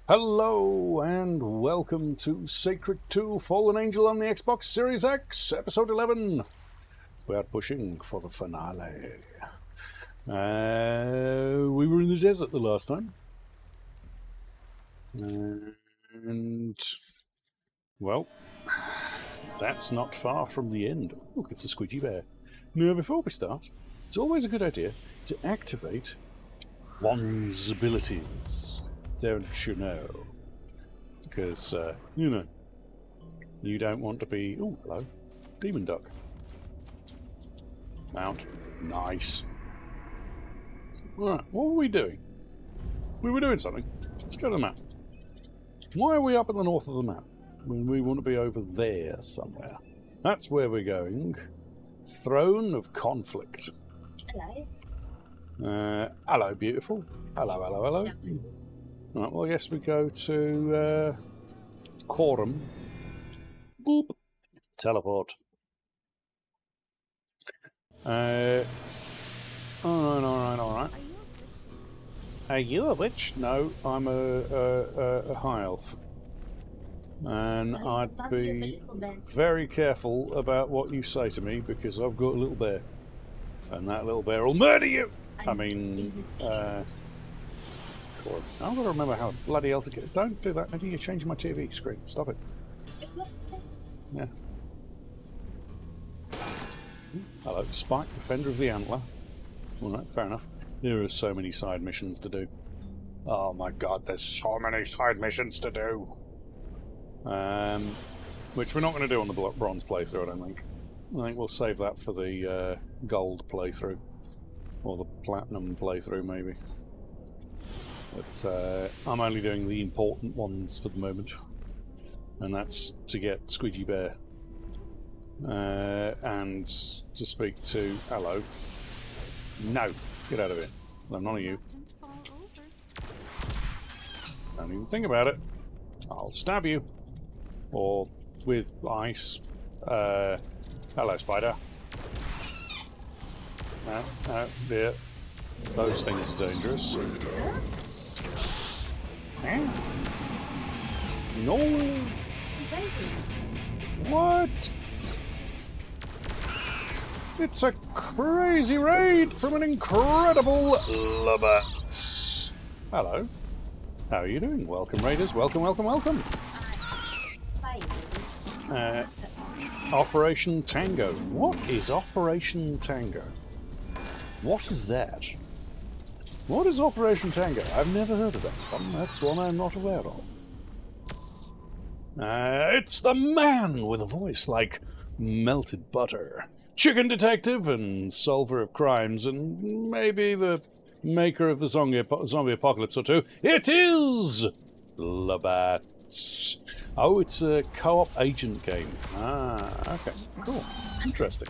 Hello and welcome to Sacred 2 Fallen Angel on the Xbox Series X, Episode 11. We are pushing for the finale. We were in the desert the last time. And, well, that's not far from the end. Look, it's a squidgy bear. Now, before we start, it's always a good idea to activate one's abilities, don't you know? Because, you don't want to be... Oh, hello. Demon Duck. Mount. Nice. Alright, what were we doing? We were doing something. Let's go to the map. Why are we up at the north of the map when we want to be over there somewhere? That's where we're going. Throne of Conflict. Hello. Hello, beautiful. Hello, hello, hello. Right, well, I guess we go to Quorum. Boop. Teleport. Alright. Are you a witch? No, I'm a high elf. And I'd be very careful about what you say to me because I've got a little bear. And that little bear will murder you! I've got to remember how bloody hell to get... Don't do that, maybe you're changing my TV screen. Stop it. Yeah. Hello, Spike, Defender of the Antler. Alright, fair enough. There are so many side missions to do. Oh my god, there's so many side missions to do! Which we're not going to do on the bronze playthrough, I don't think. I think we'll save that for the gold playthrough. Or the platinum playthrough, maybe. But I'm only doing the important ones for the moment. And that's to get Squidgy Bear. And to speak to... Hello. No! Get out of here. I'm none of you. Don't even think about it. I'll stab you. Or with ice. Hello, spider. No, dear. Those things are dangerous. Eh? No! What? It's a crazy raid from an incredible Labat. Hello. How are you doing? Welcome, raiders. Welcome, welcome, welcome. Operation Tango. What is Operation Tango? What is that? What is Operation Tango? I've never heard of that one. That's one I'm not aware of. It's the man with a voice like melted butter. Chicken detective and solver of crimes, and maybe the maker of the zombie apocalypse or two. It is Labat. Oh, it's a co-op agent game. Ah, okay, cool, interesting.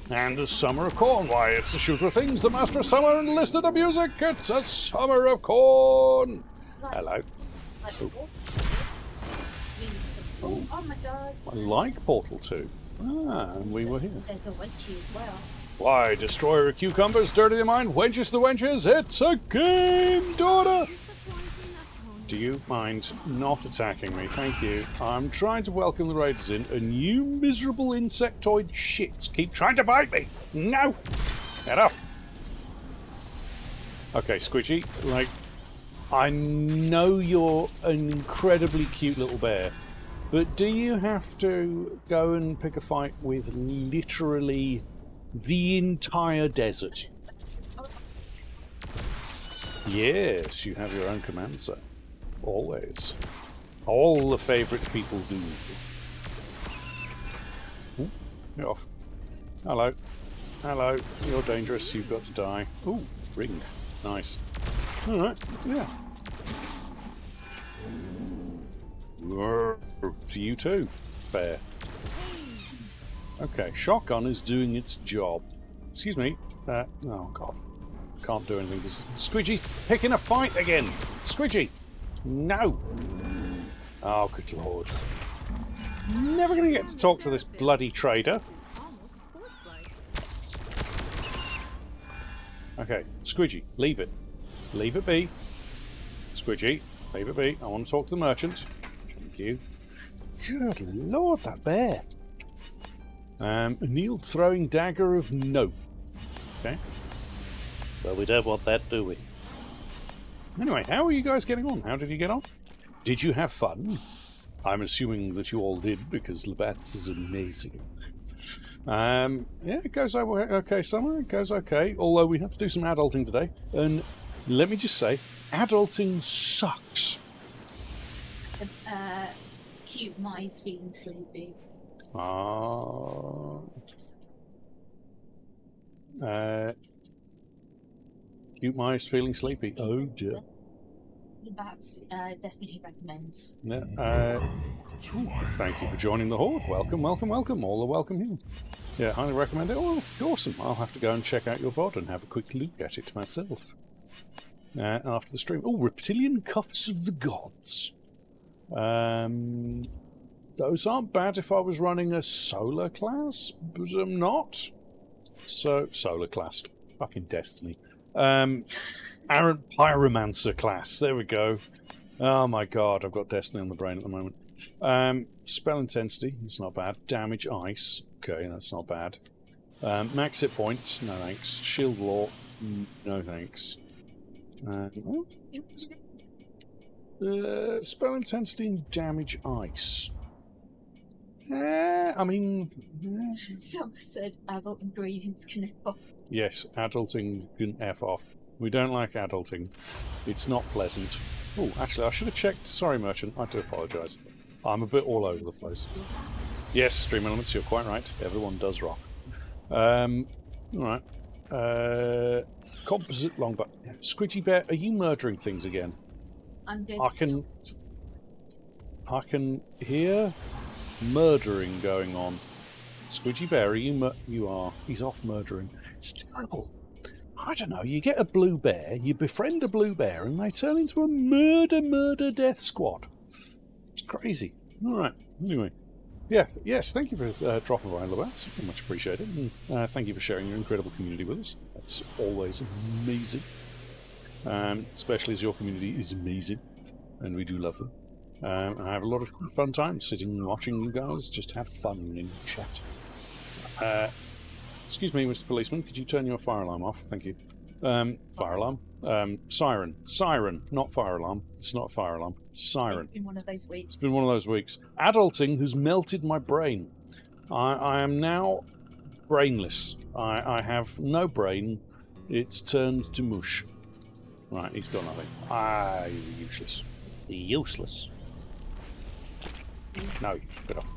And a Summer of Corn. Why, it's the shooter of things, the master of summer and listener to music. It's a Summer of Corn. Hello. Oh my god. I like Portal 2. Ah, and we were here. There's a wench as well. Why, destroyer of cucumbers, dirty their mind, wenches the wenches, it's a game, daughter! Do you mind not attacking me? Thank you. I'm trying to welcome the raiders in, and you miserable insectoid shits keep trying to bite me! No! Get off! Okay, Squidgy, like, I know you're an incredibly cute little bear, but do you have to go and pick a fight with literally the entire desert? Yes, you have your own command set. Always. All the favourite people do. Ooh, you're off. Hello. Hello. You're dangerous. You've got to die. Ooh, ring. Nice. Alright, yeah. To you too, bear. Okay, shotgun is doing its job. Excuse me. Oh god. Can't do anything. Squidgy's picking a fight again! Squidgy! No! Oh, good lord. Never gonna get to talk to this bloody trader. Okay, Squidgy, leave it. Leave it be. Squidgy, leave it be. I want to talk to the merchant. Thank you. Good lord, that bear. Annealed throwing dagger of no. Okay. Well, we don't want that, do we? Anyway, how are you guys getting on? How did you get on? Did you have fun? I'm assuming that you all did, because Labatt's is amazing. Yeah, it goes okay, Summer. It goes okay. Although we had to do some adulting today. And let me just say, adulting sucks. Cute mice feeling sleepy. Cute mice feeling sleepy. Oh dear. That's definitely recommends. Yeah, thank you for joining the Horde. Welcome, welcome, welcome. All are welcome here. Yeah, highly recommend it. Oh, awesome. I'll have to go and check out your VOD and have a quick look at it myself. After the stream. Oh, Reptilian Cuffs of the Gods. Those aren't bad if I was running a solar class, but I'm not. So, solar class. Fucking Destiny. Arrant Pyromancer class. There we go. Oh my god, I've got Destiny on the brain at the moment. Spell intensity, it's not bad. Damage ice, okay, that's not bad. Max hit points, no thanks. Shield law, no thanks. Spell intensity and damage ice. I mean... Some said adult ingredients can F off. Yes, adulting can F off. We don't like adulting. It's not pleasant. Oh, actually, I should have checked. Sorry, Merchant. I do apologise. I'm a bit all over the place. Yes, Stream Elements, you're quite right. Everyone does rock. Alright. Composite longbow. Squidgy Bear, are you murdering things again? I'm good. I can hear murdering going on. Squidgy Bear, are you are. He's off murdering. It's terrible. I don't know, you get a blue bear, you befriend a blue bear, and they turn into a murder death squad. It's crazy. Alright, anyway. Yeah, yes, thank you for dropping by, Labat. Much appreciated. And thank you for sharing your incredible community with us. That's always amazing. Especially as your community is amazing, and we do love them. I have a lot of fun time sitting and watching you guys just have fun in chat. Excuse me, Mr. Policeman, could you turn your fire alarm off? Thank you. Fire alarm? Siren. Siren, not fire alarm. It's not a fire alarm. It's a siren. It's been one of those weeks. It's been one of those weeks. Adulting has melted my brain. I am now brainless. I have no brain. It's turned to mush. Right, he's got nothing. You're useless. Useless. No, get off.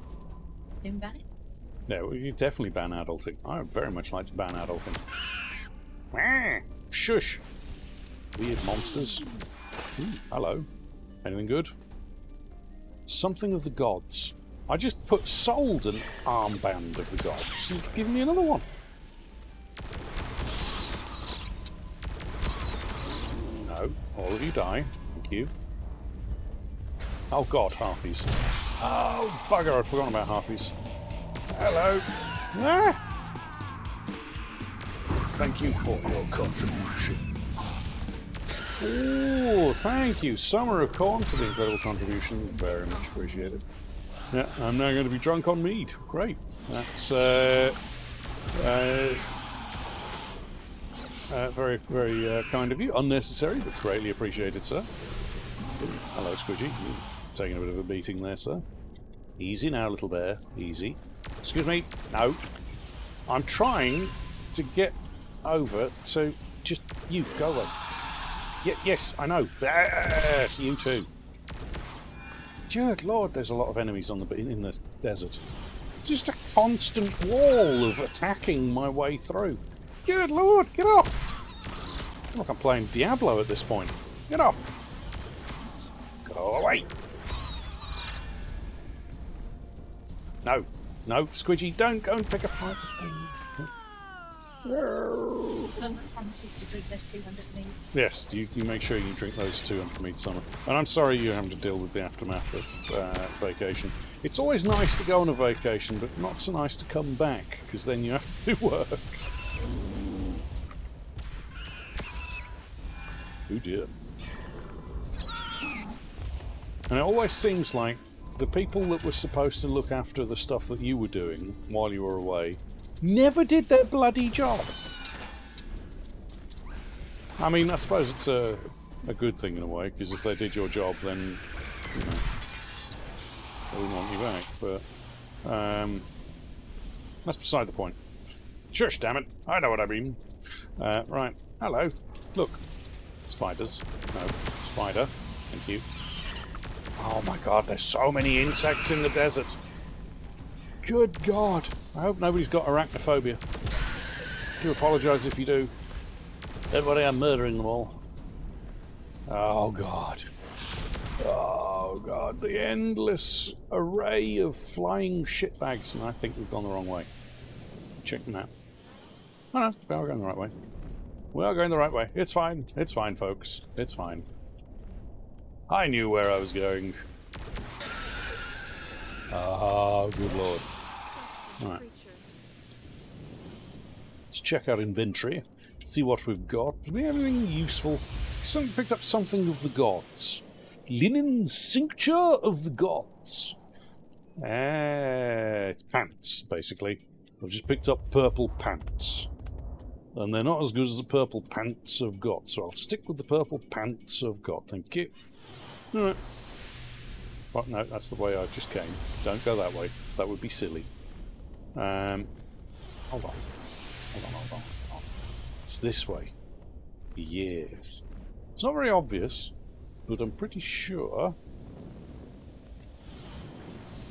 Doing bad? No, you definitely ban adulting. I would very much like to ban adulting. Shush! Weird monsters. Ooh, hello. Anything good? Something of the gods. I just sold an armband of the gods. You've given me another one. No, all of you die. Thank you. Oh god, harpies. Oh bugger, I'd forgotten about harpies. Hello. Thank you for your contribution. Oh, thank you, Summer of Corn, for the incredible contribution. Very much appreciated. Yeah, I'm now going to be drunk on mead. Great. That's very, very kind of you. Unnecessary, but greatly appreciated, sir. Hello, Squidgy. You're taking a bit of a beating there, sir. Easy now, little bear. Easy. Excuse me. No. I'm trying to get over to just you. Go away. Yes, I know. To you too. Good lord, there's a lot of enemies in the desert. It's just a constant wall of attacking my way through. Good lord, get off! I feel like I'm playing Diablo at this point. Get off! Go away! No, no, Squidgy, don't go and pick a fight with me. Someone promises to drink those 200 meats. Yes, you make sure you drink those 200 meats, Summer. And I'm sorry you're having to deal with the aftermath of vacation. It's always nice to go on a vacation, but not so nice to come back, because then you have to do work. Oh dear. And it always seems like the people that were supposed to look after the stuff that you were doing while you were away never did their bloody job. I mean, I suppose it's a good thing in a way, because if they did your job, then, you know, they wouldn't want you back. But that's beside the point. Shush, damn it! I know what I mean. Right. Hello. Look. Spiders. No. Spider. Thank you. Oh my god, there's so many insects in the desert. Good god. I hope nobody's got arachnophobia. I do apologise if you do. Don't worry, I'm murdering them all. Oh god. Oh god, the endless array of flying shitbags, and I think we've gone the wrong way. Check them out. Oh no, we are going the right way. We are going the right way. It's fine. It's fine, folks. It's fine. I knew where I was going. Oh, good lord. Alright. Let's check our inventory. See what we've got. Do we have anything useful? Picked up something of the gods. Linen cincture of the gods. It's pants, basically. I've just picked up purple pants. And they're not as good as the purple pants of God, so I'll stick with the purple pants of God. Thank you. Alright. Well, no, that's the way I just came. Don't go that way. That would be silly. Hold on. Hold on. It's this way. Yes. It's not very obvious, but I'm pretty sure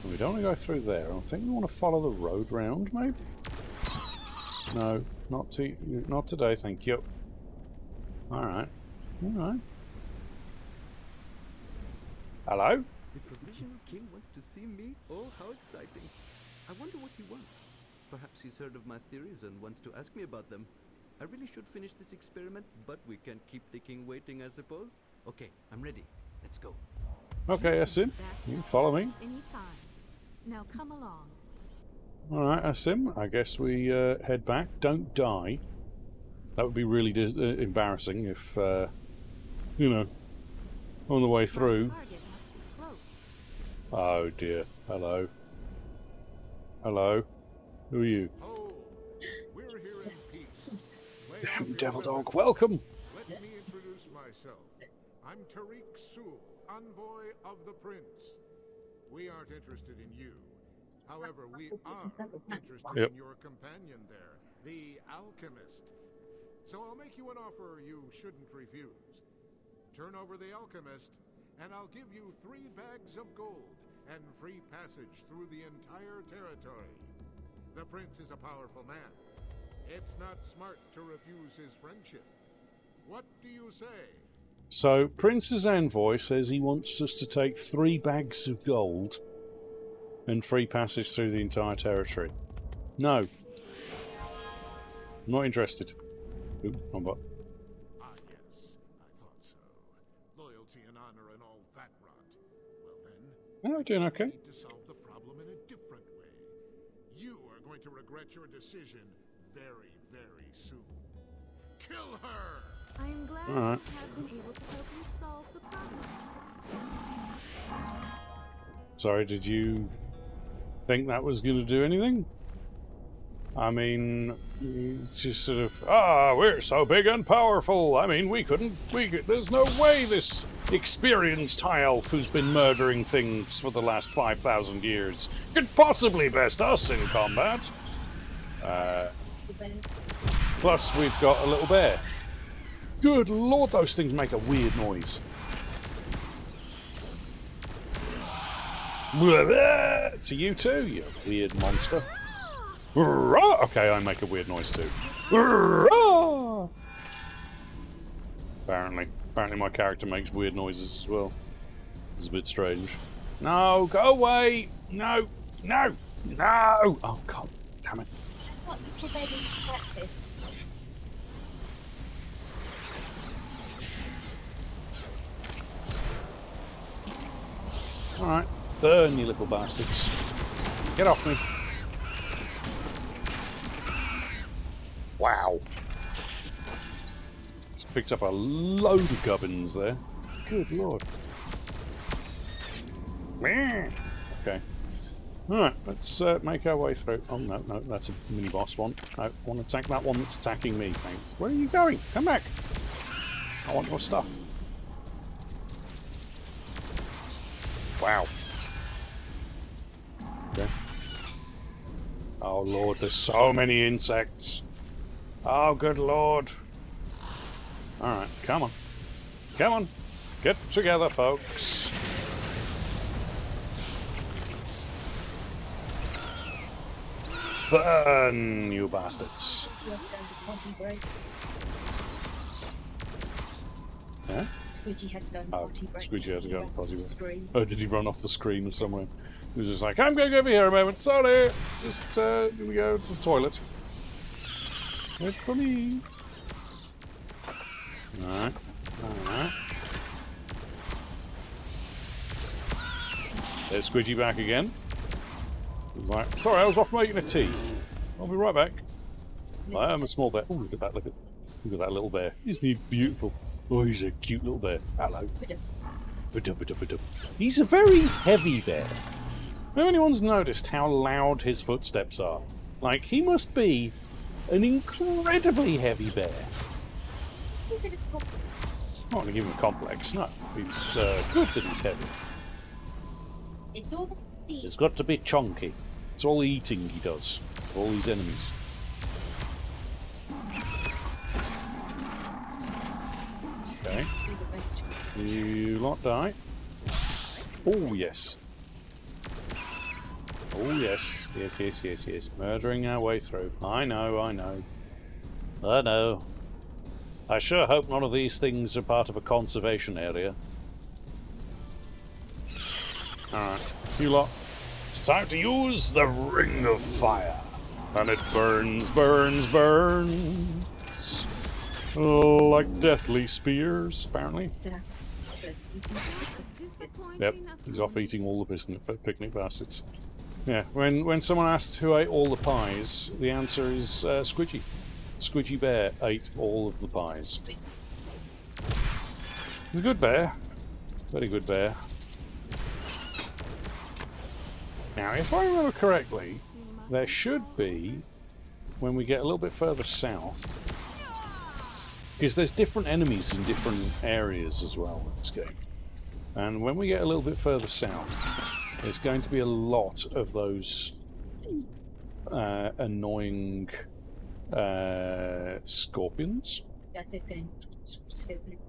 we don't want to go through there. I think we want to follow the road round, maybe? No, not today, thank you. Alright. Alright. Hello? The provisional king wants to see me? Oh, how exciting. I wonder what he wants. Perhaps he's heard of my theories and wants to ask me about them. I really should finish this experiment, but we can't keep the king waiting, I suppose. Okay, I'm ready. Let's go. Okay, Asim. You can follow me. Anytime. Now come along. Alright, Asim. I guess we head back. Don't die. That would be really embarrassing if, you know, on the way through. Target must be close. Oh dear. Hello. Hello. Who are you? Oh, we're here in peace. Lay Damn off your devil weapons. dog. Welcome. Let me introduce myself. I'm Tariq Sul, envoy of the prince. We aren't interested in you. However, we are interested Yep. in your companion there, the alchemist. So I'll make you an offer you shouldn't refuse. Turn over the alchemist, and I'll give you 3 bags of gold and free passage through the entire territory. The prince is a powerful man. It's not smart to refuse his friendship. What do you say? So, Prince's envoy says he wants us to take 3 bags of gold and free passage through the entire territory. No. I'm not interested. Ooh, wrong button. Ah, yes, I thought so. Loyalty and honor and all that rot. Well then, Oh, we're doing we okay. need to solve the problem in a different way. You are going to regret your decision very, very soon. Kill her! I am glad All right. to have been able to help you solve the problem. Sorry, did you think that was going to do anything? I mean, it's just sort of, we're so big and powerful. I mean, there's no way this experienced high elf who's been murdering things for the last 5,000 years could possibly best us in combat. Plus, we've got a little bear. Good lord, those things make a weird noise. To you too, you weird monster. Okay, I make a weird noise too. Apparently my character makes weird noises as well. It's a bit strange. No, go away! No! No! No! Oh god, damn it. I've got little babies for breakfast. Alright, burn you little bastards. Get off me. Wow. Just picked up a load of gubbins there. Good lord. Okay. Alright, let's make our way through. Oh, no, no, that's a mini-boss one. I want to attack that one that's attacking me, thanks. Where are you going? Come back! I want your stuff. Wow. Okay. Oh, Lord, there's so many insects. Oh, good Lord. Alright, come on. Come on. Get together, folks. Burn, you bastards. You have to go into potty break. Huh? Squidgy had to go into Oh, potty break. Squidgy had to go into potty break. Scream. Oh, did he run off the screen or somewhere? He was just like, I'm going over here a moment. Sorry. Just gonna go to the toilet. Wait for me. Alright. Alright. There's Squidgy back again. He's like, sorry, I was off making a tea. I'll be right back. I am a small bear. Oh, look at that, look at that little bear. Isn't he beautiful? Oh, he's a cute little bear. Hello. He's a very heavy bear. If anyone's noticed how loud his footsteps are, like, he must be an incredibly heavy bear. I'm not going to give him a complex, no. It's good that he's heavy. It's all the He's got to be chunky. It's all eating he does. All these enemies. Okay. You lot die. Oh, yes. Oh, yes. Yes, yes, yes, yes. Murdering our way through. I know, I know. I know. I sure hope none of these things are part of a conservation area. Alright. You lot. It's time to use the Ring of Fire. And it burns, burns, burns. Like deathly spears, apparently. Yep, he's off eating all the picnic baskets. Yeah, when someone asked who ate all the pies, the answer is Squidgy. Squidgy Bear ate all of the pies. He's a good bear. Very good bear. Now, if I remember correctly, there should be, when we get a little bit further south, because there's different enemies in different areas as well in this game. And when we get a little bit further south, there's going to be a lot of those annoying scorpions. That's it then. Stupid.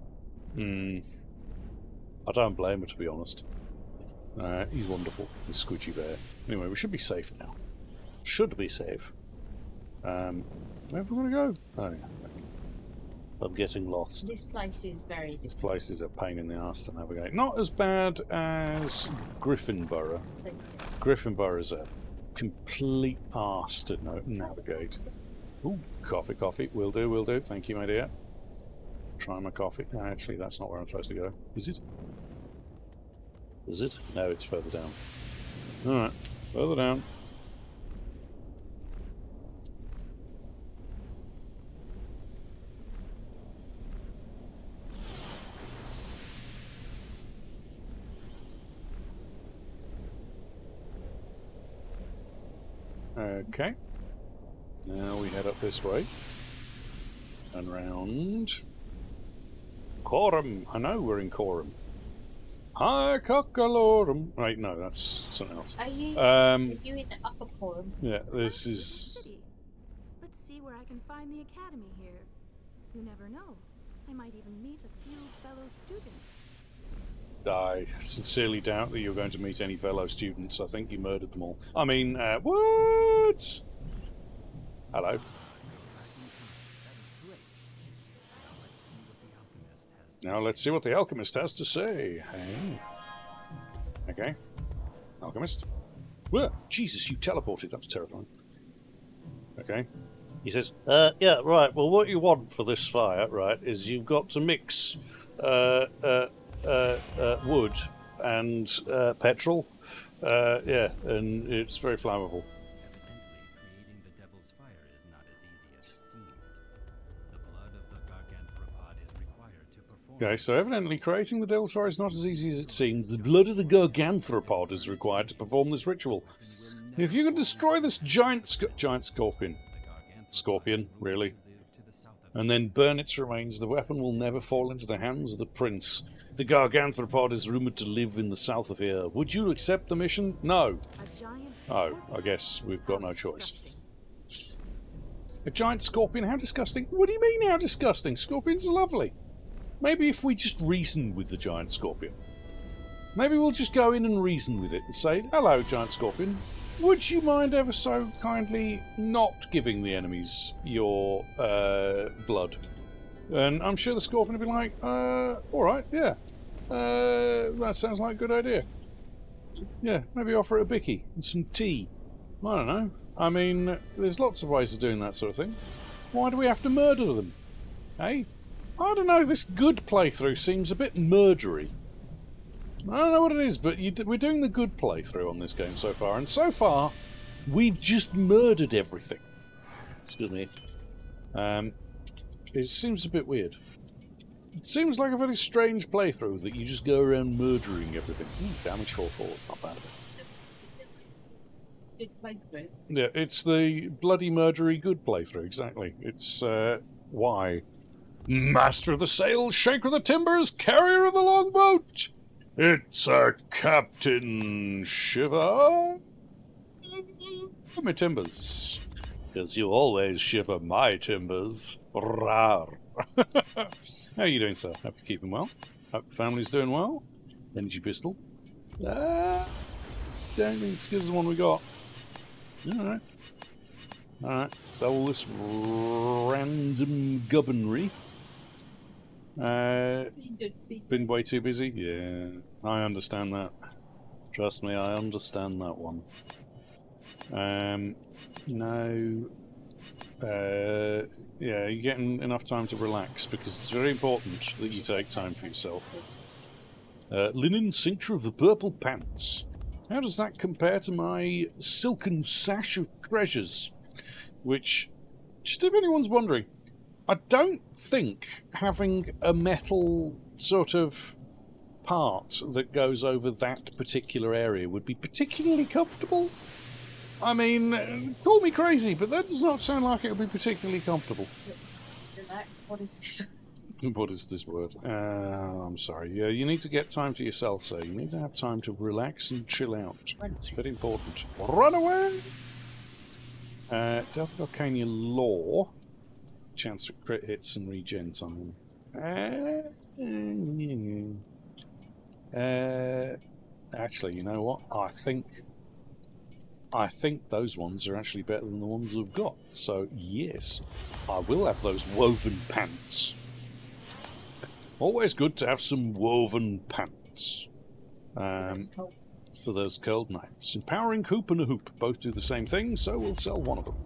I don't blame her, to be honest. He's wonderful, this Squidgy Bear. Anyway, we should be safe now. Should be safe. Where have we got to go? Oh, yeah. I'm getting lost. This place is very... This place is a pain in the arse to navigate. Not as bad as Griffinborough. Griffinborough's a complete arse to navigate. Ooh, coffee, coffee. Will do, will do. Thank you, my dear. Try my coffee. Actually, that's not where I'm supposed to go. Is it? Is it? No, it's further down. Alright, further down. Okay. Now we head up this way. And round. Coram! I know we're in Coram. Hi, cockalorum. Right, no, that's something else. Are you in the upper forum? Yeah, this is... Let's see where I can find the academy here. You never know. I might even meet a few fellow students. I sincerely doubt that you're going to meet any fellow students. I think you murdered them all. I mean, what? Hello. Now let's see what the alchemist has to say. Hey. Okay. Alchemist. Whoa, Jesus, you teleported. That was terrifying. Okay. He says, yeah, right, well, what you want for this fire, right, is you've got to mix wood and petrol. Yeah, and it's very flammable. Evidently, creating the Devil's Fire is not as easy as it seemed. The blood of the Gargantheropod is required to perform Okay, so evidently creating the Devil's Fire is not as easy as it seems. The blood of the Garganthropod is required to perform this ritual. If you can destroy this giant scorpion, really, and then burn its remains, the weapon will never fall into the hands of the prince. The Garganthropod is rumoured to live in the south of here. Would you accept the mission? No. Oh, I guess we've got no choice. A giant scorpion? How disgusting. What do you mean, how disgusting? Scorpions are lovely. Maybe if we just reason with the giant scorpion. Maybe we'll just go in and reason with it and say, hello, giant scorpion. Would you mind ever so kindly not giving the enemies your blood? And I'm sure the scorpion will be like, alright, yeah. That sounds like a good idea. Yeah, maybe offer it a bicky and some tea. I don't know. I mean, there's lots of ways of doing that sort of thing. Why do we have to murder them? Eh? I don't know, this good playthrough seems a bit murdery. I don't know what it is, but we're doing the good playthrough on this game so far, and so far, we've just murdered everything. Excuse me. It seems a bit weird. It seems like a very strange playthrough that you just go around murdering everything. Damage 4/4, not bad. Good playthrough. Yeah, it's the bloody murdery good playthrough, exactly. It's, why? Master of the sails, shaker of the timbers, carrier of the longboat! It's a Captain Shiver. My timbers. Because you always shiver my timbers. Rawr. How are you doing, sir? Hope you're keeping well. Hope the family's doing well. Energy pistol. Don't think it's as good as the one we got. Alright. Alright, sell this random gubbinry. Been way too busy? Yeah, I understand that. Trust me, I understand that one. No. Yeah, you're getting enough time to relax because it's very important that you take time for yourself. Linen cincture of the purple pants. How does that compare to my silken sash of treasures? Which, just if anyone's wondering, I don't think having a metal sort of part that goes over that particular area would be particularly comfortable. I mean, call me crazy, but that does not sound like it would be particularly comfortable. Relax, what is this? What is this word? I'm sorry. Yeah, you need to get time to yourself, sir. You need to have time to relax and chill out. It's very important. Run away! Delta Arcania Law. Chance for crit hits and regen time. Actually, you know what? I think those ones are actually better than the ones we've got. So, yes, I will have those woven pants. Always good to have some woven pants. For those cold nights. Empowering Hoop and a Hoop both do the same thing, so we'll sell one of them.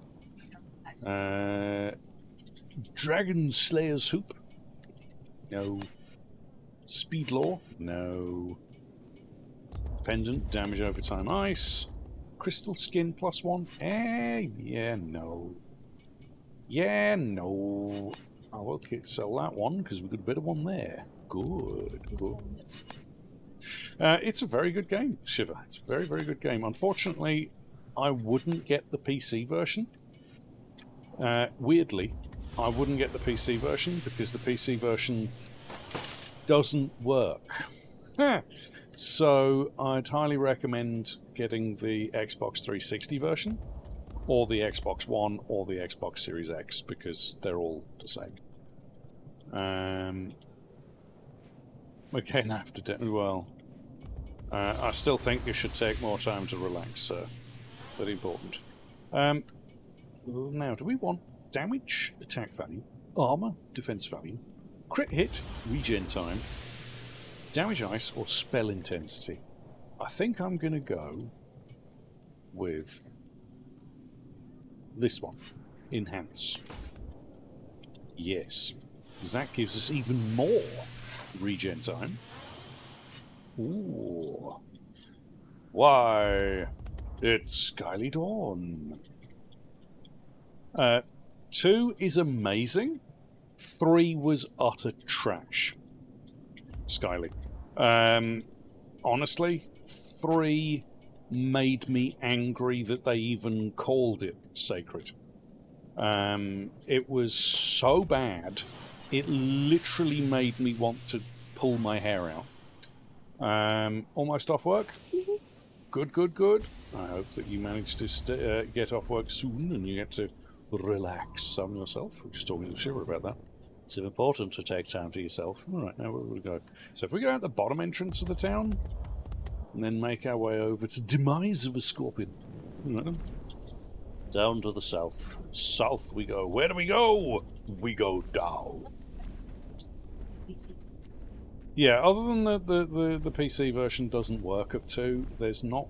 Dragon Slayer's Hoop. No. Speed Law. No. Pendant. Damage over time ice. Crystal Skin +1. Yeah, no. Yeah, no. I will sell that one because we've got a bit of one there. Good. It's a very good game, Shiver. It's a very, very good game. Unfortunately, I wouldn't get the PC version. Weirdly, I wouldn't get the PC version because the PC version doesn't work. So I'd highly recommend getting the Xbox 360 version, or the Xbox One, or the Xbox Series X, because they're all the same. Again, I still think you should take more time to relax, sir. Very important. Now, do we want damage, attack value, armor, defense value, crit hit, regen time, damage ice, or spell intensity? I think I'm going to go with this one, enhance. Yes, because that gives us even more regen time. Ooh. Why, it's Skyly Dawn. 2 is amazing. 3 was utter trash. Skyly. Honestly, 3 made me angry that they even called it Sacred. It was so bad, it literally made me want to pull my hair out. Almost off work? Good, good, good. I hope that you manage to get off work soon and you get to relax on yourself. We're just talking to Shiver about that. It's important to take time for yourself. All right, now where will we go? So if we go out the bottom entrance of the town and then make our way over to Demise of a Scorpion. All right, then. Down to the south. South we go. Where do we go? We go down. Yeah, other than the PC version doesn't work of 2, there's not...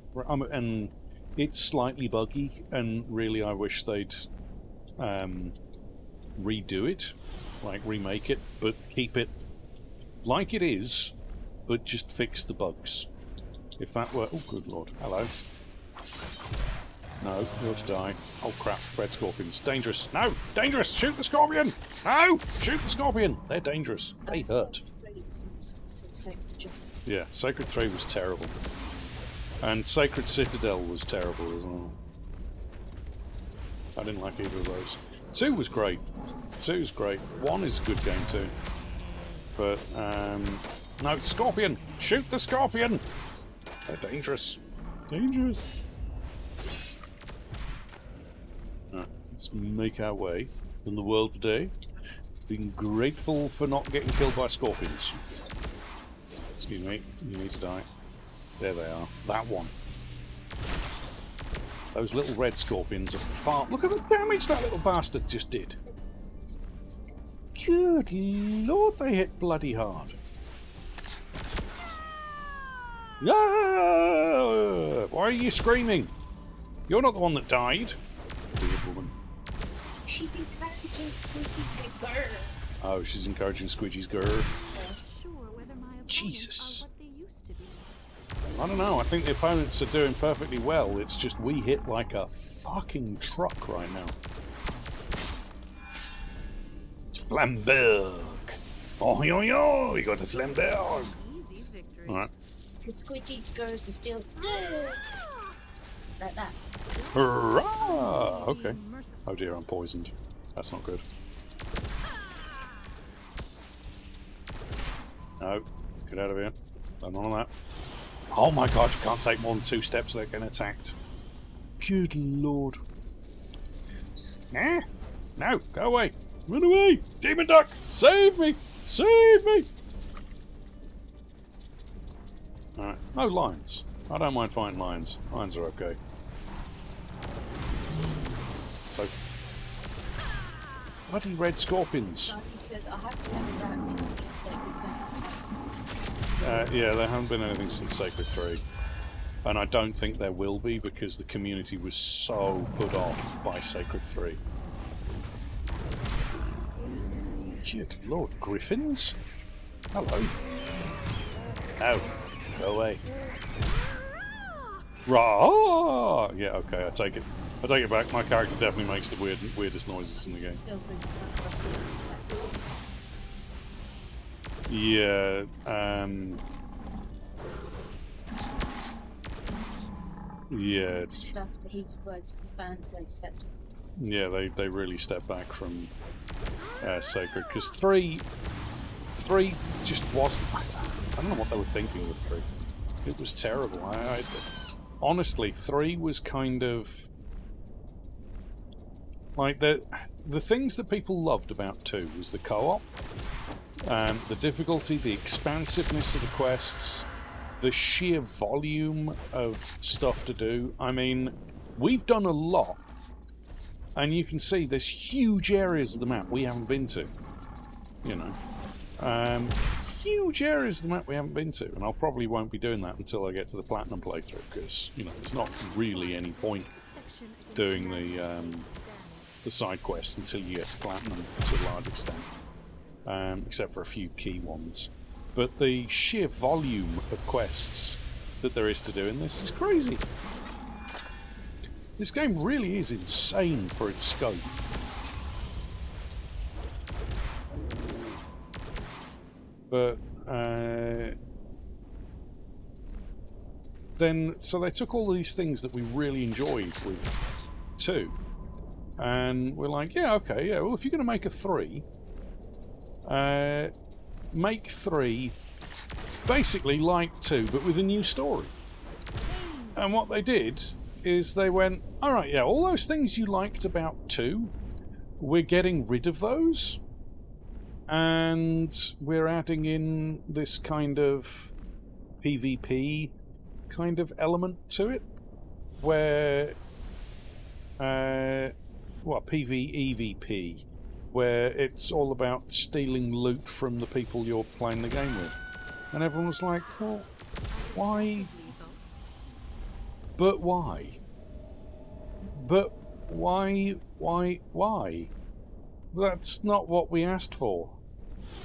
and it's slightly buggy, and really I wish they'd redo it, like remake it, but keep it like it is, but just fix the bugs. If that were... Oh, good lord. Hello. No, you're to die. Oh crap, red scorpions. Dangerous. No! Dangerous! Shoot the scorpion! No! Shoot the scorpion! They're dangerous. They hurt. Yeah, Sacred 3 was terrible. And Sacred Citadel was terrible as well. I didn't like either of those. 2 was great. 2 is great. 1 is a good game too. But, no, scorpion! Shoot the scorpion! They're dangerous. Dangerous. Right, let's make our way in the world today. Being grateful for not getting killed by scorpions. Excuse me, you need to die. There they are. That one. Those little red scorpions are far... Look at the damage that little bastard just did. Good lord, they hit bloody hard. Ah! Why are you screaming? You're not the one that died. Weird woman. She's encouraging Squeaky to burn. Oh, she's encouraging Squidgy's grr. Sure, whether my opponents Jesus. are what they used to be. I don't know, I think the opponents are doing perfectly well. It's just we hit like a fucking truck right now. Flamberg! Oh, yo, yo! We got a Flamberg! Easy victory. Alright. Because Squidgy's girls are still like that. Hurrah! Okay. Being merciful. Oh dear, I'm poisoned. That's not good. No. Get out of here. I'm on that. Oh my god, you can't take more than 2 steps without getting attacked. Good lord. Nah. No, go away. Run away! Demon Duck! Save me! Save me! Alright. No, lions. I don't mind fighting lions. Lions are okay. So... bloody red scorpions. Like he says, I have to have that in Sacred Games. Yeah, there haven't been anything since Sacred 3. And I don't think there will be because the community was so put off by Sacred 3. Good lord, griffins? Hello. Ow. Go away. Rah! Yeah, okay, I take it. I take it back. My character definitely makes the weirdest noises in the game. Yeah, yeah, it's... Stuff, the heated words from fans, they stepped. Yeah, they really step back from Sacred, because 3 just wasn't... I don't know what they were thinking with 3. It was terrible. Honestly, 3 was kind of... like, the things that people loved about 2 was the co-op, the difficulty, the expansiveness of the quests, the sheer volume of stuff to do. I mean, we've done a lot, and you can see there's huge areas of the map we haven't been to. You know, huge areas of the map we haven't been to, and I probably won't be doing that until I get to the Platinum playthrough, because you know there's not really any point doing the side quests until you get to Platinum to a large extent, except for a few key ones. But the sheer volume of quests that there is to do in this is crazy. This game really is insane for its scope. But then so they took all these things that we really enjoyed with 2, and we're like, yeah, okay, yeah. Well, if you're going to make a 3, make 3 basically like 2, but with a new story. And what they did is they went, all right, yeah, all those things you liked about 2, we're getting rid of those, and we're adding in this kind of PvP kind of element to it, where PvEVP, where it's all about stealing loot from the people you're playing the game with. And everyone was like, well, why? But why? But why? That's not what we asked for.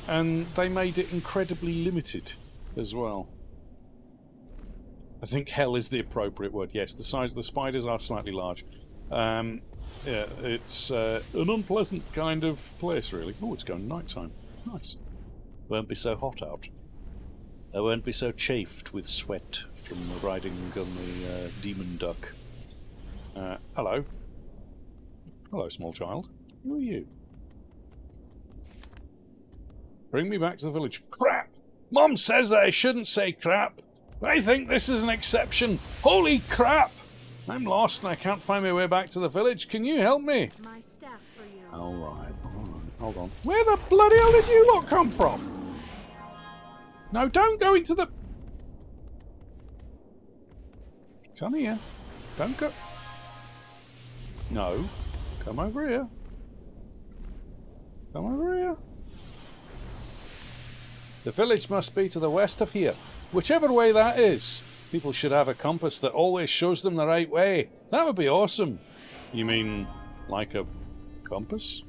And they made it incredibly limited as well. I think hell is the appropriate word. Yes, the size of the spiders are slightly large. Yeah, it's an unpleasant kind of place, really. Oh, it's going nighttime. Nice. Won't be so hot out. I won't be so chafed with sweat from riding on the demon duck. Hello. Hello, small child. Who are you? Bring me back to the village. Crap! Mom says that I shouldn't say crap. I think this is an exception. Holy crap! I'm lost and I can't find my way back to the village. Can you help me? My staff for you. Alright. Hold on. Where the bloody hell did you lot come from? No, don't go into the... Come here. Don't go... No. Come over here. Come over here. The village must be to the west of here. Whichever way that is. People should have a compass that always shows them the right way. That would be awesome. You mean like a compass?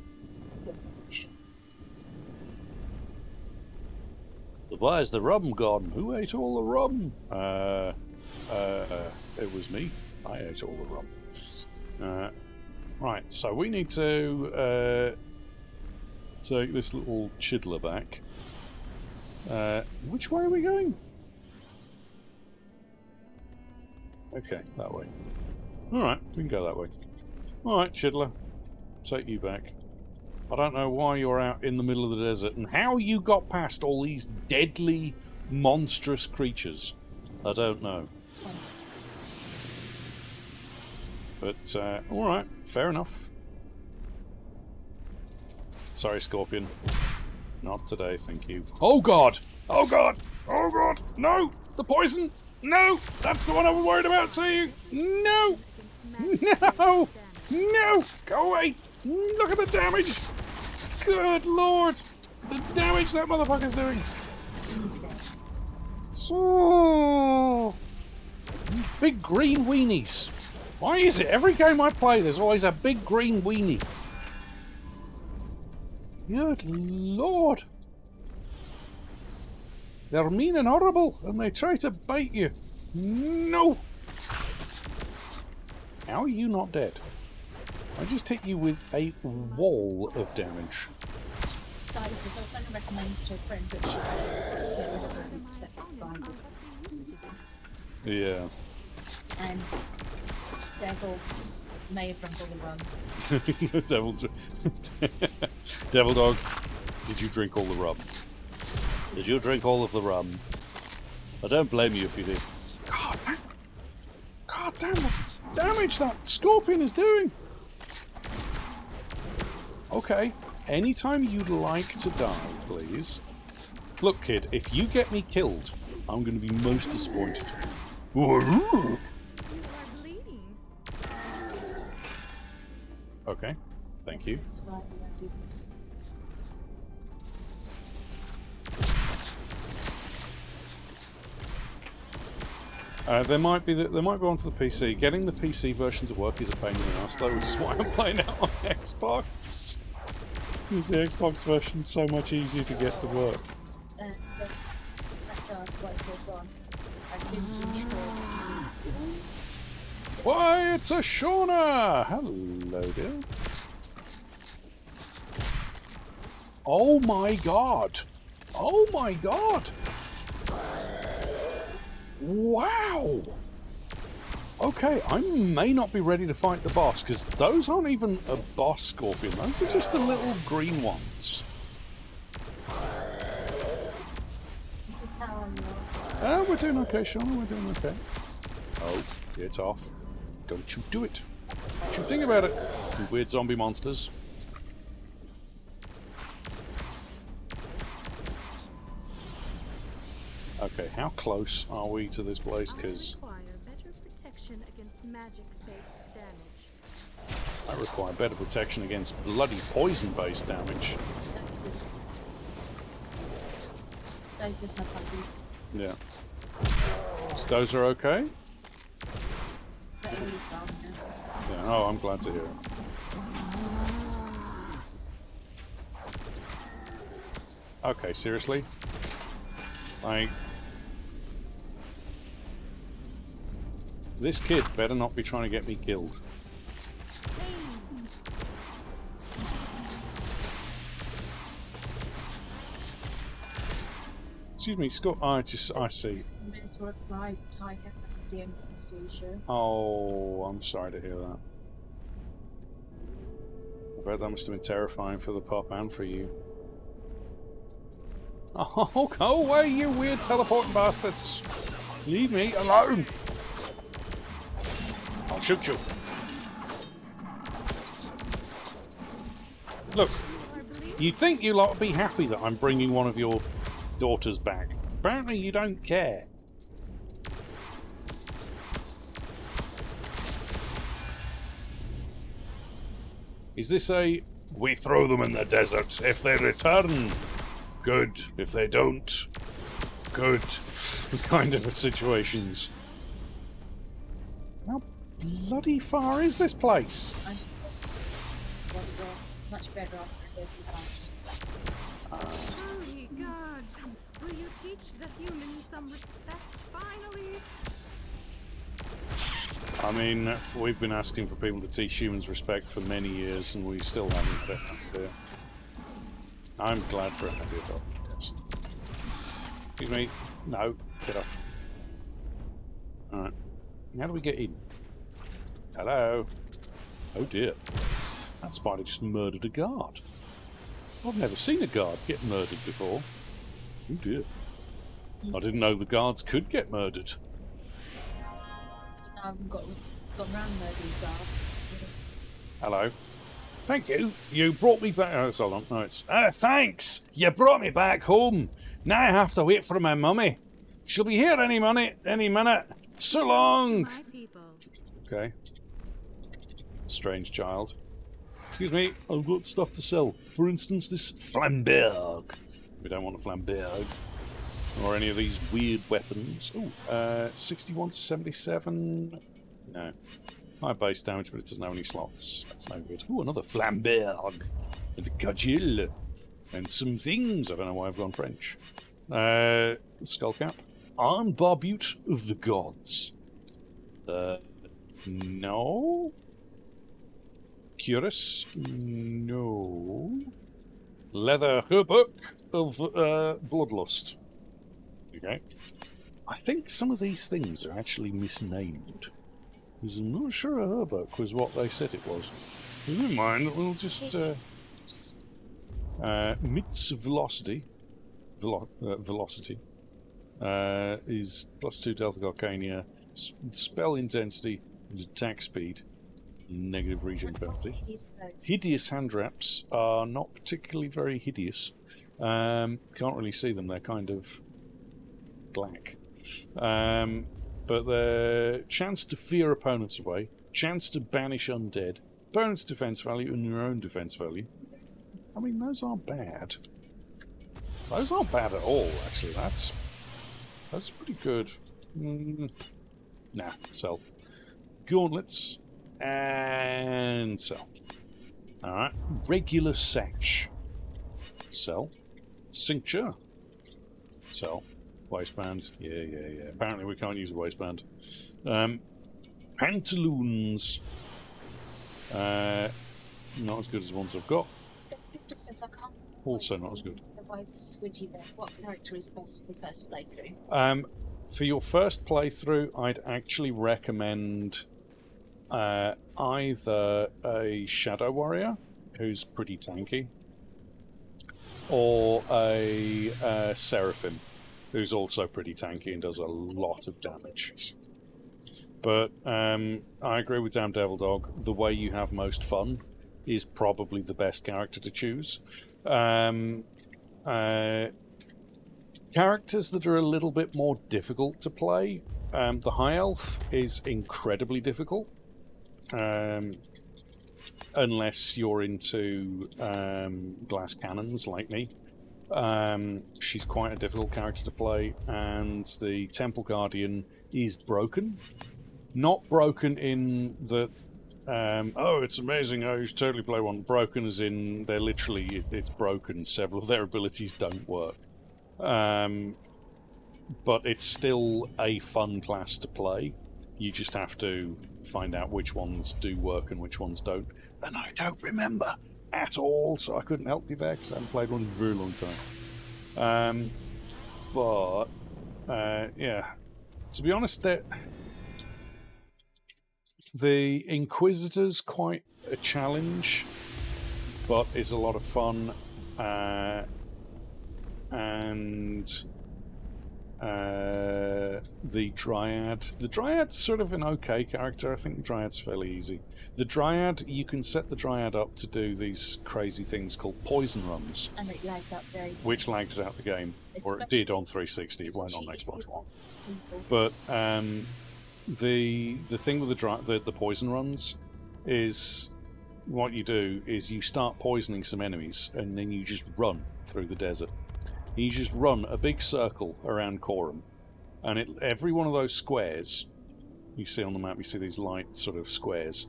Why's the rum gone? Who ate all the rum? It was me. I ate all the rum. Right, so we need to take this little chiddler back. Which way are we going? Okay, that way. Alright, we can go that way. Alright, chiddler. Take you back. I don't know why you're out in the middle of the desert and how you got past all these deadly, monstrous creatures. I don't know. But, alright, fair enough. Sorry, Scorpion. Not today, thank you. Oh god! Oh god! Oh god! No! The poison! No! That's the one I was worried about seeing! No! No! No! Go away! Look at the damage! Good lord! The damage that motherfucker's doing! Oh, big green weenies! Why is it every game I play there's always a big green weenie? Good lord! They're mean and horrible, and they try to bite you. No! How are you not dead? I just hit you with a wall of damage. Scarlet is also recommends to a friend that she get rid of those septic spiders. Yeah. And Devil may have drunk all the rum. Devil Dog, did you drink all the rum? Did you drink all of the rum? I don't blame you if you did. God damn the damage that Scorpion is doing! Okay, anytime you'd like to die, please. Look, kid, if you get me killed, I'm going to be most disappointed. You are bleeding. Okay, thank you. There might be one for the PC. Getting the PC version to work is a pain in the ass, though, which is why I'm playing out on Xbox. Because the Xbox version's so much easier to get to work. Why, it's a Shauna! Hello, dear. Oh my god! Oh my god! Wow! Okay, I may not be ready to fight the boss, because those aren't even a boss scorpion. Those are just the little green ones. This is how I'm We're doing okay, Shauna, we're doing okay. Oh, it's off. Don't you do it. Don't you think about it, you weird zombie monsters. Okay, how close are we to this place? I Because require better protection against magic-based damage. I require better protection against bloody poison-based damage. those just have like Yeah. So those are okay? better leave down here. Yeah, oh, I'm glad to hear it. Okay, seriously? This kid better not be trying to get me killed. Excuse me, Scott. I see. Mentor applied tie him with the anesthesia. Oh, I'm sorry to hear that. I bet that must have been terrifying for the pup and for you. Oh, go away, you weird teleporting bastards! Leave me alone! I'll shoot you. Look, you'd think you lot would be happy that I'm bringing one of your daughters back. Apparently you don't care. Is this a we throw them in the desert? If they return, good. If they don't, good. Kind of situations. How bloody far is this place? Much better after Holy gods! Will you teach the humans some respect, finally? I mean, we've been asking for people to teach humans respect for many years, and we still haven't had it. I'm glad for a happy adult. Yes. Excuse me. No, get off. Alright. How do we get in? Hello? Oh dear. That spider just murdered a guard. I've never seen a guard get murdered before. Oh dear. I didn't know the guards could get murdered. I haven't got around those guards. Hello. Thank you. You brought me back. Oh, hold on. No, it's. Thanks. You brought me back home. Now I have to wait for my mummy. She'll be here any minute. So long. My people. Okay. Strange child. Excuse me. I've got stuff to sell. For instance, this flamberge. We don't want a flamberge. Or any of these weird weapons. Oh, 61 to 77. No. High base damage, but it doesn't have any slots. That's no good. Ooh, another flamberge. And a cudgel. And some things. I don't know why I've gone French. Skullcap. Arm barbute of the gods. No. Cuirass. No. Leather hauberk of bloodlust. Okay. I think some of these things are actually misnamed. Because I'm not sure a hauberk was what they said it was. Never mind, we'll just... Mit's velocity. Velocity. Is +2 Delta Arcania. Spell intensity and attack speed. Negative regen penalty. Hideous hand wraps are not particularly very hideous. Can't really see them, they're kind of black. But the chance to fear opponents away, chance to banish undead, opponent's defense value and your own defense value. I mean, those aren't bad. Those aren't bad at all, actually. That's pretty good. Nah, sell. Gauntlets and sell. Alright. Regular sash. Sell. Cincture. Sell. Waistband. Yeah. Apparently we can't use a waistband. Pantaloons. Not as good as the ones I've got. Also not as good. advice for Squidgy then? What character is best for the first playthrough? For your first playthrough, I'd actually recommend either a Shadow Warrior, who's pretty tanky, or a Seraphim, who's also pretty tanky and does a lot of damage. But I agree with Damn Devil Dog. The way you have most fun is probably the best character to choose. Characters that are a little bit more difficult to play. The High Elf is incredibly difficult. Unless you're into glass cannons like me. She's quite a difficult character to play. And the Temple Guardian is broken. Not broken in that, oh, it's amazing, oh, you should totally play one. Broken as in, they're literally, it's broken. Several of their abilities don't work. But it's still a fun class to play. You just have to find out which ones do work and which ones don't. And I don't remember at all, so I couldn't help you there because I haven't played one in a very long time. Yeah, to be honest, the Inquisitor's quite a challenge, but is a lot of fun. The Dryad. The Dryad's sort of an okay character. I think the Dryad's fairly easy. The Dryad, you can set the Dryad up to do these crazy things called poison runs. And it lags out very... Which lags out the game. Or it did on 360, it won't on Xbox One. Simple. But the thing with the poison runs is what you do is you start poisoning some enemies and then you just run through the desert. You just run a big circle around Corum, and every one of those squares you see on the map, you see these light sort of squares.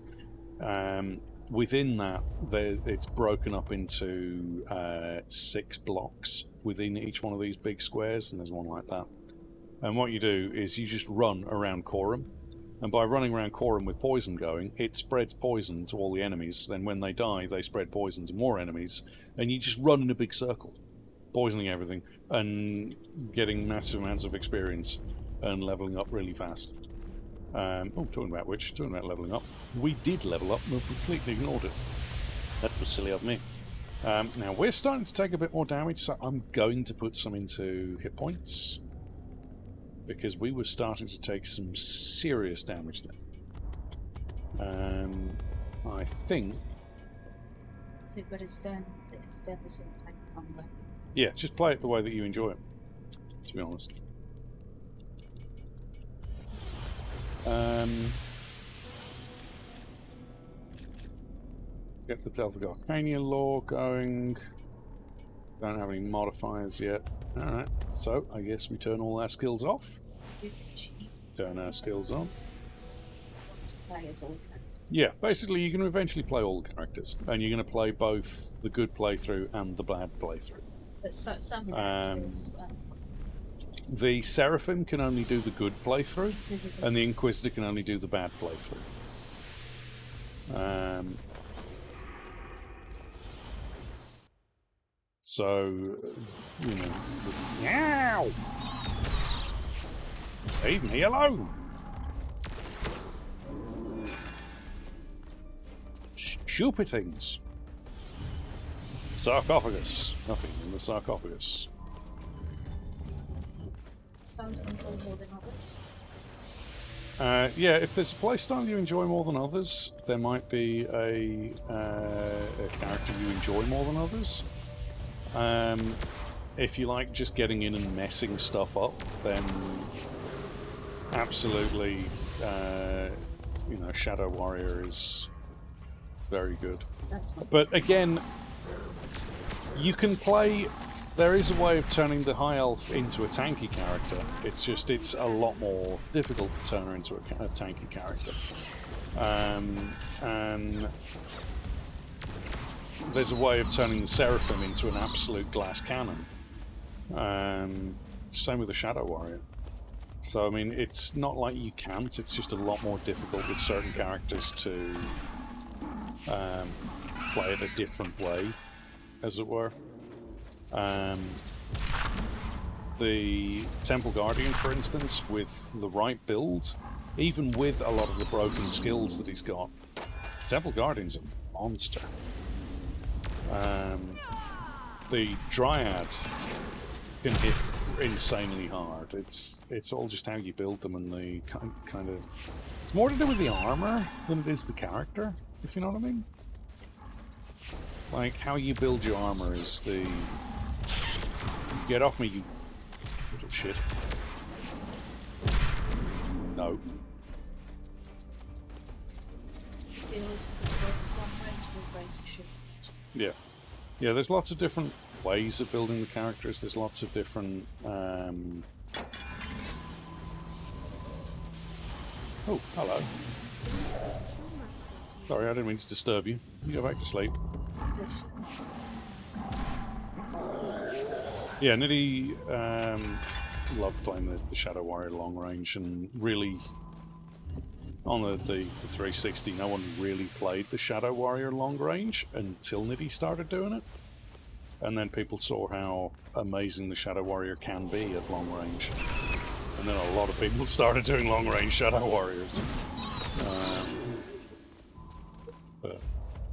Within that, it's broken up into 6 blocks within each one of these big squares, and there's one like that. And what you do is you just run around Corum, and by running around Corum with poison going, it spreads poison to all the enemies. Then when they die, they spread poison to more enemies, and you just run in a big circle, poisoning everything and getting massive amounts of experience and leveling up really fast. Talking about leveling up, we did level up, we completely ignored it. That was silly of me. Now we're starting to take a bit more damage, so I'm going to put some into hit points, because we were starting to take some serious damage there. I think... So, but it's done with some type of combo. Yeah, just play it the way that you enjoy it, to be honest. Get the Delta Arcania lore going. Don't have any modifiers yet. Alright, so I guess we turn all our skills off. Turn our skills on. Yeah, basically you're going to eventually play all the characters, and you're going to play both the good playthrough and the bad playthrough. But some characters, the Seraphim can only do the good playthrough, and the Inquisitor can only do the bad playthrough. So, you know, meow! Leave me alone! Stupid things. Sarcophagus. Nothing in the sarcophagus. Yeah, if there's a playstyle you enjoy more than others, there might be a character you enjoy more than others. If you like just getting in and messing stuff up, then absolutely, Shadow Warrior is very good. But again, you can play... There is a way of turning the High Elf into a tanky character. It's just, it's a lot more difficult to turn her into a tanky character. And there's a way of turning the Seraphim into an absolute glass cannon. Same with the Shadow Warrior. So, I mean, it's not like you can't, it's just a lot more difficult with certain characters to play it a different way, as it were. The Temple Guardian, for instance, with the right build, even with a lot of the broken skills that he's got, Temple Guardian's a monster. The Dryad can hit insanely hard. It's all just how you build them and the kind of... It's more to do with the armor than it is the character, if you know what I mean. Like, how you build your armor is the... Get off me, you little shit. No. Yeah. Yeah, there's lots of different ways of building the characters. There's lots of different... Oh, hello. Sorry, I didn't mean to disturb you. You go back to sleep. Yeah, Nidhi loved playing the Shadow Warrior long range, and really, on the 360, no one really played the Shadow Warrior long range until Nidhi started doing it. And then people saw how amazing the Shadow Warrior can be at long range. And then a lot of people started doing long range Shadow Warriors.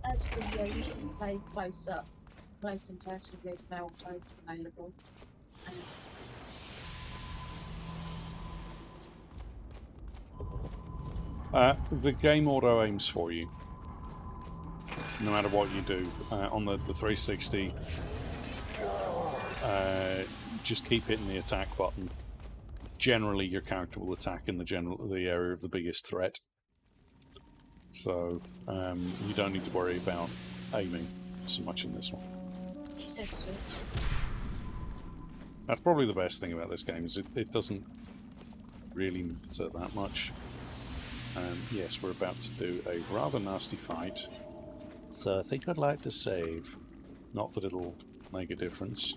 Absolutely, yeah, you should play close and personal with male clothes available. The game auto aims for you, no matter what you do. On the 360, just keep hitting the attack button. Generally, your character will attack in the area of the biggest threat. So you don't need to worry about aiming so much in this one. He says so. That's probably the best thing about this game, is it doesn't really matter that much. Yes, we're about to do a rather nasty fight, so I think I'd like to save. Not that it'll make a difference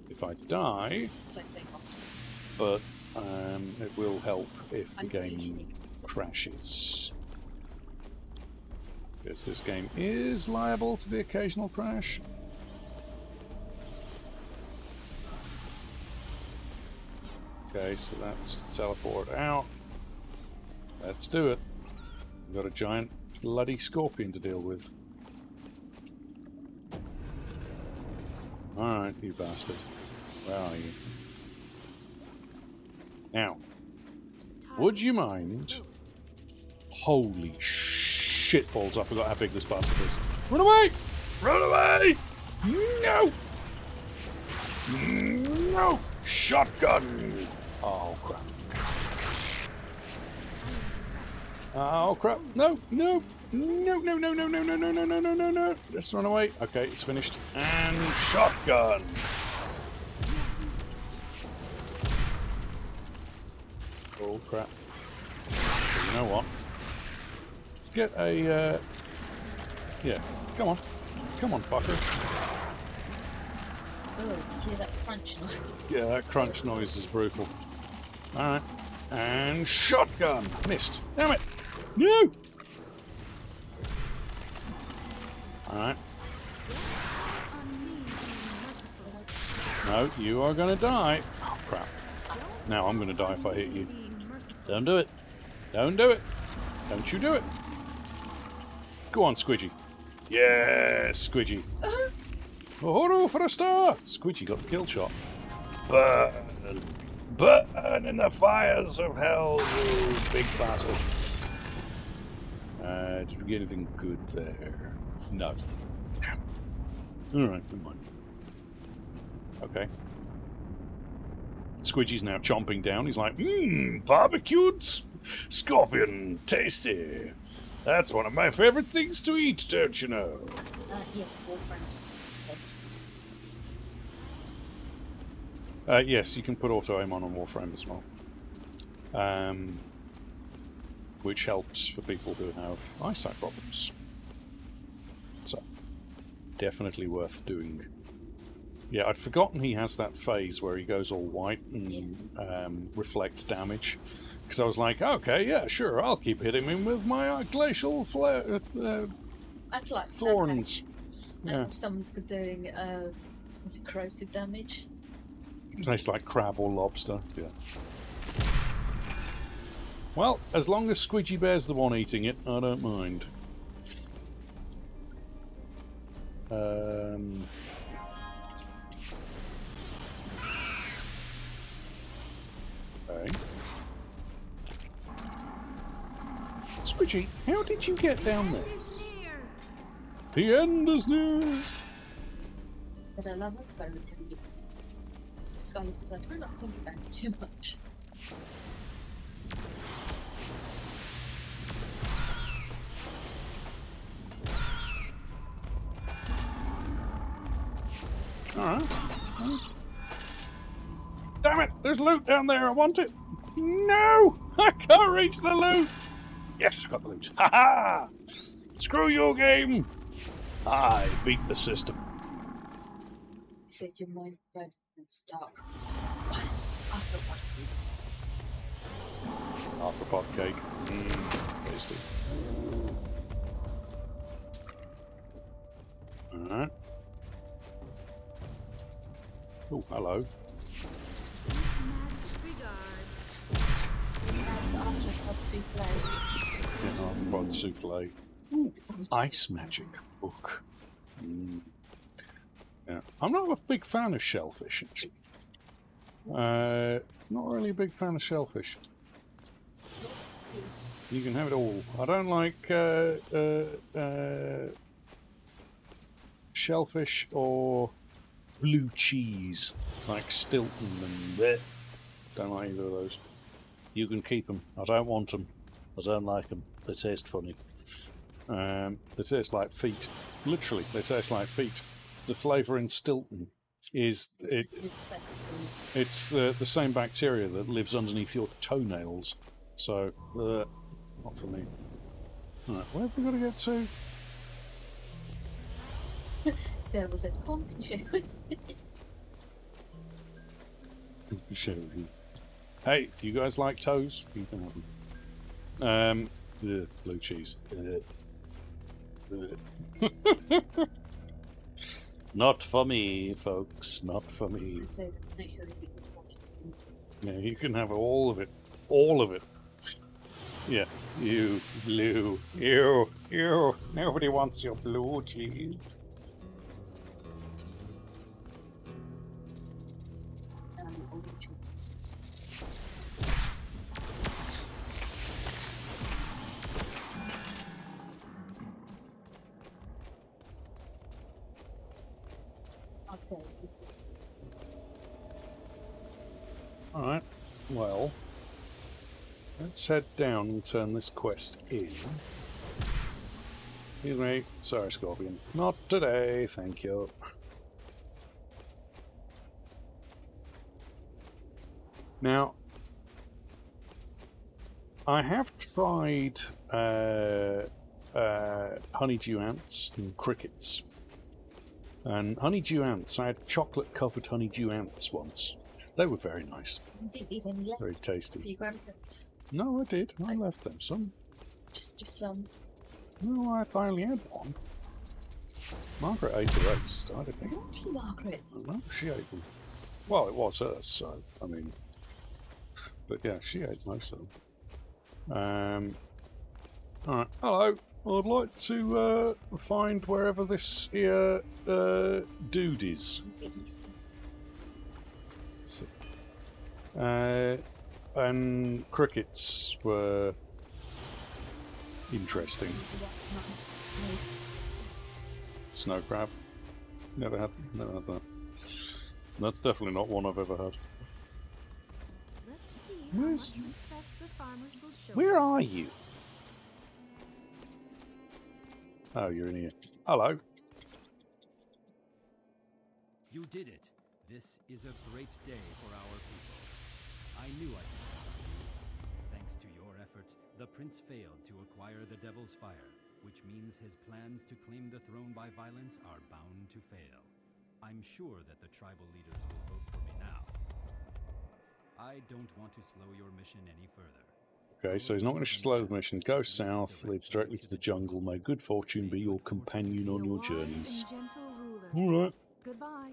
if I die, but it will help if the game crashes. Because this game is liable to the occasional crash. Okay, so that's teleport out. Let's do it. We've got a giant bloody scorpion to deal with. Alright, you bastard. Where are you? Now, would you mind... Holy shit balls, I forgot how big this bastard is. Run away! Run away! No! No! Shotgun! Oh, crap. Oh, crap. No, no. No, no, no, no, no, no, no, no, no, no, no, no. Just run away. Okay, it's finished. And shotgun! Oh, crap. So, you know what? Let's get a, yeah, come on. Come on, fucker. Oh, you hear that crunch noise? Yeah, that crunch noise is brutal. Alright. And shotgun! Missed. Damn it! No! Alright. No, you are gonna die. Oh, crap. Now I'm gonna die if I hit you. Don't do it. Don't do it. Don't you do it. Go on, Squidgy. Yes, Squidgy. Oh, for a star! Squidgy got the kill shot. Burn! Burn in the fires of hell, you big bastard. Did we get anything good there? No. Alright, never mind. Okay. Squidgy's now chomping down. He's like, barbecued scorpion, tasty. That's one of my favorite things to eat, don't you know? Yes, Warframe. Yes, you can put auto aim on Warframe as well, which helps for people who have eyesight problems. So, definitely worth doing. Yeah, I'd forgotten he has that phase where he goes all white and reflects damage. Because I was like, okay, yeah, sure, I'll keep hitting him with my glacial That's like thorns. Yeah. Someone's doing Is it corrosive damage? It tastes like crab or lobster. Yeah. Well, as long as Squidgy Bear's the one eating it, I don't mind. Okay. Squidgy, how did you get down there? The end is near. But I love it very tender. Scully says, I try not to think about it too much. Alright. Damn it! There's loot down there. I want it. No! I can't reach the loot. Yes, I got the loot. Ha ha! Screw your game. I beat the system. He said your mind going to those dark rooms. Arthropod. Arthropod cake. Tasty. Alright. Oh, hello. That's arthropod souffle. Yeah, arthropod souffle. Ooh, ice magic book. Yeah, I'm not a big fan of shellfish, actually. Not really a big fan of shellfish. You can have it all. I don't like shellfish or blue cheese, like Stilton and bleh. Don't like either of those. You can keep them. I don't want them. I don't like them. They taste funny. They taste like feet. Literally, they taste like feet. The flavour in Stilton is it's the same bacteria that lives underneath your toenails. So, not for me. Alright, where have we got to get to? There was a conch. Hey, if you guys like toes, you can have them. The blue cheese. Not for me, folks. Not for me. So make sure that you can watch it. Yeah, you can have all of it. All of it. Yeah, you blue. Ew. Nobody wants your blue cheese. Okay. Alright, well, let's head down and turn this quest in. Excuse me. Sorry, Scorpion. Not today, thank you. Now, I have tried honeydew ants and crickets. And honeydew ants, I had chocolate-covered honeydew ants once. They were very nice. You didn't leave any left Very for tasty. your grandparents. No, I did. I left them some. Just some. No, I only had one. Margaret ate the rest. I didn't eat them. Naughty Margaret. No, she ate them. Well, it was hers, so, I mean... But yeah, she ate most of them. Alright, hello. I'd like to find wherever this here dude is. So, and crickets were interesting. Snow crab. Never had that. That's definitely not one I've ever had. Where are you? Oh, you're in here. Hello. You did it. This is a great day for our people. I knew I could count on you. Thanks to your efforts, the prince failed to acquire the Devil's Fire, which means his plans to claim the throne by violence are bound to fail. I'm sure that the tribal leaders will vote for me now. I don't want to slow your mission any further. Okay, so he's not going to slow the mission. Go south, leads directly to the jungle. May good fortune be your companion on your journeys. Alright. Goodbye.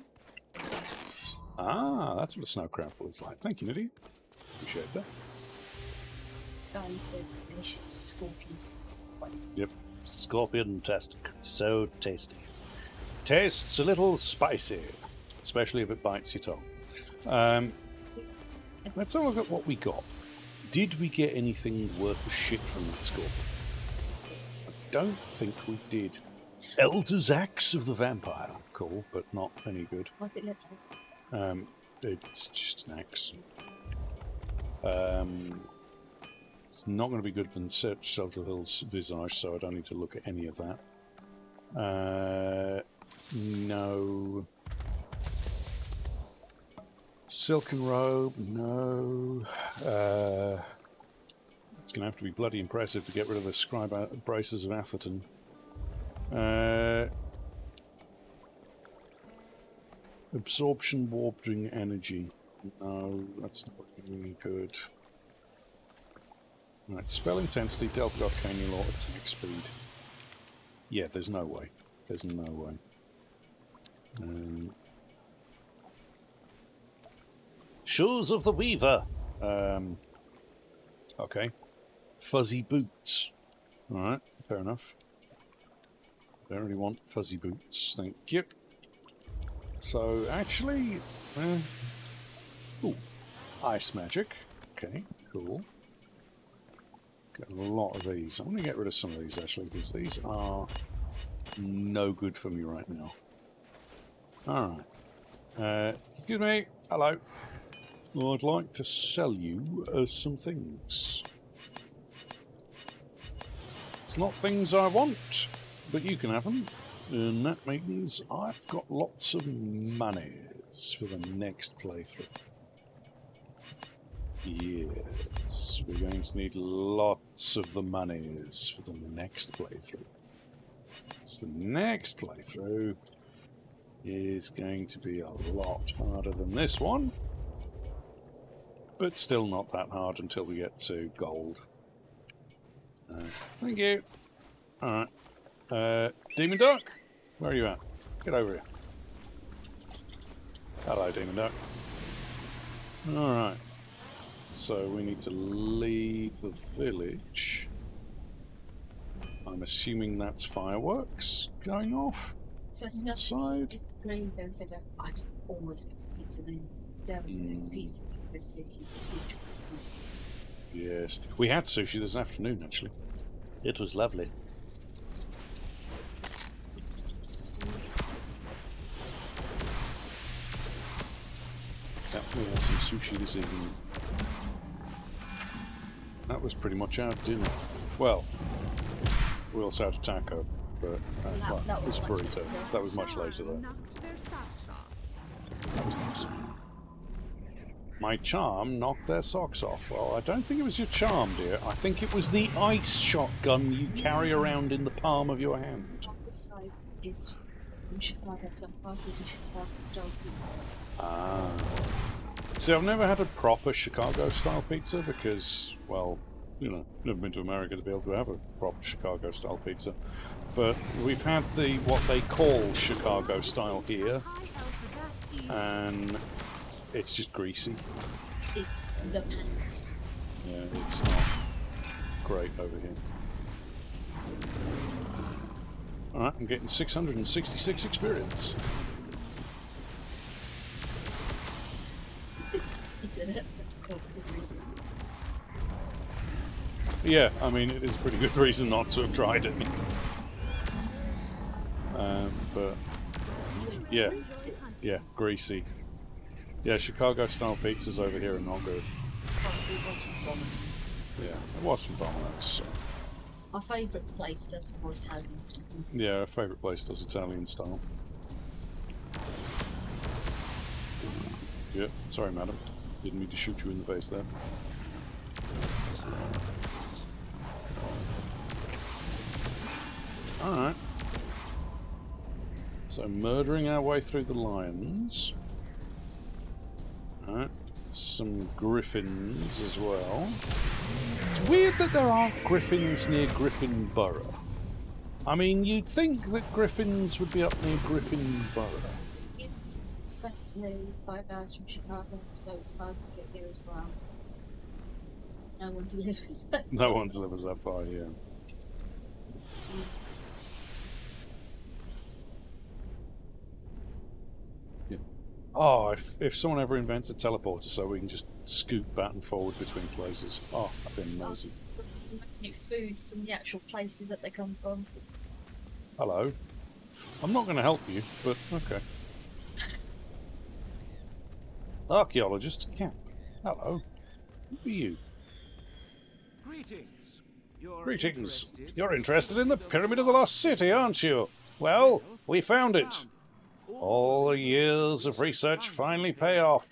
Ah, that's what a snow crab looks like. Thank you, Niddy. Appreciate that. Sky said delicious scorpion. Yep. Scorpion test. So tasty. Tastes a little spicy, especially if it bites your tongue. Let's have a look at what we got. Did we get anything worth a shit from that scorpion? I don't think we did. Elder's Axe of the Vampire. Cool, but not any good. What did it look like? It's just an axe. It's not going to be good than Shelter Hill's Visage, so I don't need to look at any of that. No. Silken Robe, no. It's going to have to be bloody impressive to get rid of the Scribe Braces of Atherton. Absorption Warping Energy. No, that's not really good. Right, Spell Intensity, Delta Arcane Law, Attack Speed. Yeah, there's no way. There's no way. Shoes of the Weaver. Okay. Fuzzy Boots. Alright, fair enough. Don't really want fuzzy boots, thank you. So, actually... ooh, Ice Magic. Okay, cool. Got a lot of these. I'm going to get rid of some of these, actually, because these are no good for me right now. Alright. Excuse me. Hello. I'd like to sell you some things. It's not things I want, but you can have them. And that means I've got lots of monies for the next playthrough. Yes, we're going to need lots of the monies for the next playthrough. So the next playthrough is going to be a lot harder than this one. But still not that hard until we get to gold. Thank you. Alright. Demon Duck? Where are you at? Get over here. Hello, Demon Duck. Alright. So we need to leave the village. I'm assuming that's fireworks going off So inside. Green then said I'd always go for pizza, then Devil said pizza with sushi. Yes. We had sushi this afternoon, actually. It was lovely. Yeah, we had some sushi this evening. That was pretty much our dinner. Well, we also had a taco, but that it was a was much burrito. later. That was much later, though. So that was nice. My charm knocked their socks off. Well, I don't think it was your charm, dear. I think it was the ice shotgun you carry around in the palm of your hand. On this side is from Chicago, some part of the Chicago style pizza. Ah. See, I've never had a proper Chicago-style pizza because, well, you know, never been to America to be able to have a proper Chicago-style pizza. But we've had the what they call Chicago-style here, and it's just greasy. It's the pants. Yeah, it's not great over here. Alright, I'm getting 666 experience. Is it? Oh, good reason. Yeah, I mean, it is a pretty good reason not to have tried it. But, yeah, greasy. Yeah, Chicago-style pizzas over here are not good. Yeah, it was from Domino's. So. Our favourite place does more Italian stuff. Yeah, our favourite place does Italian style. Yeah, sorry, madam. Didn't mean to shoot you in the face there. Alright. So, murdering our way through the lions. Alright. Some griffins as well. It's weird that there aren't griffins near Griffin Burrow. I mean, you'd think that griffins would be up near Griffin Burrow. So only 5 hours from Chicago, so it's hard to get here as well. No one delivers. No one delivers that far, yeah. Oh, if someone ever invents a teleporter so we can just scoot back and forward between places. Oh, that'd be amazing. Get food from the actual places that they come from. Hello. I'm not going to help you, but okay. Archaeologist camp. Hello. Who are you? Greetings. Greetings. You're interested in the Pyramid of the Lost City, aren't you? Well, we found it. All the years of research finally pay off.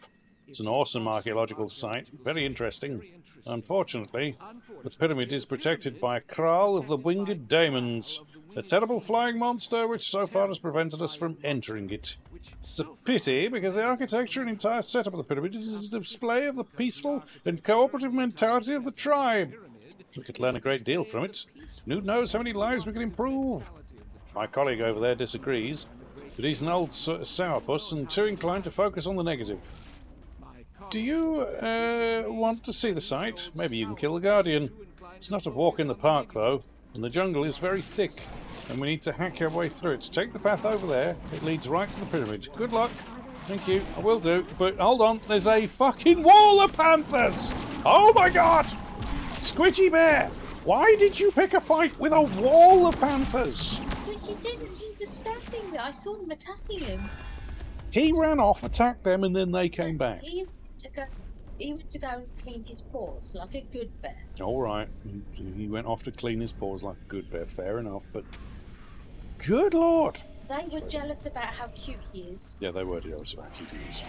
It's an awesome archaeological site, very interesting. Unfortunately, the pyramid is protected by a kraal of the winged daemons, a terrible flying monster which so far has prevented us from entering it. It's a pity, because the architecture and entire setup of the pyramid is a display of the peaceful and cooperative mentality of the tribe. We could learn a great deal from it, and who knows how many lives we could improve. My colleague over there disagrees, but he's an old sourpuss and too inclined to focus on the negative. Do you want to see the site? Maybe you can kill the Guardian. It's not a walk in the park, though, and the jungle is very thick, and we need to hack our way through it. Take the path over there. It leads right to the pyramid. Good luck. Thank you. I will do. But hold on. There's a fucking wall of panthers! Oh my god! Squidgy Bear! Why did you pick a fight with a wall of panthers? But you didn't. He was standing there. I saw them attacking him. He ran off, attacked them, and then they came back. He went to go and clean his paws like a good bear. All right. He went off to clean his paws like a good bear. Fair enough, but good lord. They were jealous about how cute he is. Yeah, they were jealous about how cute he is.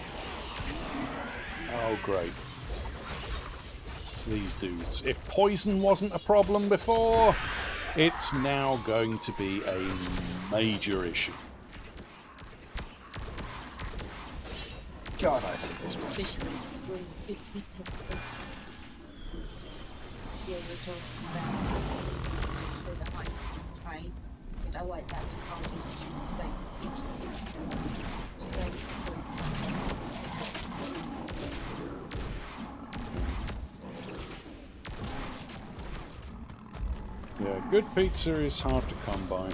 Oh, great. It's these dudes. If poison wasn't a problem before, it's now going to be a major issue. God, I hate this place. Good pizza. Yeah, we were talking about the high speed train. He said, "Oh wait, that's what I was Yeah, good pizza is hard to come by.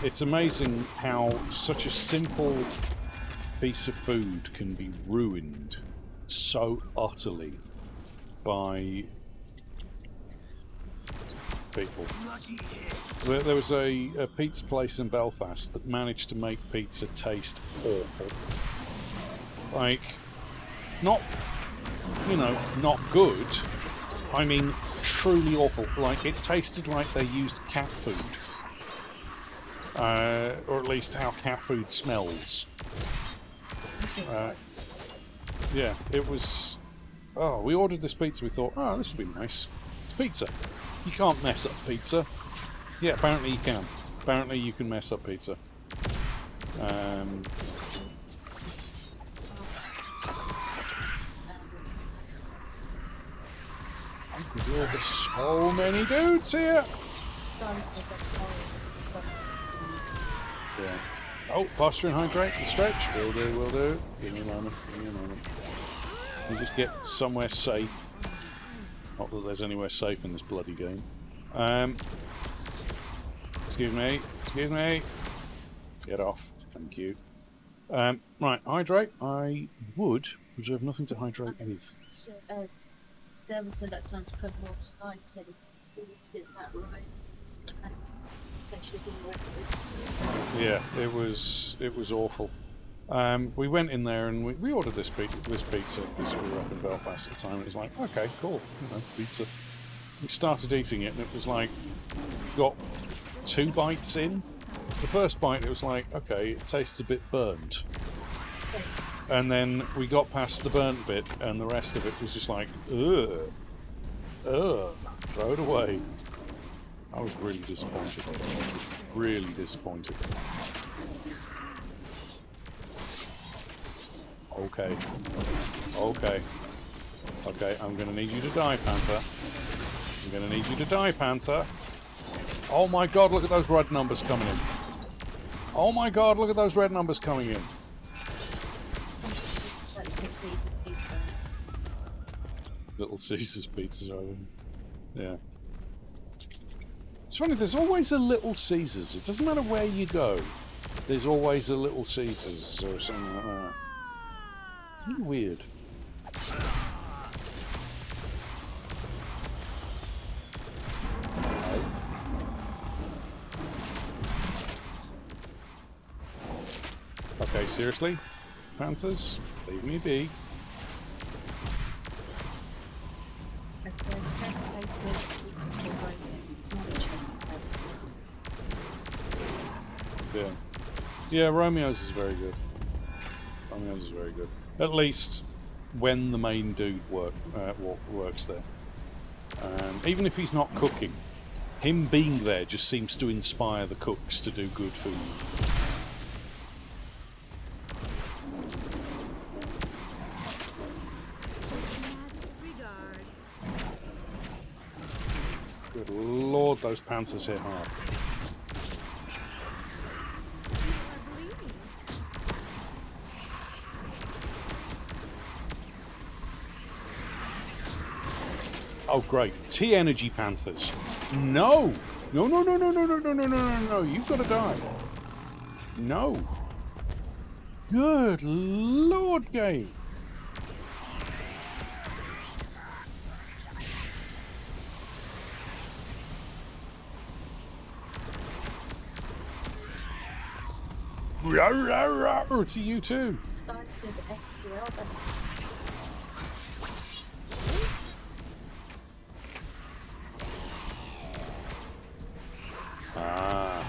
It's amazing how such a simple piece of food can be ruined so utterly by people. There was a pizza place in Belfast that managed to make pizza taste awful. Like, not, not good. I mean, truly awful. Like, it tasted like they used cat food. Or at least how cat food smells. Yeah, it was... Oh, we ordered this pizza, we thought, oh, this would be nice. It's pizza. You can't mess up pizza. Yeah, apparently you can. Apparently you can mess up pizza. There's so many dudes here! Yeah. Oh, posture and hydrate and stretch. Will do, will do. Give me a moment, give me a moment. You just get somewhere safe. Not that there's anywhere safe in this bloody game. Excuse me, excuse me. Get off, thank you. Right, hydrate. I would reserve nothing to hydrate anything. Devil said that sounds criminal. Sky said he didn't get that right. And they should have been arrested. Yeah, it was awful. We went in there and we ordered this pizza because we were up in Belfast at the time. And it was like, okay, cool, pizza. We started eating it and it was like, got 2 bites in. The first bite, it was like, okay, it tastes a bit burnt. And then we got past the burnt bit and the rest of it was just like, ugh, throw it away. I was really disappointed. Really disappointed. Okay. Okay. Okay, I'm gonna need you to die, Panther. I'm gonna need you to die, Panther. Oh my god, look at those red numbers coming in. Oh my god, look at those red numbers coming in. Little Caesars pizzas over. Yeah. It's funny, there's always a Little Caesars. It doesn't matter where you go. There's always a Little Caesars or something like that. Really weird. Okay, seriously? Panthers? Leave me be. Yeah. Yeah, Romeo's is very good. Romeo's is very good. At least when the main dude works there. Even if he's not cooking, him being there just seems to inspire the cooks to do good food. Good lord, those panthers hit hard. Oh great, T-Energy Panthers. No! No, no, no, no, no, no, no, no, no, no, no, you've got to die. No. Good lord, game. Rah, rah, rah, to you too. Starts as SQL, but Ah.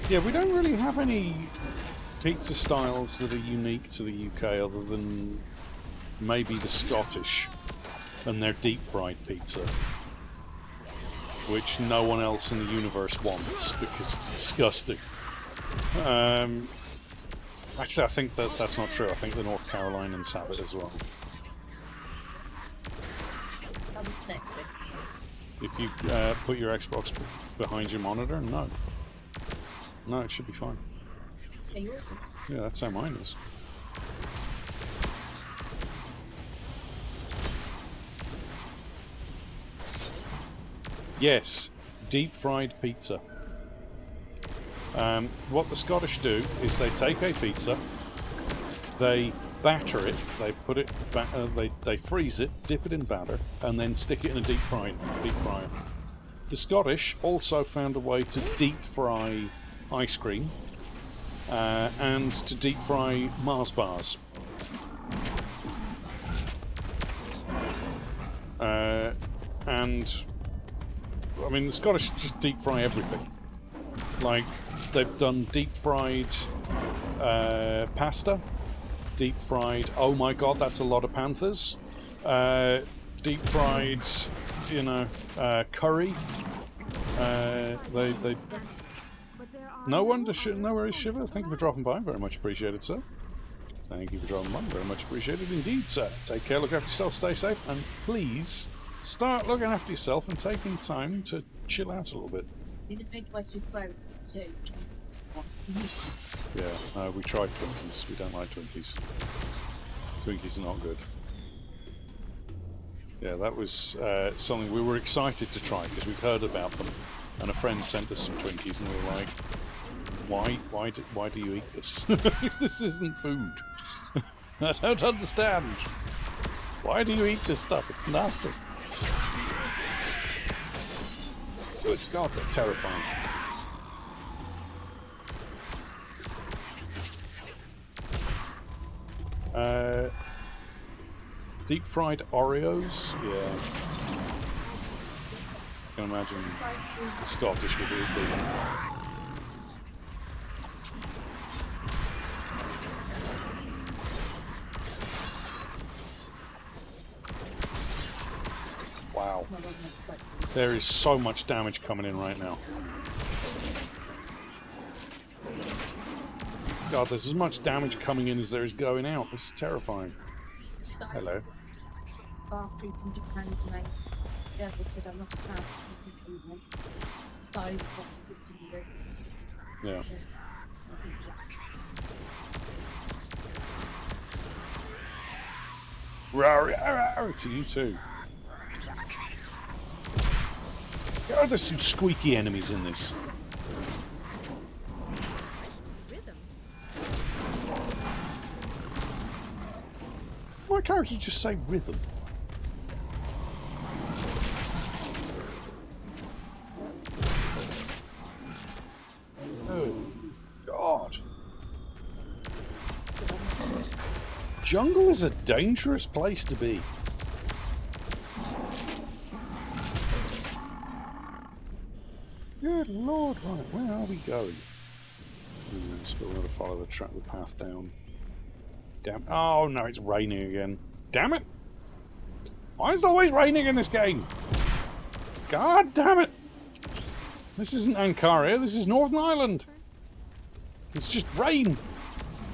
Yeah, we don't really have any pizza styles that are unique to the UK other than maybe the Scottish and their deep fried pizza, which no one else in the universe wants because it's disgusting. Actually, I think that's not true. I think the North Carolinians have it as well. If you put your Xbox behind your monitor, no. No, it should be fine. so yours is. Yeah, that's how mine is. Yes, deep fried pizza. What the Scottish do is they take a pizza, they batter it, they put it, they freeze it, dip it in batter, and then stick it in a deep fryer. The Scottish also found a way to deep fry ice cream and to deep fry Mars bars. And I mean, the Scottish just deep fry everything. Like, they've done deep fried pasta, deep fried, oh my god, that's a lot of panthers, deep fried, curry. They no worries, Shiva. Thank you for dropping by. Very much appreciated, sir. Thank you for dropping by. Very much appreciated indeed, sir. Take care, look after yourself, stay safe, and please start looking after yourself and taking time to chill out a little bit. In the Midwest, we throw two. Yeah, no, we tried Twinkies. We don't like Twinkies. Twinkies are not good. Yeah, that was something we were excited to try because we'd heard about them, and a friend sent us some Twinkies, and we were like, "Why do you eat this? This isn't food. I don't understand. Why do you eat this stuff? It's nasty." Good God, they're terrifying. Deep fried Oreos? Yeah. I can imagine the Scottish would be a big one. Wow. There is so much damage coming in right now. God, there's as much damage coming in as there is going out. This is terrifying. Hello. Far 300 pounds, mate. Devil said I'm not a fan. size of the pizza you do. Yeah. Rawr, to you too. God, there's some squeaky enemies in this. Rhythm. Why can't you just say rhythm? Oh, God. Jungle is a dangerous place to be. Good Lord, right, where are we going? Still got to follow the path down. Damn! Oh no, it's raining again. Damn it! Why is it always raining in this game? God damn it! This isn't Ankara, this is Northern Ireland. It's just rain.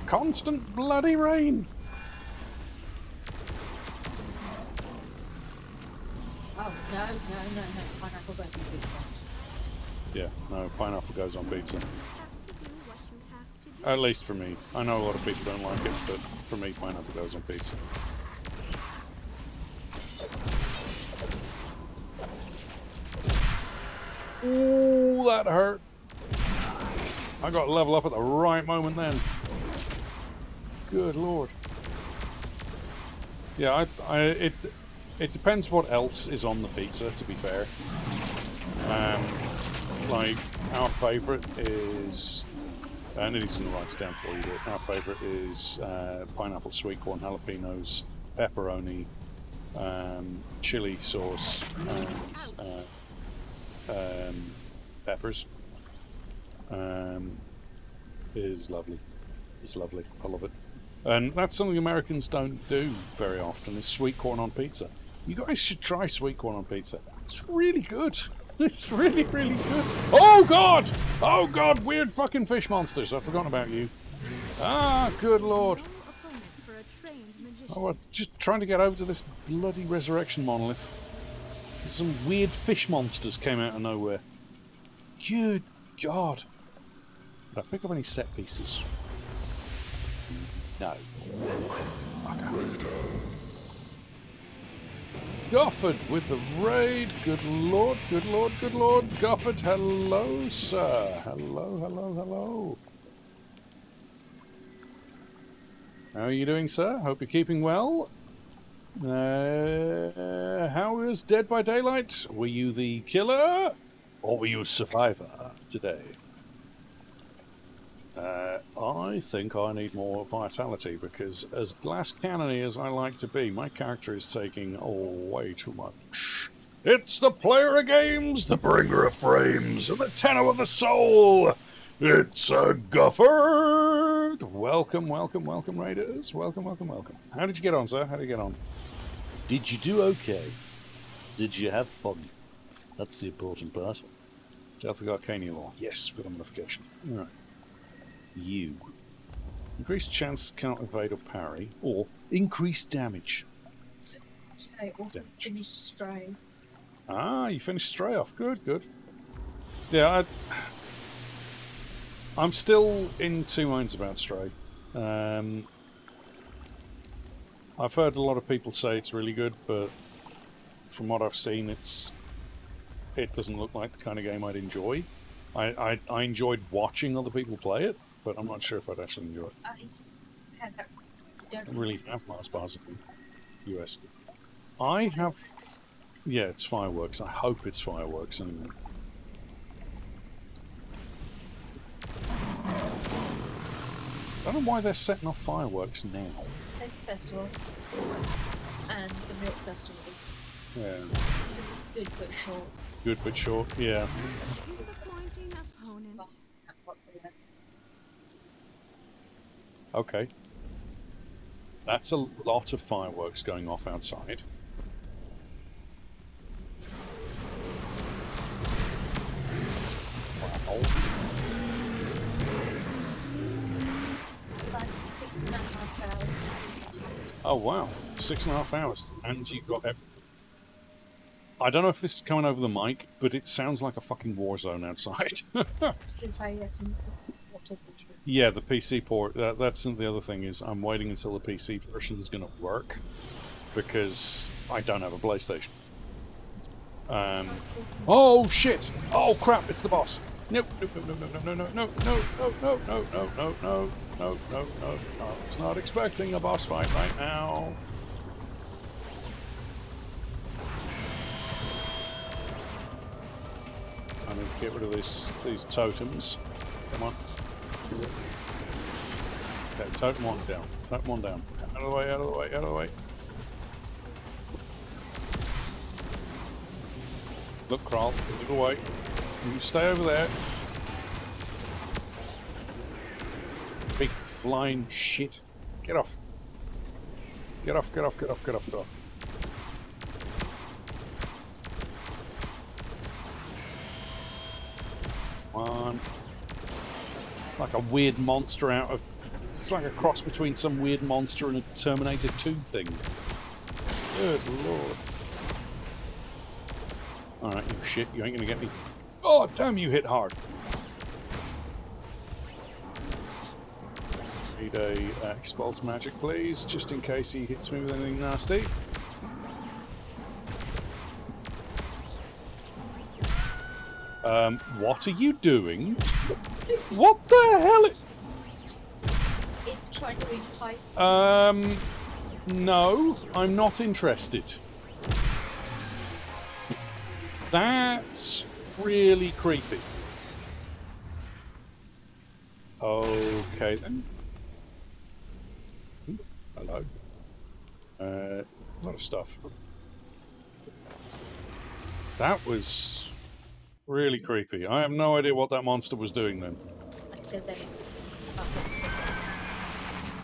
Constant bloody rain. Oh, no. Pineapple goes on pizza. Yeah, no, pineapple goes on pizza. Have to do what you have to do. At least for me. I know a lot of people don't like it, but for me, pineapple goes on pizza. Ooh, that hurt. I got to level up at the right moment then. Good Lord. Yeah, it depends what else is on the pizza, to be fair. Like, our favourite is... and Lily's going to write it down for you, but our favourite is pineapple, sweet corn, jalapenos, pepperoni, chili sauce, and peppers. Is lovely. It's lovely. I love it. And that's something Americans don't do very often, is sweet corn on pizza. You guys should try sweet corn on pizza. It's really good. It's really, really good. Oh, God! Oh, God! Weird fucking fish monsters. I've forgotten about you. Ah, good Lord. No opponent for a trained magician. Oh, I'm just trying to get over to this bloody resurrection monolith. Some weird fish monsters came out of nowhere. Good God. Did I pick up any set pieces? No. Okay. Gofford with the raid. Good Lord, good Lord, good Lord. Gofford, hello, sir. Hello, hello, hello. How are you doing, sir? Hope you're keeping well. How was Dead by Daylight? Were you the killer or were you a survivor today? I think I need more vitality because as glass cannony as I like to be, my character is taking way too much. It's the player of games, the bringer of frames, and the tenor of the soul. It's a Gofford. Welcome, welcome, welcome, Raiders. Welcome, welcome, welcome. How did you get on, sir? How did you get on? Did you do okay? Did you have fun? That's the important part. Delphic Arcania Law. Yes, with a modification. Alright. You. Increased chance cannot evade or parry, or increased damage. Stay off. Damage. Finish Stray. Ah, you finished Stray off. Good, good. Yeah, I'm still in two minds about Stray. I've heard a lot of people say it's really good, but from what I've seen, it doesn't look like the kind of game I'd enjoy. I enjoyed watching other people play it, but I'm not sure if I'd actually enjoy it. I don't really have Mars bars in the US. I have... yeah, it's fireworks. I hope it's fireworks anyway. I don't know why they're setting off fireworks now. It's Fake Festival and the Milk Festival. Yeah. It's good but short. Good but short, yeah. Disappointing opponent. Okay. That's a lot of fireworks going off outside. Wow. Like 6.5 hours. Oh wow, 6.5 hours, and you've got everything. I don't know if this is coming over the mic, but it sounds like a fucking war zone outside. Since I wasn't what is it? Yeah, the PC port. That's the other thing is I'm waiting until the PC version is going to work because I don't have a PlayStation. Oh shit! Oh crap! It's the boss. Nope! Nope! Nope! Nope! No! No! No! No! No! No! No! No! No! No! No! No! No! No! I was not expecting a boss fight right now. I need to get rid of these totems. Come on. Okay, totem one down. Totem one down. Out of the way, out of the way, out of the way. Look, Crawl, move away. You stay over there. Big flying shit. Get off. Get off, get off, get off, get off, get off. Come on. Like a weird monster out of... It's like a cross between some weird monster and a Terminator 2 thing. Good lord. Alright, you shit, you ain't gonna get me. Oh, damn, you hit hard. Need a expulse magic, please, just in case he hits me with anything nasty. What are you doing? What the hell? It's trying to entice. No, I'm not interested. That's really creepy. Okay then. Hello. A lot of stuff. That was really creepy. I have no idea what that monster was doing then. I said that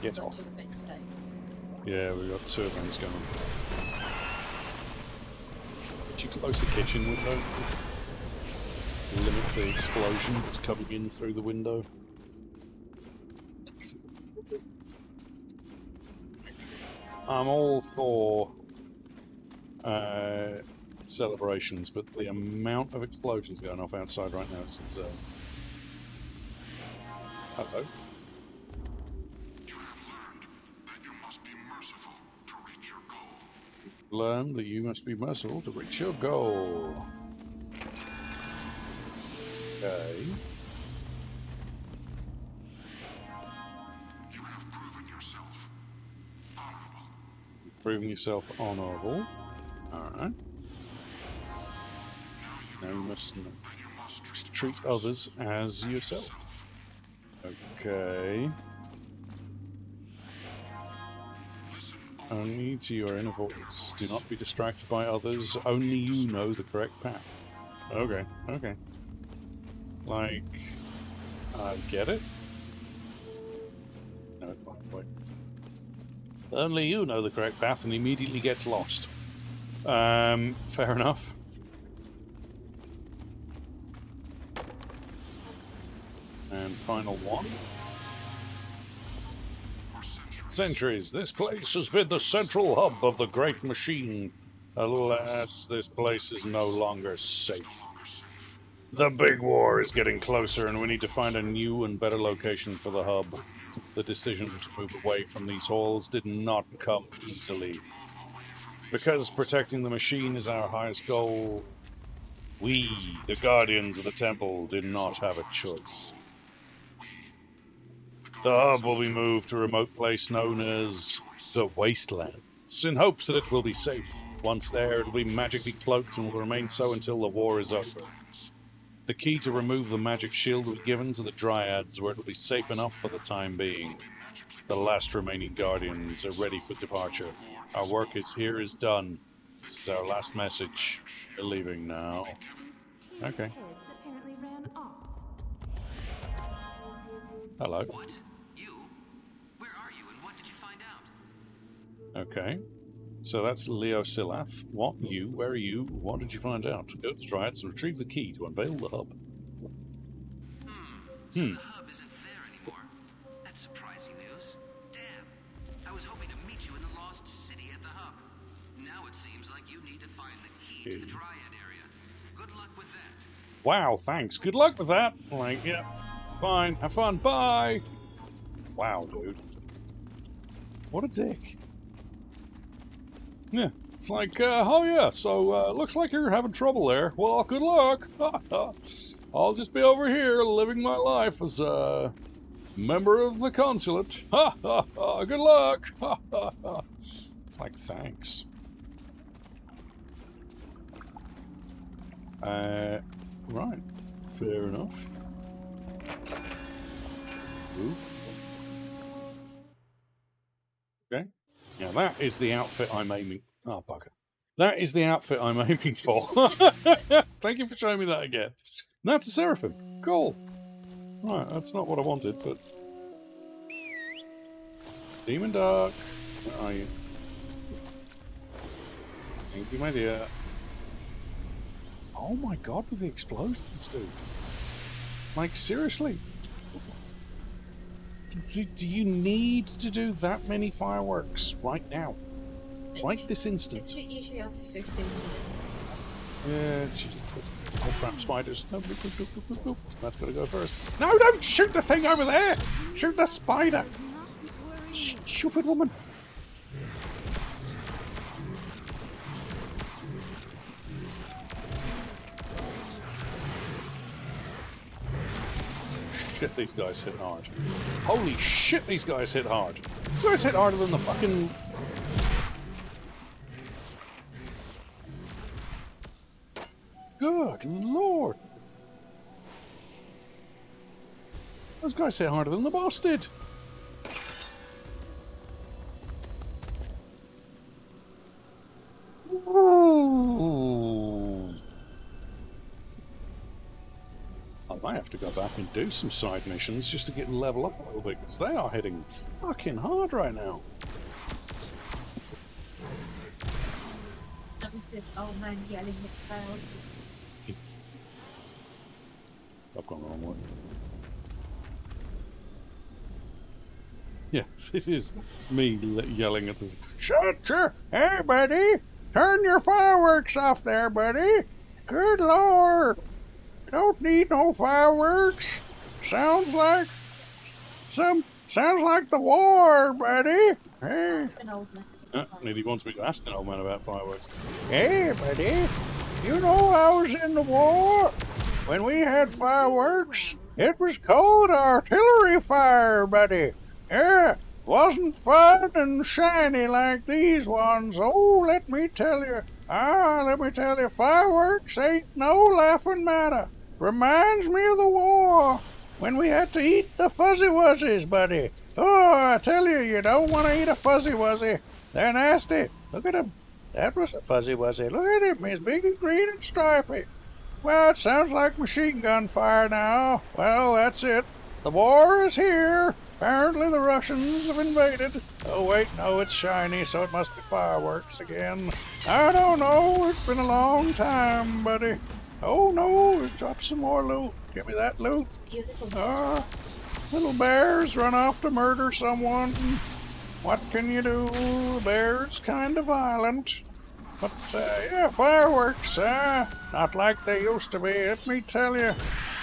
Get off. two events day. Yeah, we've got two events going. Did you close the kitchen window? Limit the explosion that's coming in through the window. I'm all for celebrations, but the amount of explosions going off outside right now is insane. Hello. Learn that you must be merciful to reach your goal. Okay. You have proven yourself honorable. Proving yourself honorable. Alright. Now you must treat others as yourself. Okay. Only to your inner voice. Do not be distracted by others. Only you know the correct path. Okay, okay. Like, I get it. No, wait. Only you know the correct path and immediately gets lost. Fair enough. And final one. Centuries, this place has been the central hub of the great machine. Alas, this place is no longer safe. The big war is getting closer and we need to find a new and better location for the hub. The decision to move away from these halls did not come easily. Because protecting the machine is our highest goal, we, the Guardians of the Temple, did not have a choice. The hub will be moved to a remote place known as the Wastelands, in hopes that it will be safe. Once there, it will be magically cloaked and will remain so until the war is over. The key to remove the magic shield will be given to the Dryads, where it will be safe enough for the time being. The last remaining Guardians are ready for departure. Our work is done. This is our last message. We're leaving now. Okay. Kids apparently ran off. Hello. What? You? Where are you and what did you find out? Okay. So that's Leo Silath. What? You? Where are you? What did you find out? Go to the Dryads and retrieve the key to unveil the hub. So the hub isn't there anymore. That's surprising news. Damn. I was hoping to meet you in the lost city at the hub. Now it seems like you need to find the key to the Dryad area. Good luck with that. Wow, thanks. Good luck with that. Like, yeah, fine. Have fun. Bye. Wow, dude. What a dick. Yeah, it's like, oh yeah, so looks like you're having trouble there. Well, good luck. I'll just be over here living my life as a member of the consulate. Ha ha ha. Good luck. Ha ha ha. It's like, thanks. Right. Fair enough. Ooh. Okay. Now that is the outfit I'm aiming. Oh, bugger. That is the outfit I'm aiming for. Thank you for showing me that again. That's a Seraphim. Cool. Right, that's not what I wanted, but... Demon Duck. Where are you? Thank you, my dear. Oh my god, with the explosions, dude. Like, seriously? Do you need to do that many fireworks right now? Right this instant? It's usually after 15 minutes. Yeah, it's usually... Oh crap, spiders. No, boop, boop, boop, boop, boop, boop. That's gotta go first. No, don't shoot the thing over there! Shoot the spider! Stupid woman! Shit, these guys hit hard. Holy shit, these guys hit hard. These guys hit harder than the fucking... Good lord! Those guys hit harder than the boss did. Ooh. I might have to go back and do some side missions just to get level up a little bit, because they are hitting fucking hard right now. So this is old man yelling at clouds. I've gone the wrong way. Yeah, it is. It's me yelling at this. Shut your... Hey, buddy! Turn your fireworks off there, buddy! Good lord! Don't need no fireworks. Sounds like the war, buddy. Hey. An old man. Nearly wants me to ask an old man about fireworks. Hey, buddy. You know I was in the war. When we had fireworks, it was called artillery fire, buddy. Yeah, wasn't fun and shiny like these ones. Oh, let me tell you. Fireworks ain't no laughing matter. Reminds me of the war, when we had to eat the fuzzy wuzzies, buddy. Oh, I tell you, you don't want to eat a fuzzy wuzzy. They're nasty. Look at him. That was a fuzzy wuzzy. Look at him. He's big and green and stripy. Well, it sounds like machine gun fire now. Well, that's it. The war is here. Apparently the Russians have invaded. Oh, wait, no, it's shiny, so it must be fireworks again. I don't know. It's been a long time, buddy. Oh, no, let's drop some more loot. Give me that loot. Little bears run off to murder someone. What can you do? The bear's kind of violent. But, yeah, fireworks, not like they used to be, let me tell you.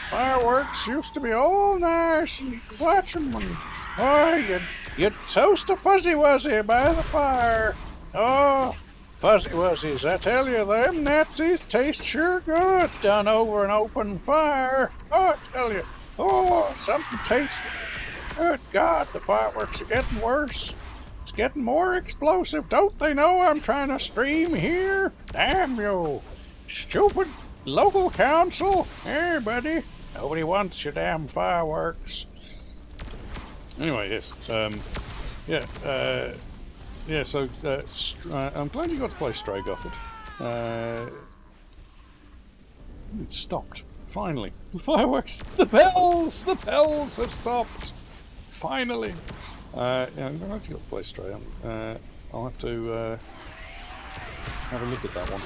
Fireworks used to be all nice, and you'd watch them, and, you'd toast a fuzzy wuzzy by the fire. Oh, fuzzy wuzzies, I tell you, them Nazis taste sure good done over an open fire. Oh, I tell you, something tasty. Good God, the fireworks are getting worse. It's getting more explosive. Don't they know I'm trying to stream here? Damn you. Stupid local council. Hey, buddy. Nobody wants your damn fireworks. Anyway, yes. So I'm glad you got to play Stray Gothard. It stopped. Finally. The fireworks. The bells have stopped. Finally. I'm going to have to go play Stray. I'll have to have a look at that one.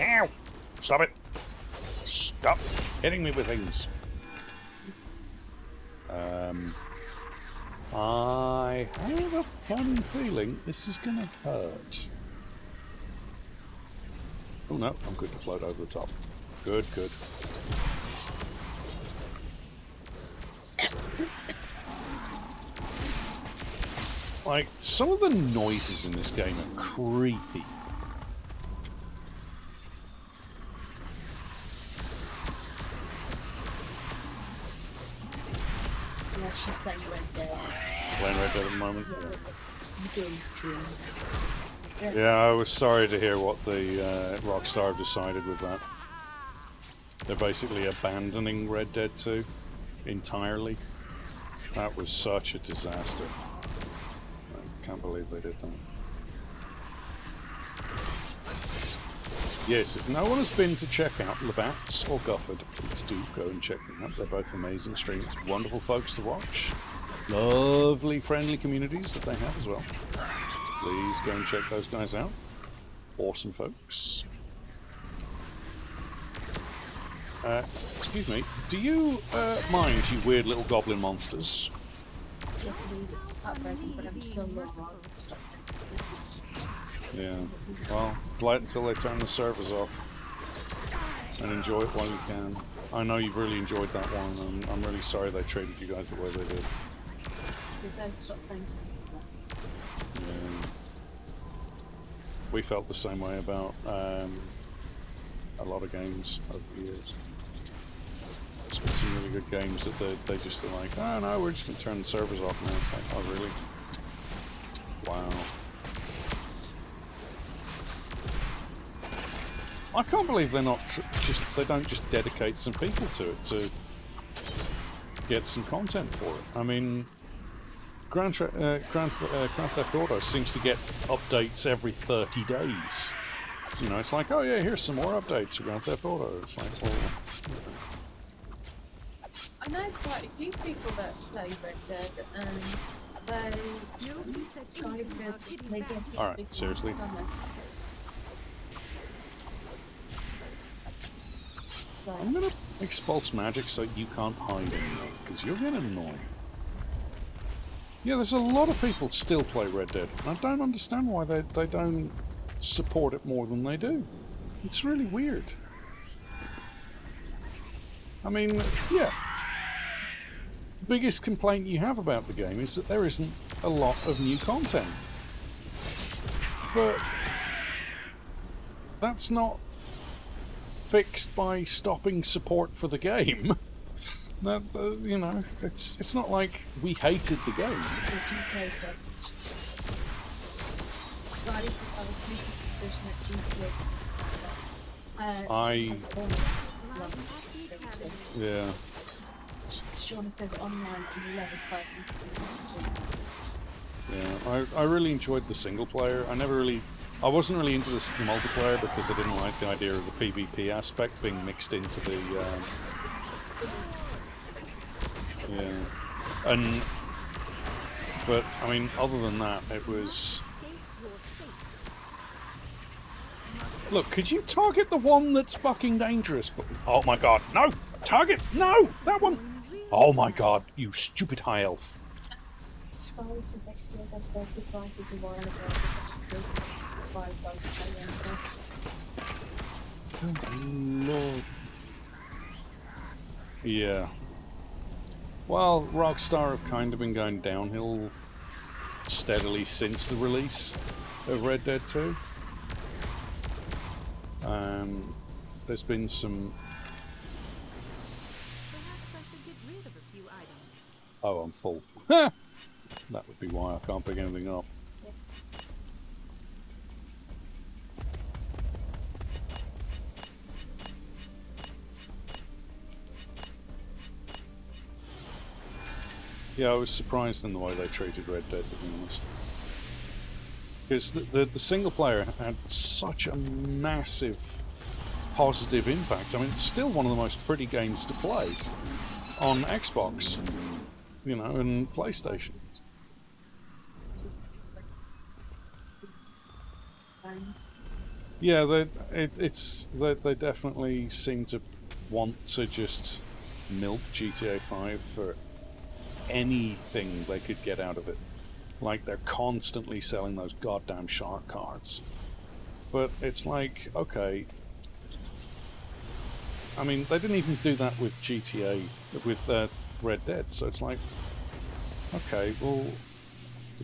Ow! Stop it! Stop hitting me with things. I have a funny feeling this is going to hurt. Oh no, I'm good to float over the top. Good, good. Like, some of the noises in this game are creepy. Yeah, she's playing Red Dead. Playing Red Dead at the moment. Yeah. Yeah, I was sorry to hear what the Rockstar have decided with that. They're basically abandoning Red Dead 2 entirely. That was such a disaster. I can't believe they did that. Yes, if no one has been to check out Labatt's or Gufford, please do go and check them out. They're both amazing streams, wonderful folks to watch. Lovely, friendly communities that they have as well. Please go and check those guys out. Awesome folks. Excuse me, do you mind, you weird little goblin monsters? Yes, indeed, it's heartbreaking, but I'm still not wrong. Stop it. Yeah, well, wait until they turn the servers off and enjoy it while you can. I know you've really enjoyed that one, and I'm really sorry they treated you guys the way they did. So don't stop playing. Yeah. We felt the same way about a lot of games over the years. There's been some really good games that they just are like, oh no, we're just going to turn the servers off now. It's like, oh really? Wow. I can't believe they're not they don't just dedicate some people to it to get some content for it. I mean, Grand Theft Auto seems to get updates every 30 days. You know, it's like, oh yeah, here's some more updates for Grand Theft Auto. It's like, well, I know quite a few people that play Red Dead, and Sky says they get all right, seriously. I'm gonna expulse magic so you can't hide anymore, because you're getting annoying. Yeah, there's a lot of people still play Red Dead, and I don't understand why they don't support it more than they do. It's really weird. I mean, yeah. The biggest complaint you have about the game is that there isn't a lot of new content. But that's not fixed by stopping support for the game. That you know, it's not like we hated the game. Yeah. Shauna says online and level 5. Yeah, I really enjoyed the single player. I wasn't really into the multiplayer because I didn't like the idea of the PvP aspect being mixed into the yeah. But I mean, other than that, it was. Look, could you target the one that's fucking dangerous? Oh my god, no! Target! No! That one! Oh my god, you stupid high elf. Scarlet said they still have their devices a while ago. Oh lord. Yeah. Well, Rockstar have kind of been going downhill steadily since the release of Red Dead 2. There's been some... Oh, I'm full. That would be why I can't pick anything up. Yeah, I was surprised in the way they treated Red Dead, to be honest. Because the single player had such a massive positive impact. I mean, it's still one of the most pretty games to play on Xbox, you know, and PlayStation. Yeah, they definitely seem to want to just milk GTA 5 for anything they could get out of it. Like, they're constantly selling those goddamn shark cards. But it's like, okay, I mean, they didn't even do that with GTA, with Red Dead. So it's like, okay, well,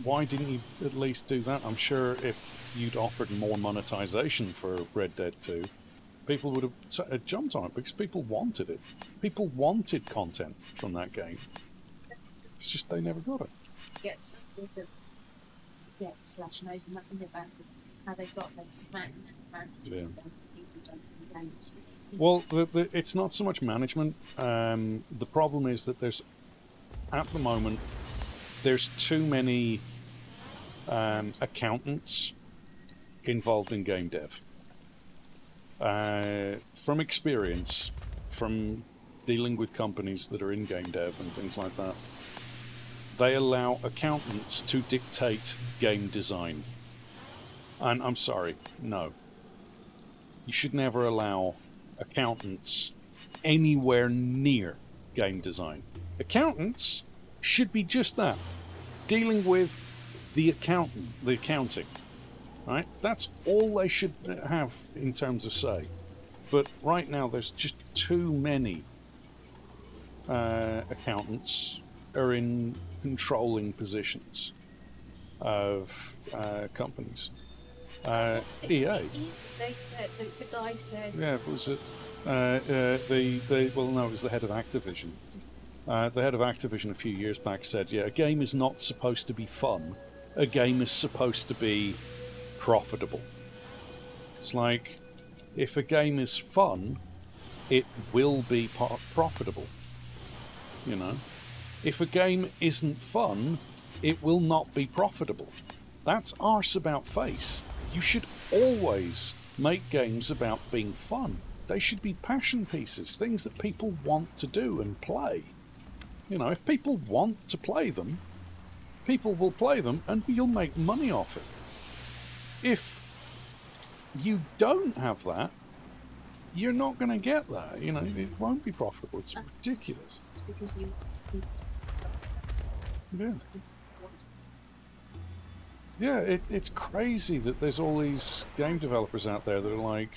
why didn't you at least do that? I'm sure if you'd offered more monetization for Red Dead 2, people would have jumped on it because people wanted it. People wanted content from that game. It's just they never got it. Get something that Slash knows nothing about how they got them to manage Yeah. people don't do games. Well, it's not so much management. The problem is that at the moment, there's too many accountants involved in game dev. From experience, from dealing with companies that are in game dev and things like that, they allow accountants to dictate game design. And I'm sorry, no. You should never allow accountants anywhere near game design. Accountants should be just that, dealing with the accounting, right? That's all they should have in terms of say. But right now there's just too many accountants are in controlling positions of companies. EA. They said the guy said. Yeah, was it? Well, no, it was the head of Activision. The head of Activision a few years back said, "Yeah, a game is not supposed to be fun. A game is supposed to be profitable." It's like, if a game is fun, it will be profitable. You know, if a game isn't fun, it will not be profitable. That's arse about face. You should always make games about being fun. They should be passion pieces, things that people want to do and play. You know, if people want to play them, people will play them and you'll make money off it. If you don't have that, you're not going to get that. You know, it won't be profitable. It's ridiculous. It's because you Yeah. Yeah, it's crazy that there's all these game developers out there that are like,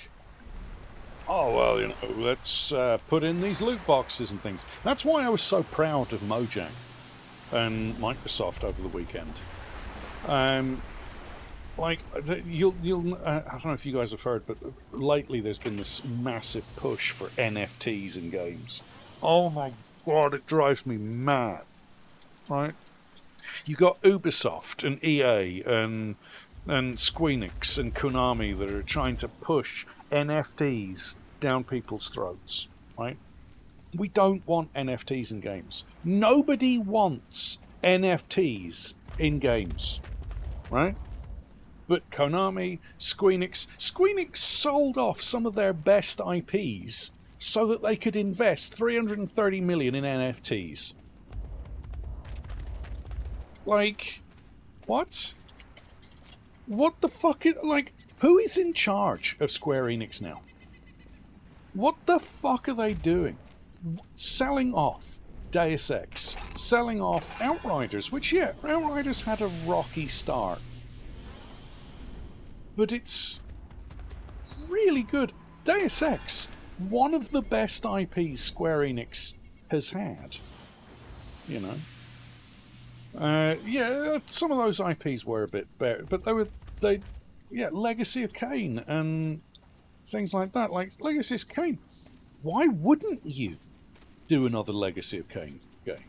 oh, well, you know, let's put in these loot boxes and things. That's why I was so proud of Mojang and Microsoft over the weekend. Like, I don't know if you guys have heard, but lately there's been this massive push for NFTs in games. Oh my God, it drives me mad. Right? You got Ubisoft and EA and Squeenix and Konami that are trying to push NFTs down people's throats, right? We don't want NFTs in games. Nobody wants NFTs in games, right? But Konami, Squeenix sold off some of their best IPs so that they could invest $330 million in NFTs. Like, what? What the fuck is, like, who is in charge of Square Enix now? What the fuck are they doing? Selling off Deus Ex, selling off Outriders, which, yeah, Outriders had a rocky start. But it's really good. Deus Ex, one of the best IPs Square Enix has had. You know? Yeah, some of those IPs were a bit better, but Legacy of Kain and things like that. Like Legacy of Kain, why wouldn't you do another Legacy of Kain game?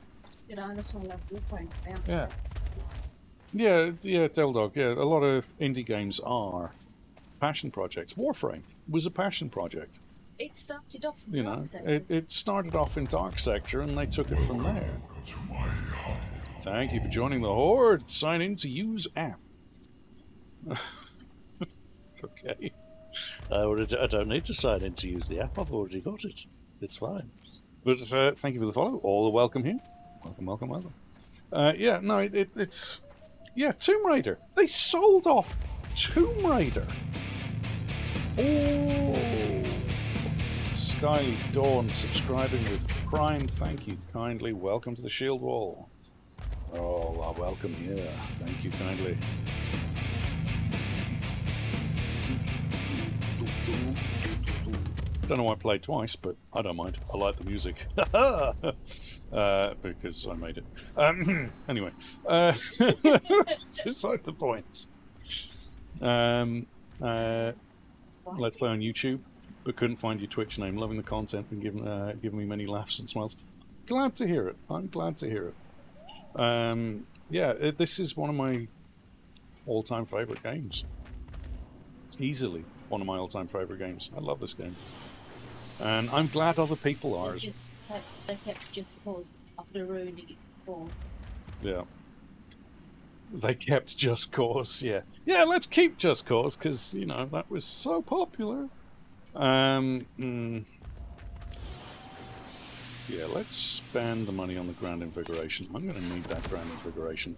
Yeah, Del Dog. Yeah, a lot of indie games are passion projects. Warframe was a passion project. It started off in You know, Dark Sector. it started off in Dark Sector, and they took it from there. Thank you for joining the Horde. Sign in to use app. Okay. I don't need to sign in to use the app. I've already got it. It's fine. But thank you for the follow. All are welcome here. Welcome. Yeah, no, it's... Yeah, Tomb Raider. They sold off Tomb Raider. Oh. Sky Dawn subscribing with Prime. Thank you kindly. Welcome to the Shield Wall. Oh, welcome here. Thank you kindly. Don't know why I played twice, but I don't mind. I like the music. Because I made it. Anyway, it's beside the point. Let's Play on YouTube, but couldn't find your Twitch name. Loving the content and giving me many laughs and smiles. Glad to hear it. I'm glad to hear it. Yeah, this is one of my all-time favourite games. Easily one of my all-time favourite games. I love this game. And I'm glad other people are. They kept Just Cause after ruining it before. Yeah. They kept Just Cause, yeah. Yeah, let's keep Just Cause, because, you know, that was so popular. Yeah, let's spend the money on the Grand Invigoration. I'm going to need that Grand Invigoration.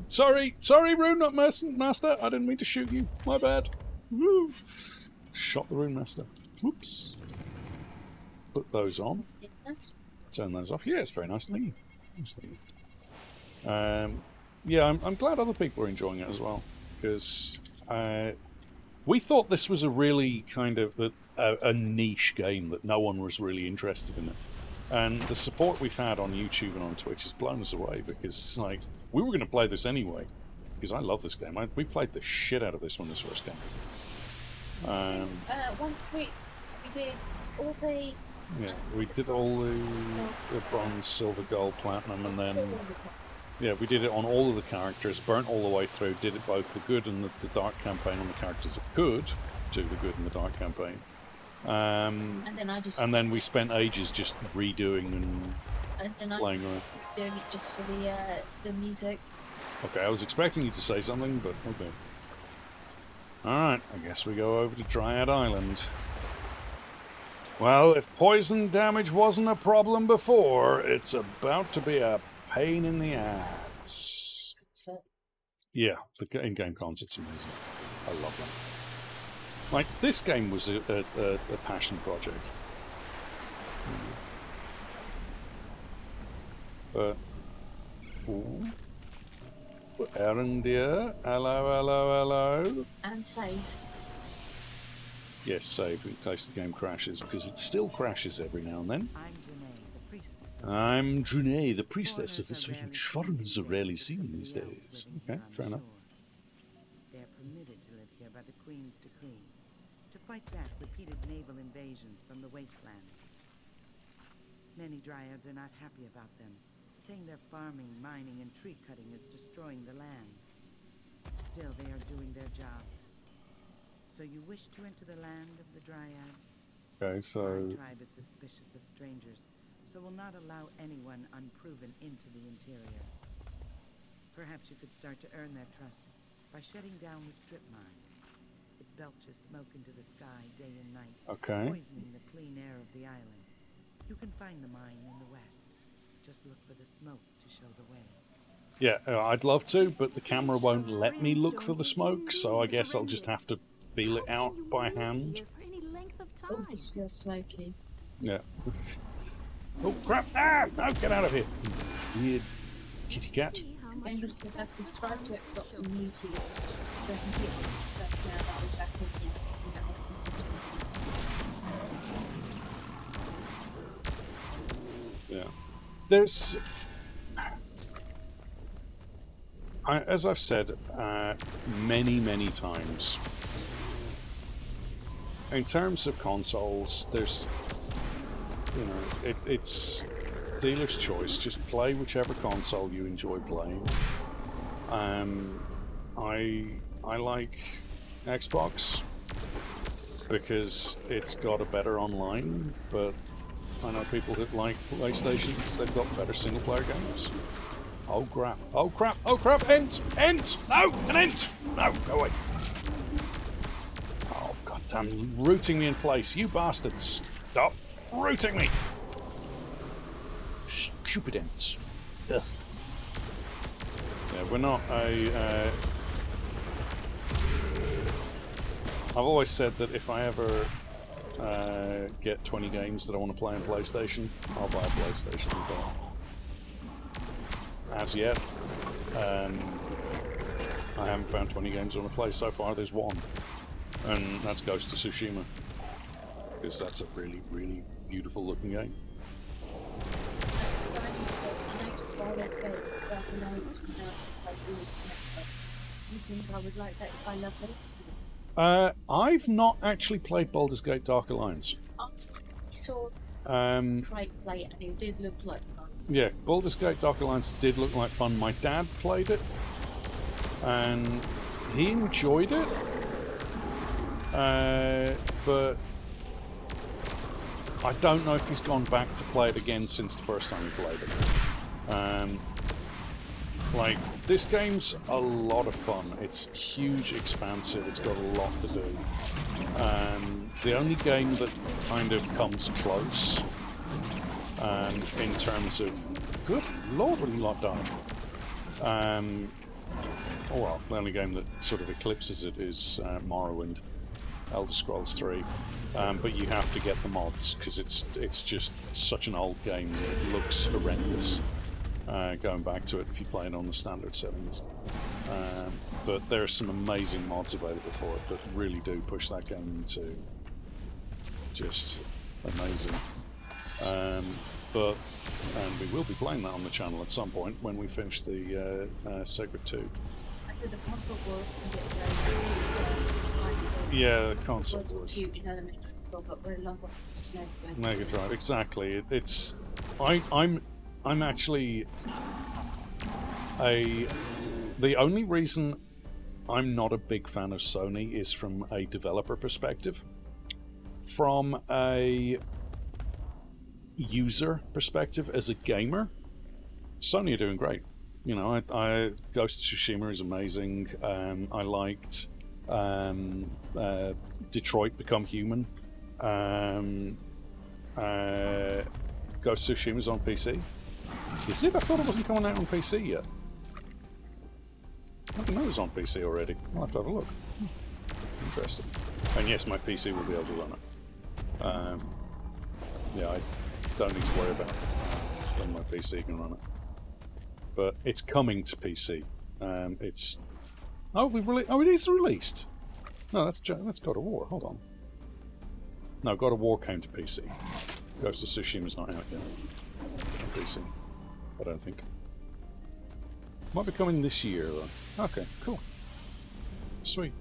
Sorry, Rune Master. I didn't mean to shoot you. My bad. Woo. Shot the Rune Master. Whoops. Put those on. Turn those off. Yeah, it's very nice looking. Yeah, I'm glad other people are enjoying it as well, because we thought this was a really kind of a niche game that no one was really interested in it. And the support we've had on YouTube and on Twitch has blown us away, because like we were going to play this anyway, because I love this game. We played the shit out of this when this first came. Once we did all the... Yeah, we did all the bronze, silver, gold, platinum, and then... Yeah, we did it on all of the characters, burnt all the way through, did it both the good and the dark campaign on the characters that could do the good and the dark campaign. And then we spent ages just redoing and playing around. Doing it just for the music. Okay, I was expecting you to say something, but okay. Alright, I guess we go over to Dryad Island. Well, if poison damage wasn't a problem before, it's about to be a pain in the ass. Yeah, the in-game concept's amazing. I love that. Like, this game was a passion project. But... Ooh. Erendir, hello. And save. Yes, save in case the game crashes, because it still crashes every now and then. I'm Juné, the priestess of this village. Foreigners are rarely seen these days. Okay, fair enough. They are permitted to live here by the Queen's decree, to fight back repeated naval invasions from the wastelands. Many Dryads are not happy about them, saying their farming, mining, and tree cutting is destroying the land. Still, they are doing their job. So you wish to enter the land of the Dryads? Okay, so... Our tribe is suspicious of strangers, so will not allow anyone unproven into the interior. Perhaps you could start to earn their trust by shutting down the strip mine. It belches smoke into the sky day and night, poisoning the clean air of the island. You can find the mine in the west. Just look for the smoke to show the way. Yeah, I'd love to, but the camera won't let me look for the smoke, so I guess I'll just have to feel it out by hand. Oh, this feels smoky. Yeah. Oh, crap! Ah! No, get out of here! Weird kitty cat. Dangerous says I subscribe to Xbox on YouTube, so I can keep stuff now that I'm back in that ecosystem. Yeah. There's... as I've said many times, in terms of consoles, there's, you know, it's dealer's choice. Just play whichever console you enjoy playing. I like Xbox because it's got a better online, but I know people that like PlayStation because they've got better single player games. Oh crap, oh crap, oh crap, Ent! No, an Ent! No, go away. Oh goddamn, rooting me in place, you bastards! Stop rooting me! Stupid Ents. Ugh. Yeah, we're not a... I've always said that if I ever get 20 games that I want to play on PlayStation, I'll buy a PlayStation. But as yet, I haven't found 20 games I want to play. So far, there's one, and that's Ghost of Tsushima. because that's a really, really beautiful looking game. So I noticed Baldur's Gate, Dark Alliance, when I was played you think I would like that if I love this? I've not actually played Baldur's Gate Dark Alliance. I saw Craig play it and it did look like fun. Yeah, Baldur's Gate Dark Alliance did look like fun. My dad played it, and he enjoyed it, but I don't know if he's gone back to play it again since the first time he played it. Like, this game's a lot of fun. It's huge, expansive, it's got a lot to do. The only game that kind of comes close in terms of... Good lord, what a lot died. Oh well, the only game that sort of eclipses it is Morrowind, Elder Scrolls 3. But you have to get the mods, because it's just such an old game that it looks horrendous. Going back to it if you play it on the standard settings. But there are some amazing mods available for it that really do push that game into just amazing. And we will be playing that on the channel at some point when we finish the Sacred 2. I said the console wars can get very Yeah, the console wars. cute in Elementary School, but we're a long way from SNES. Mega Drive, exactly. I'm actually the only reason I'm not a big fan of Sony is from a developer perspective. From a user perspective, as a gamer, Sony are doing great. You know, I Ghost of Tsushima is amazing. I liked Detroit Become Human. Ghost of Tsushima's on PC. Is it? I thought it wasn't coming out on PC yet. I didn't know it was on PC already. I'll have to have a look. Interesting. And yes, my PC will be able to run it. Yeah, I don't need to worry about when my PC can run it. But it's coming to PC. It's... Oh, it is released. No, that's God of War. Hold on. No, God of War came to PC. Ghost of Tsushima's not out yet on PC. I don't think. Might be coming this year though. Okay, cool. Sweet.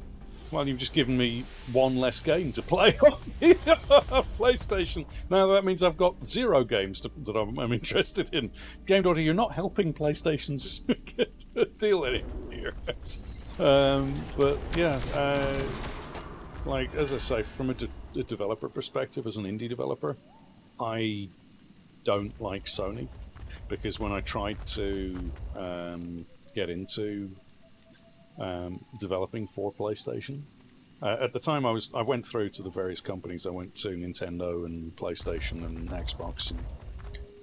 Well, you've just given me one less game to play on PlayStation. Now that means I've got 0 games that I'm interested in. Game Daughter, you're not helping PlayStation's get a deal anymore here. But yeah, like as I say, from a developer perspective, as an indie developer, I don't like Sony. Because when I tried to get into developing for PlayStation, at the time I went through to the various companies. I went to Nintendo and PlayStation and Xbox. And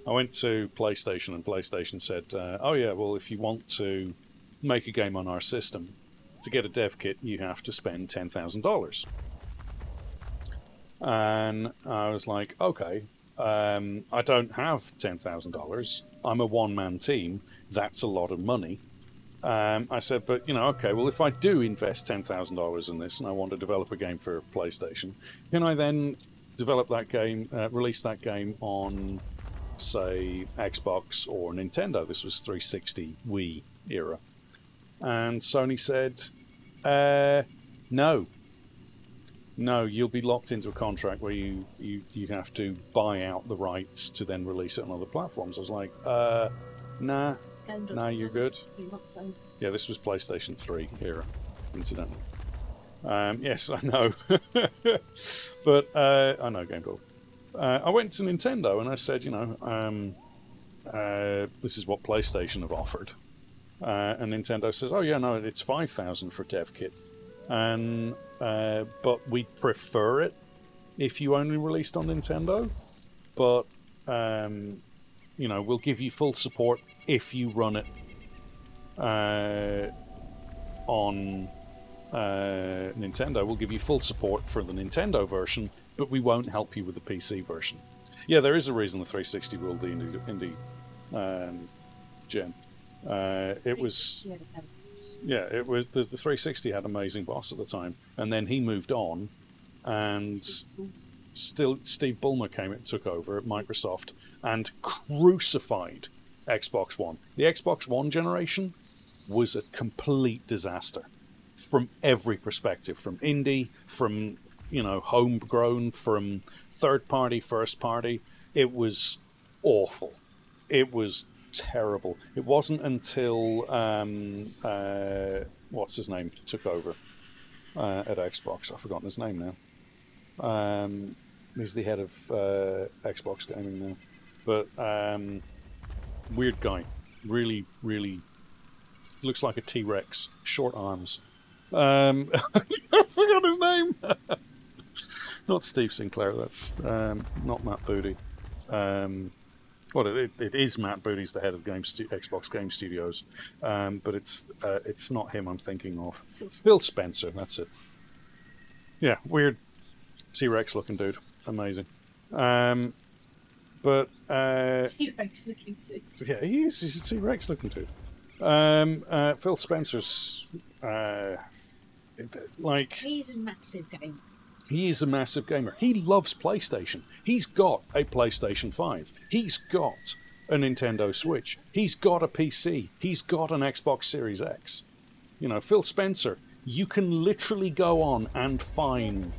I went to PlayStation and PlayStation said, oh yeah, well if you want to make a game on our system, to get a dev kit you have to spend $10,000. And I was like, okay. I don't have $10,000. I'm a one-man team. That's a lot of money. I said, but, you know, okay, well, if I do invest $10,000 in this and I want to develop a game for PlayStation, can I then develop that game, release that game on, say, Xbox or Nintendo? This was 360 Wii era. And Sony said, no. No, you'll be locked into a contract where you have to buy out the rights to then release it on other platforms. I was like, nah, you're good. Yeah, this was PlayStation 3 era, incidentally. Yes, I know. But, I know, Game Boy. I went to Nintendo and I said, you know, this is what PlayStation have offered. And Nintendo says, oh yeah, no, it's $5,000 for dev kit. And but we prefer it if you only released on Nintendo, but you know, we'll give you full support if you run it on Nintendo. We'll give you full support for the Nintendo version, but we won't help you with the PC version. Yeah, there is a reason the 360 ruled the indie gen. It was... Yeah, it was the 360 had amazing boss at the time, and then he moved on, and Steve Ballmer took over at Microsoft and crucified Xbox One. The Xbox One generation was a complete disaster from every perspective, from indie, from homegrown, from third party, first party. It was awful. It was terrible. It wasn't until what's his name took over at Xbox. I've forgotten his name now. He's the head of Xbox Gaming now, but weird guy. Really, really looks like a T-Rex. Short arms. I forgot his name. Not Steve Sinclair. That's not Matt Booty. Well, it is Matt Booty's the head of Xbox Game Studios, but it's not him I'm thinking of. Phil Spencer. That's it. Yeah, weird T-Rex looking dude. Amazing. But T-Rex looking dude. Yeah, he's a T-Rex looking dude. Phil Spencer's he's a massive gamer. He is a massive gamer. He loves PlayStation. He's got a PlayStation 5. He's got a Nintendo Switch. He's got a PC. He's got an Xbox Series X. Phil Spencer, you can literally go on and find...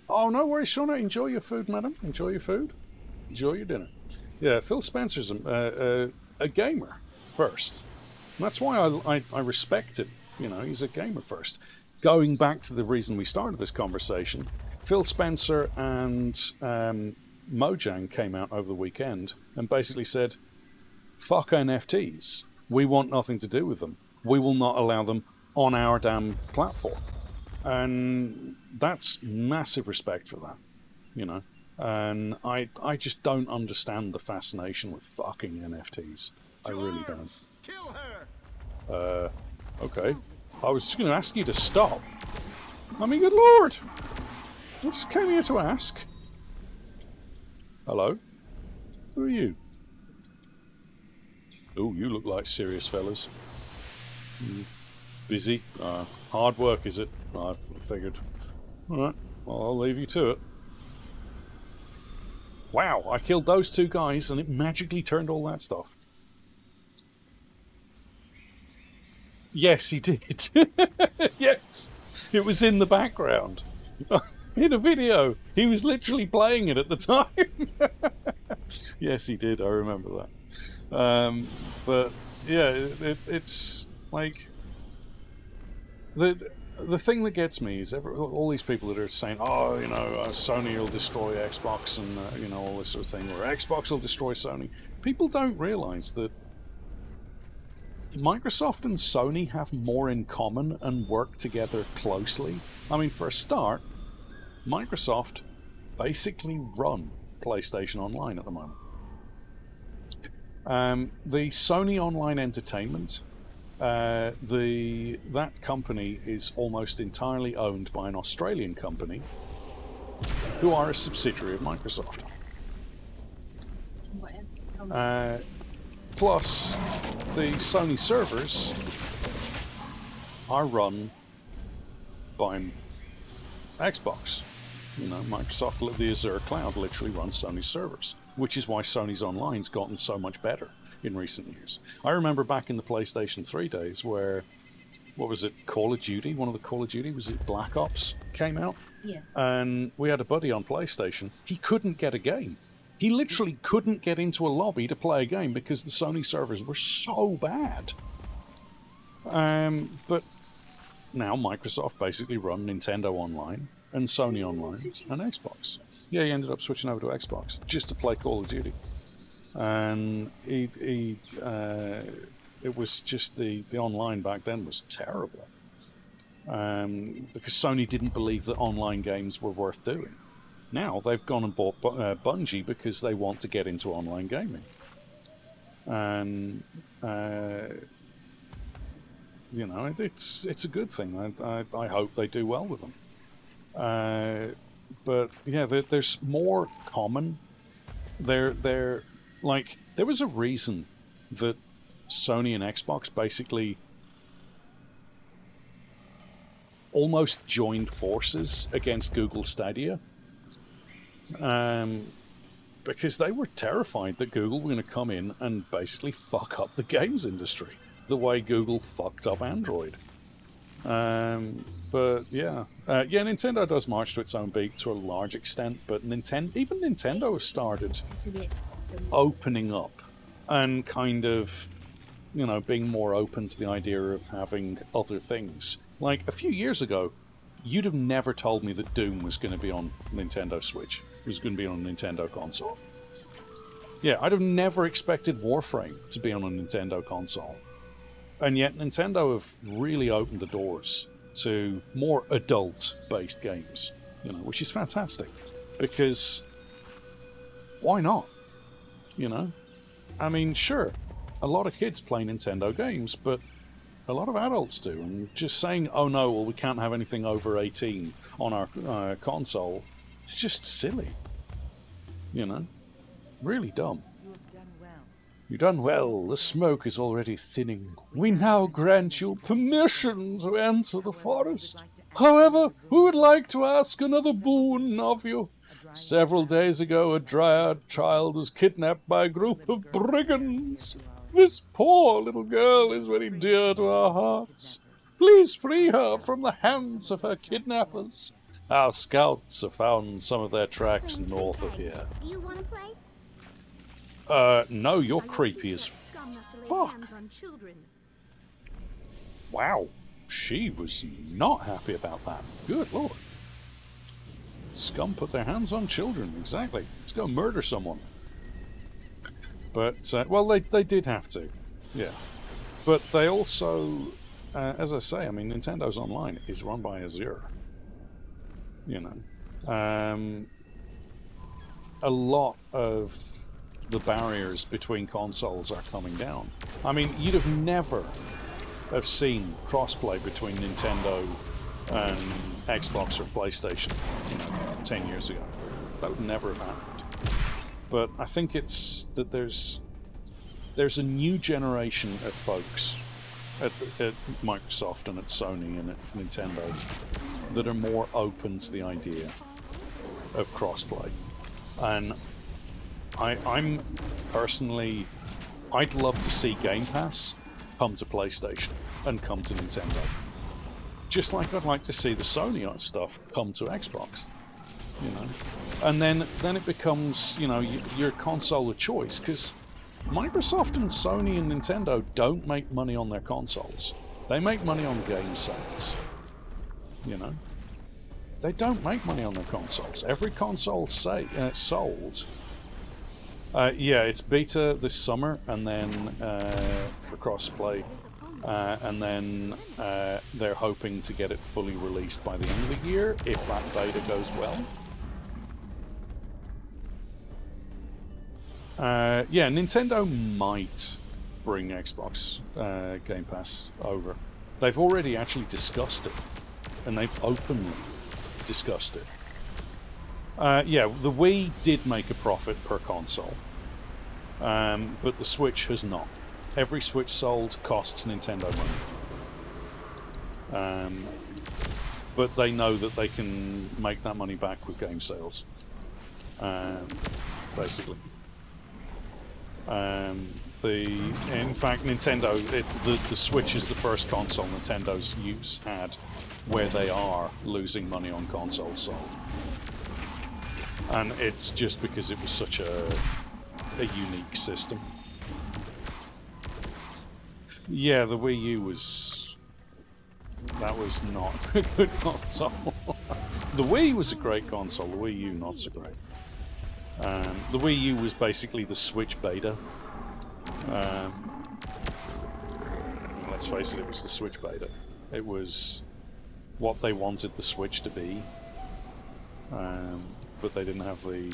Oh, no worries, Shauna. Enjoy your food, madam. Enjoy your food. Enjoy your dinner. Yeah, Phil Spencer's a gamer first. And that's why I respect him. He's a gamer first. Going back to the reason we started this conversation, Phil Spencer and Mojang came out over the weekend and basically said, fuck NFTs. We want nothing to do with them. We will not allow them on our damn platform. And that's massive respect for that, And I just don't understand the fascination with fucking NFTs. I really don't. Kill her. Okay. I was just going to ask you to stop. I mean, good lord. I just came here to ask. Hello? Who are you? Oh, you look like serious fellas. Busy? Hard work, is it? I figured. Alright, well, I'll leave you to it. Wow, I killed those two guys and it magically turned all that stuff. Yes, he did. Yes, it was in the background. In a video. He was literally playing it at the time. Yes, he did. I remember that. But yeah, it's like the thing that gets me is all these people that are saying, oh, Sony will destroy Xbox and all this sort of thing, or Xbox will destroy Sony. People don't realize that Microsoft and Sony have more in common and work together closely. I mean, for a start, Microsoft basically run PlayStation Online at the moment. The Sony Online Entertainment, that company is almost entirely owned by an Australian company who are a subsidiary of Microsoft. Plus, the Sony servers are run by Xbox. Microsoft, the Azure cloud literally runs Sony servers, which is why Sony's Online's gotten so much better in recent years. I remember back in the PlayStation 3 days where, what was it, Call of Duty? One of the Call of Duty, was it Black Ops, came out? Yeah. And we had a buddy on PlayStation. He couldn't get a game. He literally couldn't get into a lobby to play a game because the Sony servers were so bad. But now Microsoft basically run Nintendo Online and Sony Online and Xbox. Yeah, he ended up switching over to Xbox just to play Call of Duty. And it was just the online back then was terrible. Because Sony didn't believe that online games were worth doing. Now they've gone and bought Bungie because they want to get into online gaming, and it's a good thing. I hope they do well with them. But yeah, there's more common. There was a reason that Sony and Xbox basically almost joined forces against Google Stadia. Because they were terrified that Google were going to come in and basically fuck up the games industry the way Google fucked up Android. But yeah, Nintendo does march to its own beat to a large extent, but even Nintendo has started opening up and kind of, being more open to the idea of having other things. Like a few years ago, you'd have never told me that Doom was going to be on Nintendo Switch. It was going to be on a Nintendo console. Yeah, I'd have never expected Warframe to be on a Nintendo console. And yet Nintendo have really opened the doors to more adult-based games, which is fantastic. Because why not? I mean, sure, a lot of kids play Nintendo games, but a lot of adults do. And just saying, oh no, well, we can't have anything over 18 on our console, it's just silly. Really dumb. You've done well. The smoke is already thinning. We now grant you permission to enter the forest. However, we would like to ask another boon of you. Several days ago, a dryad child was kidnapped by a group of brigands. This poor little girl is very dear to our hearts. Please free her from the hands of her kidnappers. Our scouts have found some of their tracks north of here. Do you want to play? No, you're creepy as fuck. Wow, she was not happy about that. Good lord. Scum put their hands on children, exactly. Let's go murder someone. But, well, they did have to, yeah. But they also, as I say, I mean, Nintendo's Online is run by Azure. A lot of the barriers between consoles are coming down. I mean, you'd have never have seen crossplay between Nintendo and Xbox or PlayStation 10 years ago. That would never have happened. But I think it's that there's a new generation of folks at Microsoft and at Sony and at Nintendo that are more open to the idea of crossplay. And I'm personally, I'd love to see Game Pass come to PlayStation and come to Nintendo. Just like I'd like to see the Sony stuff come to Xbox. And then it becomes, your console of choice, because Microsoft and Sony and Nintendo don't make money on their consoles. They make money on game sales. They don't make money on their consoles. Every console sold. Yeah, it's beta this summer, and then for crossplay, and then they're hoping to get it fully released by the end of the year if that beta goes well. Yeah, Nintendo might bring Xbox Game Pass over. They've already actually discussed it, and they've openly discussed it. Yeah, the Wii did make a profit per console, but the Switch has not. Every Switch sold costs Nintendo money. But they know that they can make that money back with game sales, basically. In fact, Nintendo, the Switch is the first console Nintendo's had where they are losing money on consoles sold. And it's just because it was such a unique system. Yeah, the Wii U was not a good console. The Wii was a great console, the Wii U not so great. The Wii U was basically the Switch beta. Let's face it was the Switch beta. It was what they wanted the Switch to be, but they didn't have the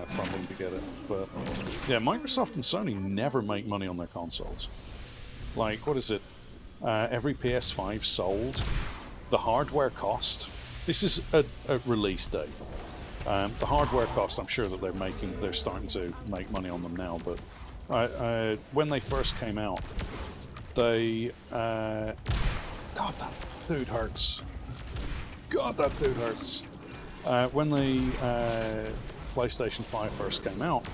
funding to get it. But yeah, Microsoft and Sony never make money on their consoles. Like, what is it? Every PS5 sold, the hardware cost. This is a release date. The hardware cost, I'm sure that they're starting to make money on them now, but when they first came out, God, that dude hurts. God, that dude hurts. When the PlayStation 5 first came out,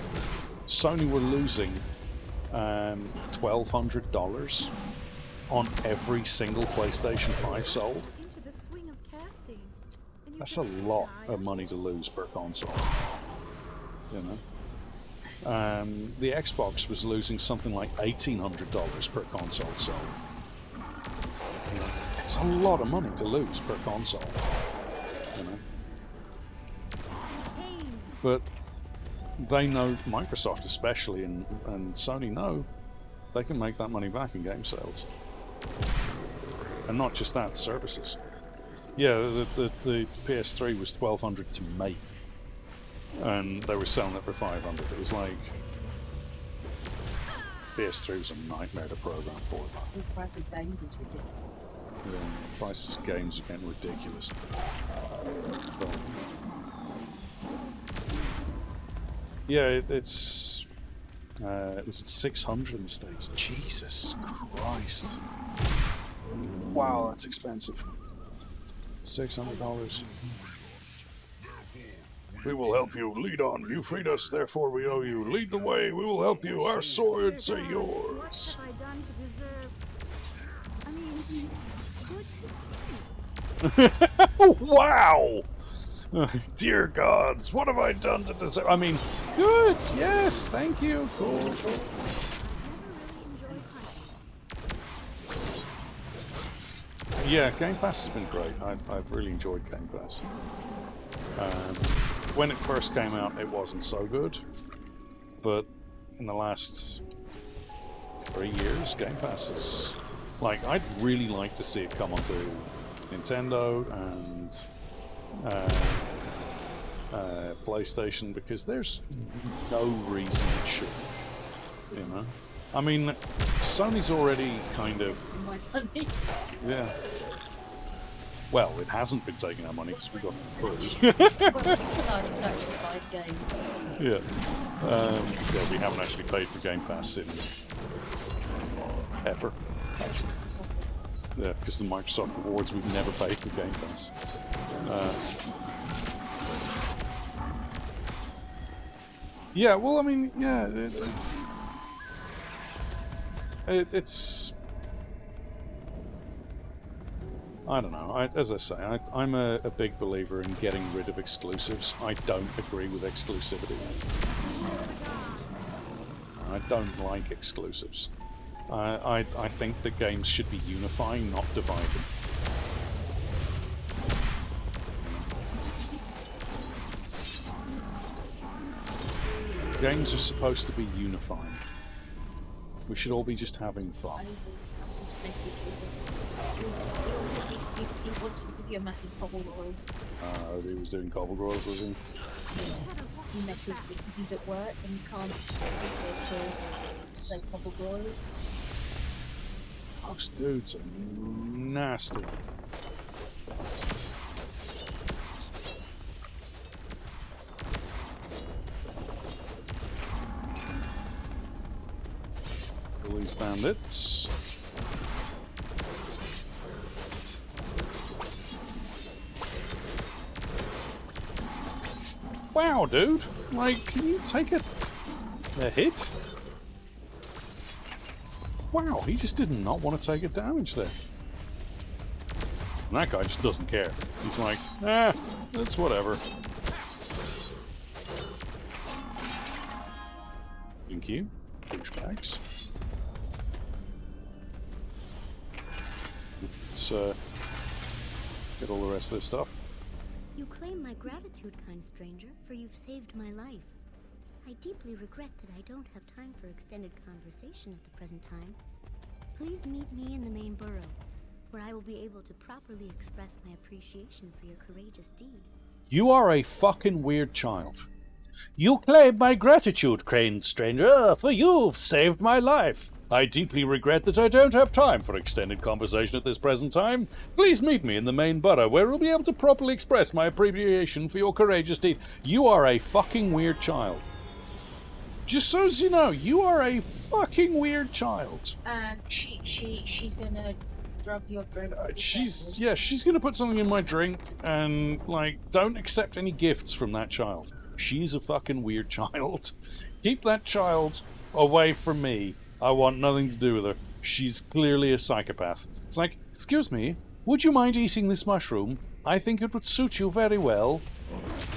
Sony were losing $1,200 on every single PlayStation 5 sold. Into the swing of casting. And you That's a just lot die of money to lose per console. You know, the Xbox was losing something like $1,800 per console sold. You know, it's a lot of money to lose per console. You know, but they know, Microsoft especially and Sony know, they can make that money back in game sales. And not just that, services. Yeah, the PS3 was $1,200 to make, and they were selling it for $500. It was like, PS3 was a nightmare to program for. The price of games is ridiculous. Yeah, the prices of games are getting ridiculous. But, yeah, it's it was at 600 in the States. Jesus Christ! Wow, that's expensive. $600. We will help you. Lead on. You freed us, therefore we owe you. Lead the way. We will help you. Our swords are yours. What have I done to deserve? I mean, good to see. Wow! Dear gods, what have I done to deserve? I mean, good. Yes, thank you. Cool. I've never really enjoyed hunting. Yeah, Game Pass has been great. I've really enjoyed Game Pass. When it first came out, it wasn't so good, but in the last 3 years, Game Pass is like, I'd really like to see it come onto Nintendo and PlayStation, because there's no reason it should. You know, I mean, Sony's already kind of, yeah. Well, it hasn't been taking our money because we got push. Yeah. Yeah, we haven't actually paid for Game Pass in ever. Yeah, because the Microsoft rewards, we've never paid for Game Pass. Yeah, well, I mean, yeah, it's. I don't know. As I say, I'm a big believer in getting rid of exclusives. I don't agree with exclusivity. I don't like exclusives. I think that games should be unifying, not dividing. Games are supposed to be unifying. We should all be just having fun. He wants to give you a massive Cobble Royals. He was doing Cobble Royals, was he? He messaged me because he's at work and he can't to say Cobble Royals. Those dudes are nasty. All these bandits. Wow, dude! Like, can you take a hit? Wow, he just did not want to take a damage there. And that guy just doesn't care. He's like, it's whatever. Thank you, douchebags. Let's get all the rest of this stuff. You claim my gratitude, kind stranger, for you've saved my life. I deeply regret that I don't have time for extended conversation at the present time. Please meet me in the main burrow, where I will be able to properly express my appreciation for your courageous deed. You are a fucking weird child. You claim my gratitude, kind stranger, for you've saved my life. I deeply regret that I don't have time for extended conversation at this present time. Please meet me in the main burrow, where I'll be able to properly express my appreciation for your courageous deed. You are a fucking weird child. Just so as you know, you are a fucking weird child. She's gonna drop your drink. She's gonna put something in my drink, and like, don't accept any gifts from that child. She's a fucking weird child. Keep that child away from me. I want nothing to do with her. She's clearly a psychopath. It's like, excuse me, would you mind eating this mushroom? I think it would suit you very well.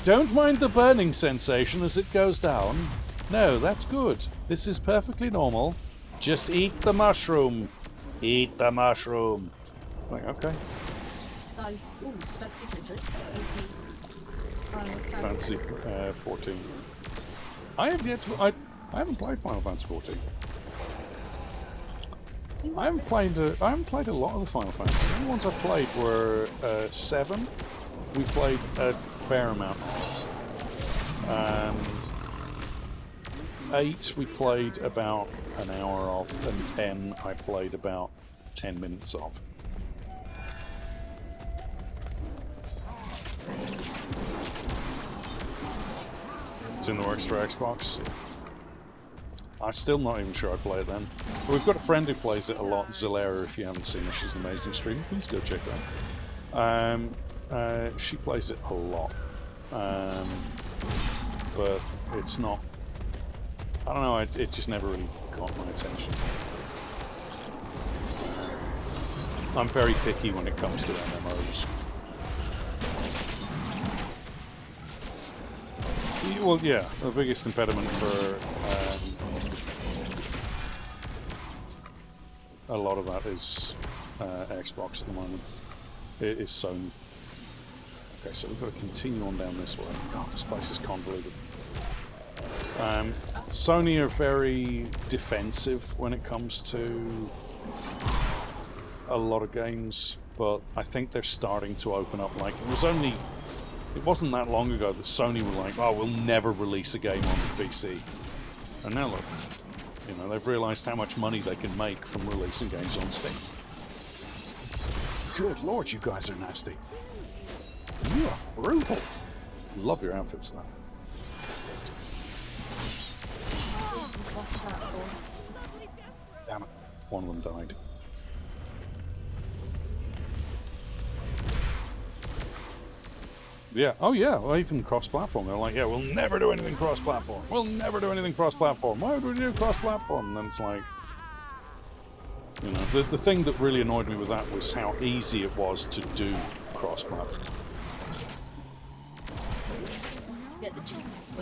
Don't mind the burning sensation as it goes down. No, that's good. This is perfectly normal. Just eat the mushroom. Eat the mushroom. Like, okay. Sky's stuck in the drink. Fantasy 14. I have yet to. I haven't played Final Fantasy 14. I haven't played a lot of the Final Fantasy. The only ones I played were 7. We played a fair amount of. 8 we played about an hour of, and 10 I played about 10 minutes of. It's in the works for Xbox. I'm still not even sure I play it then. But we've got a friend who plays it a lot, Zilera, if you haven't seen her. She's an amazing streamer. Please go check that out. She plays it a lot. But it's not... I don't know, it just never really got my attention. I'm very picky when it comes to MMOs. Well, yeah, the biggest impediment for a lot of that is Xbox at the moment. It is Sony. Okay, so we've got to continue on down this way. God, this place is convoluted. Sony are very defensive when it comes to a lot of games, but I think they're starting to open up. Like, it wasn't that long ago that Sony were like, oh, we'll never release a game on the PC. And now look, you know, they've realized how much money they can make from releasing games on Steam. Good lord, you guys are nasty. You are brutal. Love your outfits, though. Damn it, one of them died. Yeah, oh yeah, well, even cross-platform. They're like, yeah, we'll never do anything cross-platform. We'll never do anything cross-platform. Why would we do cross-platform? And then it's like, you know, the thing that really annoyed me with that was how easy it was to do cross-platform.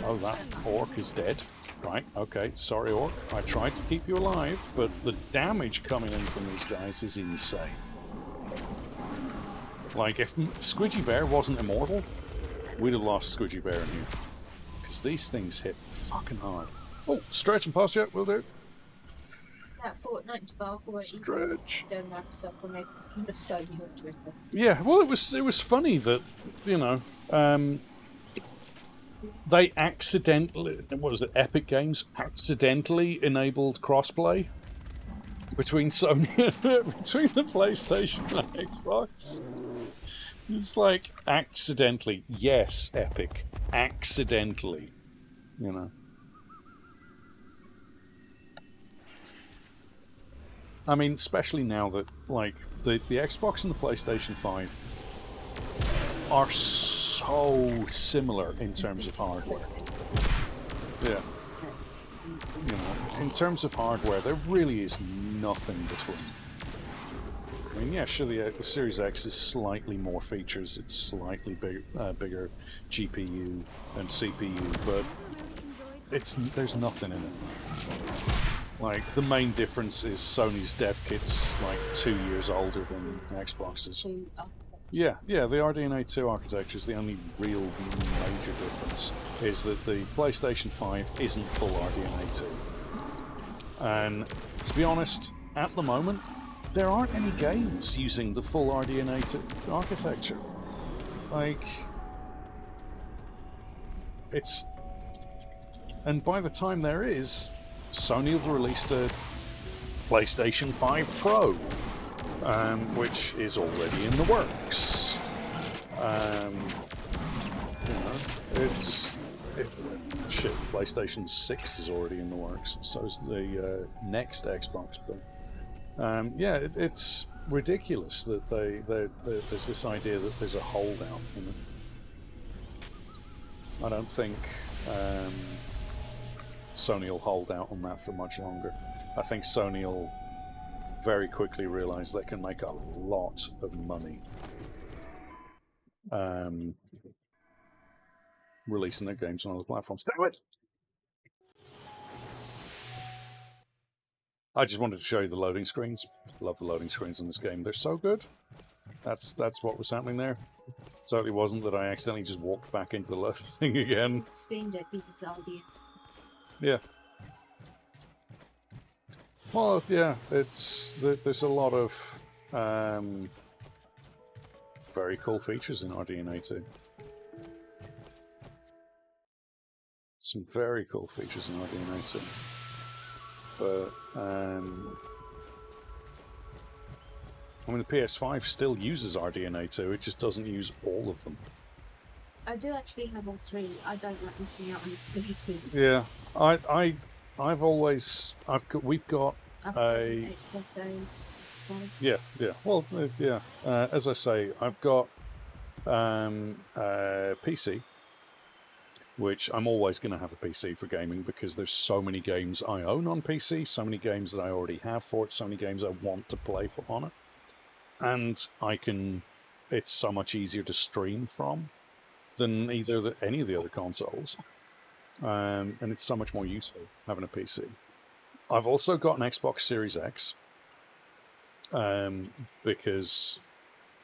Oh, that orc is dead. Right, okay, sorry orc. I tried to keep you alive, but the damage coming in from these guys is insane. Like, if Squidgy Bear wasn't immortal, we'd have lost Squidgy Bear in here. Because these things hit fucking hard. Oh, stretch and posture, will do. That Fortnite debacle where Stretch. don't have yourself on Sony on Twitter. Yeah, well, it was funny that, you know, they accidentally, what was it, Epic Games accidentally enabled crossplay between Sony, between the PlayStation and Xbox. It's like, accidentally. Yes, Epic. Accidentally. You know. I mean, especially now that, like, the Xbox and the PlayStation 5 are so similar in terms of hardware. Yeah. You know, in terms of hardware, there really is nothing between. I mean, yeah, sure, the Series X is slightly more features, it's slightly bigger GPU and CPU, but there's nothing in it. Like, the main difference is Sony's dev kit's like 2 years older than Xbox's. Yeah, the RDNA 2 architecture is the only real major difference, is that the PlayStation 5 isn't full RDNA 2. And to be honest, at the moment, there aren't any games using the full RDNA 2 architecture. Like, it's... And by the time there is, Sony have released a PlayStation 5 Pro, which is already in the works. You know, shit, PlayStation 6 is already in the works, so is the next Xbox, but Yeah, it's ridiculous that there's this idea that there's a holdout. You know? I don't think Sony will hold out on that for much longer. I think Sony will very quickly realize they can make a lot of money releasing their games on other platforms. Damn it! I just wanted to show you the loading screens. Love the loading screens in this game. They're so good. That's what was happening there. Totally wasn't that I accidentally just walked back into the thing again. Steam Deck uses RDNA. Yeah. Well, yeah, there's a lot of very cool features in RDNA 2. Some very cool features in RDNA 2. But I mean, the PS5 still uses RDNA 2. It just doesn't use all of them. I do actually have all three. I don't like missing out on exclusives. Yeah, we've got a yeah. Well, yeah. As I say, I've got a PC, which I'm always going to have a PC for gaming because there's so many games I own on PC, so many games that I already have for it, so many games I want to play on it, and it's so much easier to stream from than any of the other consoles, and it's so much more useful having a PC. I've also got an Xbox Series X because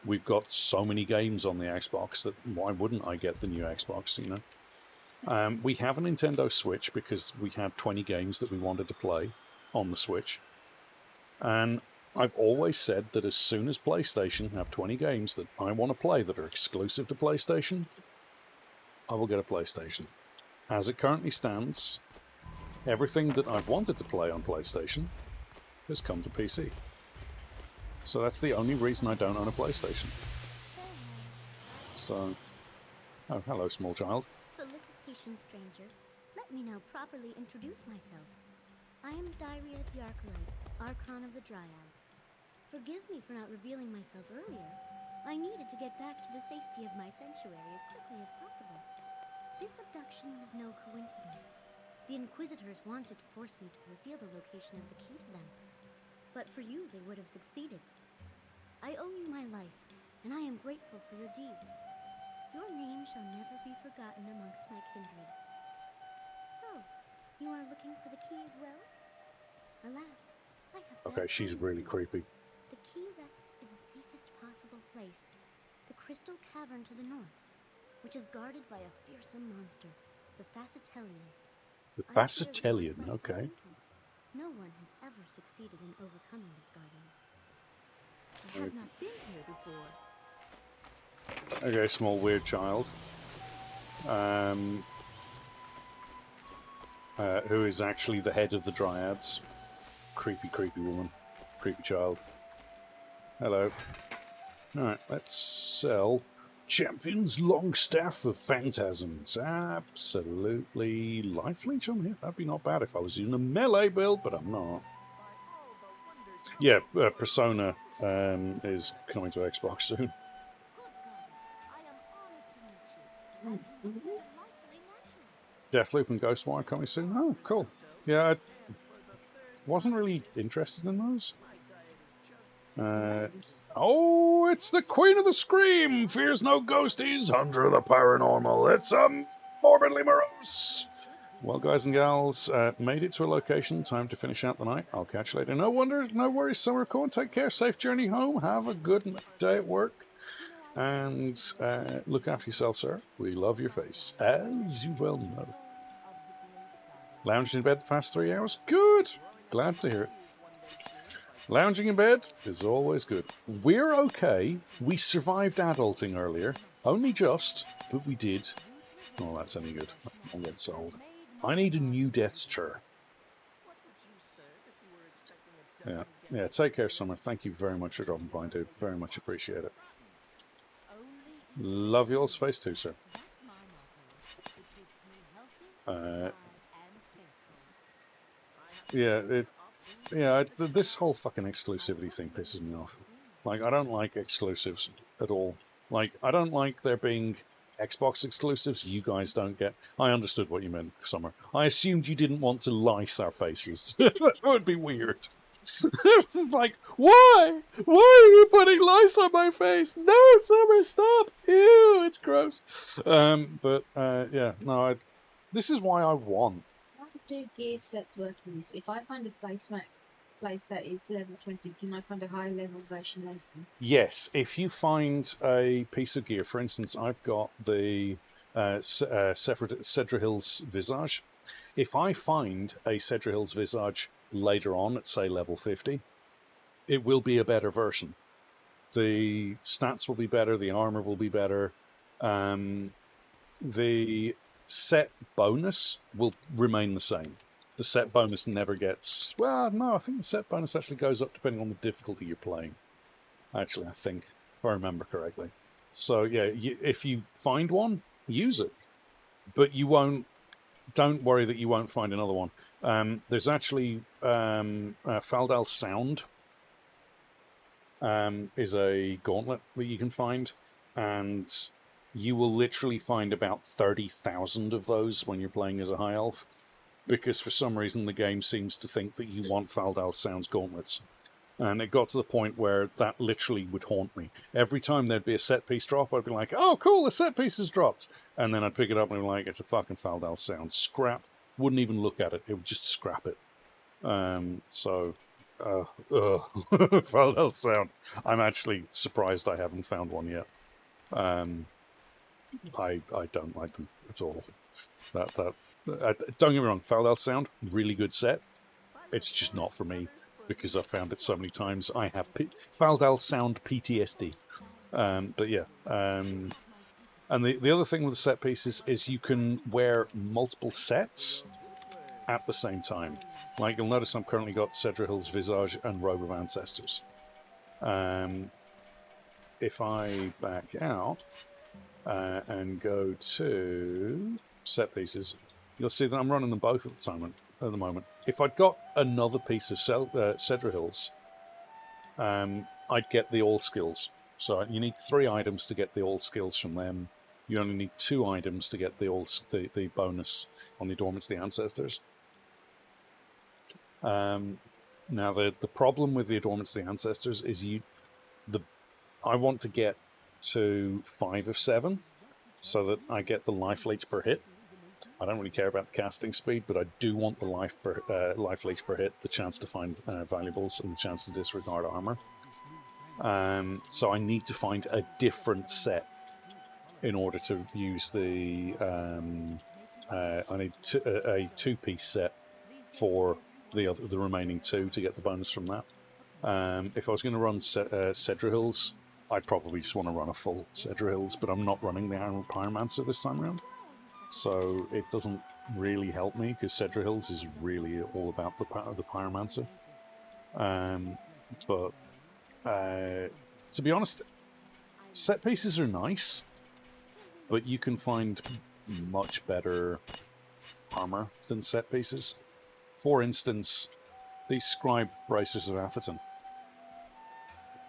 we've got so many games on the Xbox that why wouldn't I get the new Xbox, you know? We have a Nintendo Switch because we had 20 games that we wanted to play on the Switch. And I've always said that as soon as PlayStation have 20 games that I want to play that are exclusive to PlayStation, I will get a PlayStation. As it currently stands, everything that I've wanted to play on PlayStation has come to PC. So that's the only reason I don't own a PlayStation. So, oh, hello, small child. Felicitations, stranger. Let me now properly introduce myself. I am Dyria Diarcholite, Archon of the Dryads. Forgive me for not revealing myself earlier. I needed to get back to the safety of my sanctuary as quickly as possible. This abduction was no coincidence. The Inquisitors wanted to force me to reveal the location of the key to them. But for you, they would have succeeded. I owe you my life, and I am grateful for your deeds. Your name shall never be forgotten amongst my kindred. So, you are looking for the key as well? Alas, I have Okay, she's really creepy. The key rests in the safest possible place, the Crystal Cavern to the north, which is guarded by a fearsome monster, the Facetelian. The Facetelian, okay. No one has ever succeeded in overcoming this guardian. I have not been here before. Okay, small weird child. Who is actually the head of the Dryads. Creepy, creepy woman. Creepy child. Hello. Alright, let's sell Champion's Longstaff of Phantasms. Absolutely lifelink on here. That'd be not bad if I was using a melee build, but I'm not. Yeah, Persona is coming to Xbox soon. Deathloop and Ghostwire coming soon. Oh, cool. Yeah, I wasn't really interested in those. Oh, it's the Queen of the Scream! Fears no ghosties, hunter of the paranormal. It's morbidly morose. Well, guys and gals, made it to a location. Time to finish out the night. I'll catch you later. No worries, Summer Cohen. Take care. Safe journey home. Have a good day at work. And look after yourself, sir. We love your face, as you well know. Lounging in bed the past 3 hours? Good! Glad to hear it. Lounging in bed is always good. We're okay. We survived adulting earlier. Only just, but we did. Oh, that's any good. I'll get sold. I need a new Death's chair. Yeah, take care, Summer. Thank you very much for dropping by, dude. Very much appreciate it. Love you all's face too, sir. Yeah, Yeah, this whole fucking exclusivity thing pisses me off. Like, I don't like exclusives at all. Like, I don't like there being Xbox exclusives you guys don't get. I understood what you meant, Summer. I assumed you didn't want to lice our faces. That would be weird. Like, why? Why are you putting lice on my face? No, Summer, stop! Ew, it's gross. Yeah, no, this is why I want. How do gear sets work in this? If I find a place that is level 20, can I find a higher level version later? Yes, if you find a piece of gear, for instance, I've got the Cedra Hills Visage. If I find a Cedra Hills Visage later on at, say, level 50, it will be a better version. The stats will be better, the armor will be better. The set bonus will remain the same. The set bonus never gets... Well, no, I think the set bonus actually goes up depending on the difficulty you're playing. Actually, I think, if I remember correctly. So, yeah, if you find one, use it. But you won't... Don't worry that you won't find another one. There's actually... Faldal Sound is a gauntlet that you can find. And you will literally find about 30,000 of those when you're playing as a high elf. Because for some reason the game seems to think that you want Faldal Sound's gauntlets. And it got to the point where that literally would haunt me. Every time there'd be a set piece drop, I'd be like, oh, cool, a set piece has dropped. And then I'd pick it up and be like, it's a fucking Faldal Sound. Scrap. Wouldn't even look at it. It would just scrap it. Faldal Sound. I'm actually surprised I haven't found one yet. I don't like them at all. Don't get me wrong, Faldal Sound, really good set. It's just not for me. Because I've found it so many times. I have Faldal Sound PTSD. But yeah. And the other thing with the set pieces is you can wear multiple sets at the same time. Like, you'll notice I've currently got Cedra Hills Visage and Robe of Ancestors. If I back out and go to set pieces, you'll see that I'm running them both at the moment. If I'd got another piece of Cedra Hills, I'd get the all skills. So you need 3 items to get the all skills from them. You only need 2 items to get the bonus on the Adornments of the Ancestors. Now the problem with the Adornments of the Ancestors is I want to get to 5 of 7 so that I get the life leech per hit. I don't really care about the casting speed, but I do want the life leech per hit, the chance to find valuables, and the chance to disregard armor. So I need to find a different set in order to use the... I need a 2-piece set for the remaining 2 to get the bonus from that. If I was going to run Cedra Hills, I'd probably just want to run a full Cedra Hills, but I'm not running the Iron Pyromancer this time around. So it doesn't really help me, because Cedra Hills is really all about the Pyromancer. To be honest, set pieces are nice, but you can find much better armor than set pieces. For instance, these Scribe Bracers of Atherton.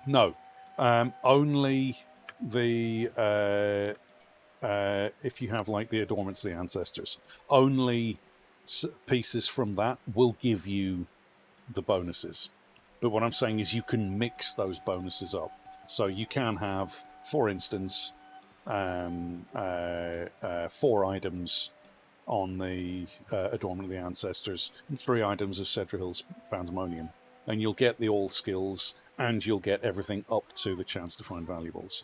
No, only the... if you have like the Adornments of the Ancestors, only pieces from that will give you the bonuses. But what I'm saying is you can mix those bonuses up. So you can have, for instance, 4 items on the Adornment of the Ancestors and 3 items of Cedra Hills Pandemonium. And you'll get the all skills and you'll get everything up to the chance to find valuables.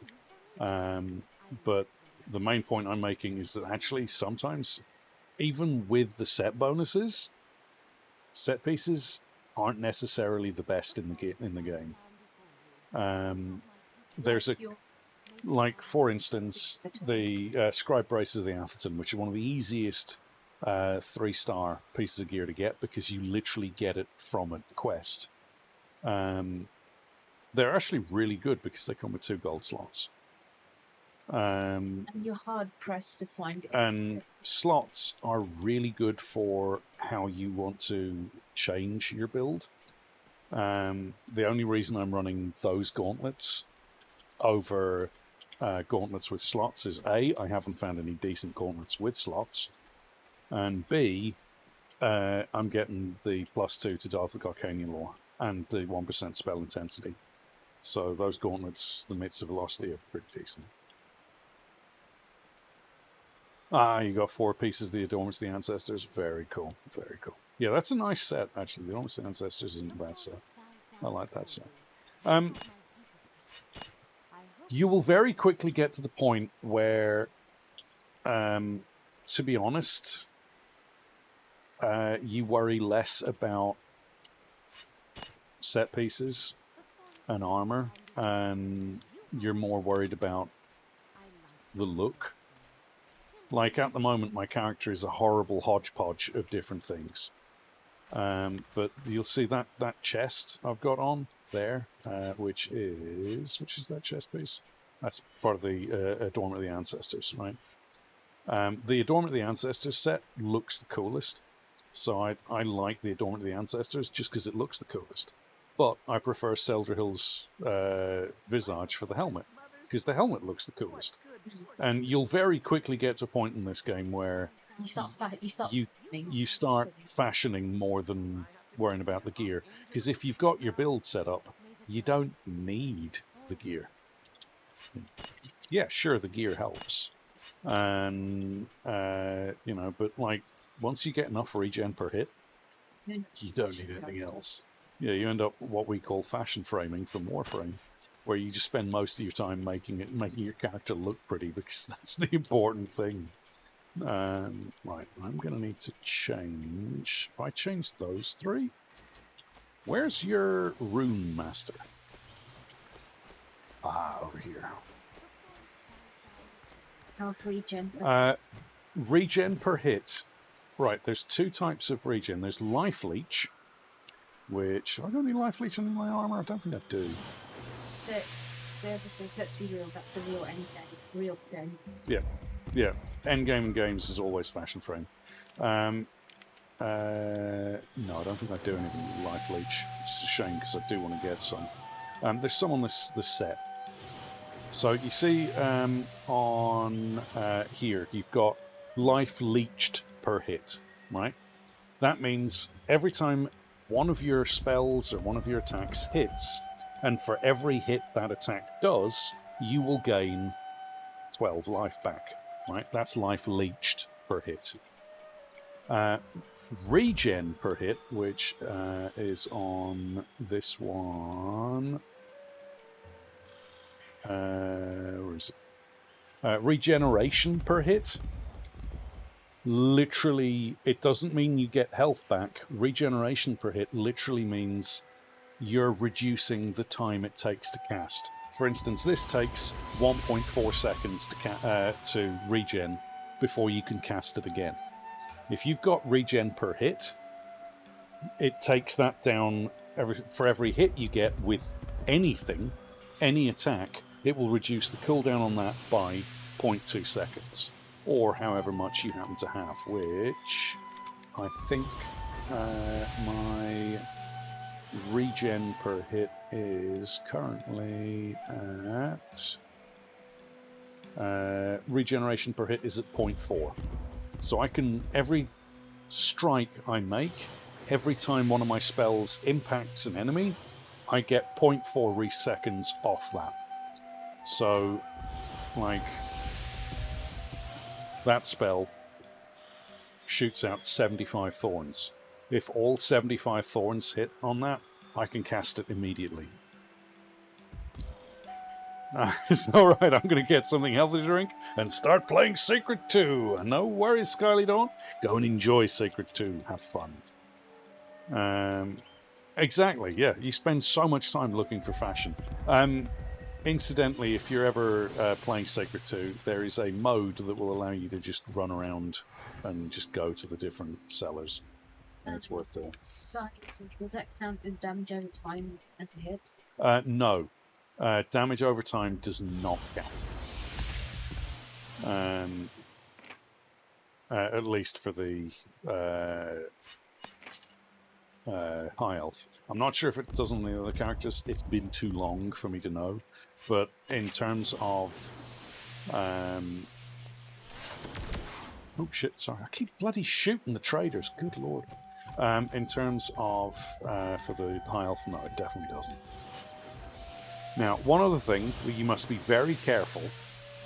But the main point I'm making is that actually sometimes, even with the set bonuses, set pieces aren't necessarily the best in the game. There's like for instance, the Scribe Bracers of the Atherton, which are one of the easiest 3-star pieces of gear to get because you literally get it from a quest. They're actually really good because they come with 2 gold slots. And you're hard pressed to find it. And slots are really good for how you want to change your build. The only reason I'm running those gauntlets over gauntlets with slots is A, I haven't found any decent gauntlets with slots, and B, I'm getting the +2 to Delphic Arcanian Law and the 1% spell intensity. So those gauntlets, the Mitts of Velocity, are pretty decent. You got 4 pieces of the Adornments of the Ancestors. Very cool, very cool. Yeah, that's a nice set, actually. The Adornments of the Ancestors isn't a bad set. I like that set. You will very quickly get to the point where, to be honest, you worry less about set pieces and armor, and you're more worried about the look. Like, at the moment, my character is a horrible hodgepodge of different things. But you'll see that chest I've got on there, which is that chest piece? That's part of the Adornment of the Ancestors, right? The Adornment of the Ancestors set looks the coolest. So I like the Adornment of the Ancestors just because it looks the coolest. But I prefer Seldrihil's visage for the helmet, because the helmet looks the coolest. And you'll very quickly get to a point in this game where you start fashioning more than worrying about the gear. Because if you've got your build set up, you don't need the gear. Yeah, sure, the gear helps. And, you know, but like, once you get enough regen per hit, you don't need anything else. Yeah, you end up what we call fashion framing from Warframe, where you just spend most of your time making your character look pretty, because that's the important thing. Right, I'm going to need to change. If I change those 3, where's your Rune Master? Over here. Health regen. Regen per hit. Right, there's 2 types of regen. There's Life Leech, which... Have I got any Life Leech in my armor? I don't think I do. Let's be real, that's the real end game. Real game. Yeah. Endgame in games is always fashion frame. No, I don't think I do anything with Life Leech. It's a shame, because I do want to get some. There's some on this set. So you see on here, you've got Life Leeched per hit, right? That means every time one of your spells or one of your attacks hits, and for every hit that attack does, you will gain 12 life back, right? That's Life Leeched per hit. Regen per hit, which is on this one. Where is it? Regeneration per hit. Literally, it doesn't mean you get health back. Regeneration per hit literally means you're reducing the time it takes to cast. For instance, this takes 1.4 seconds to regen before you can cast it again. If you've got regen per hit, it takes that down for every hit you get with anything, any attack, it will reduce the cooldown on that by 0.2 seconds, or however much you happen to have, which I think my regen per hit is currently at... regeneration per hit is at 0.4. So I can, every strike I make, every time one of my spells impacts an enemy, I get 0.4 seconds off that. So, like, that spell shoots out 75 thorns. If all 75 thorns hit on that, I can cast it immediately. It's alright, I'm going to get something healthy to drink and start playing Sacred 2. No worries, Skyly Dawn. Go and enjoy Sacred 2. Have fun. Exactly, yeah. You spend so much time looking for fashion. Incidentally, if you're ever playing Sacred 2, there is a mode that will allow you to just run around and just go to the different sellers. And it's worth doing. Does that count as damage over time as a hit? No. Damage over time does not count. At least for the high health. I'm not sure if it does on the other characters. It's been too long for me to know. But in terms of... oh shit, sorry. I keep bloody shooting the traders. Good lord. In terms of for the high health, no, it definitely doesn't. Now, one other thing, you must be very careful.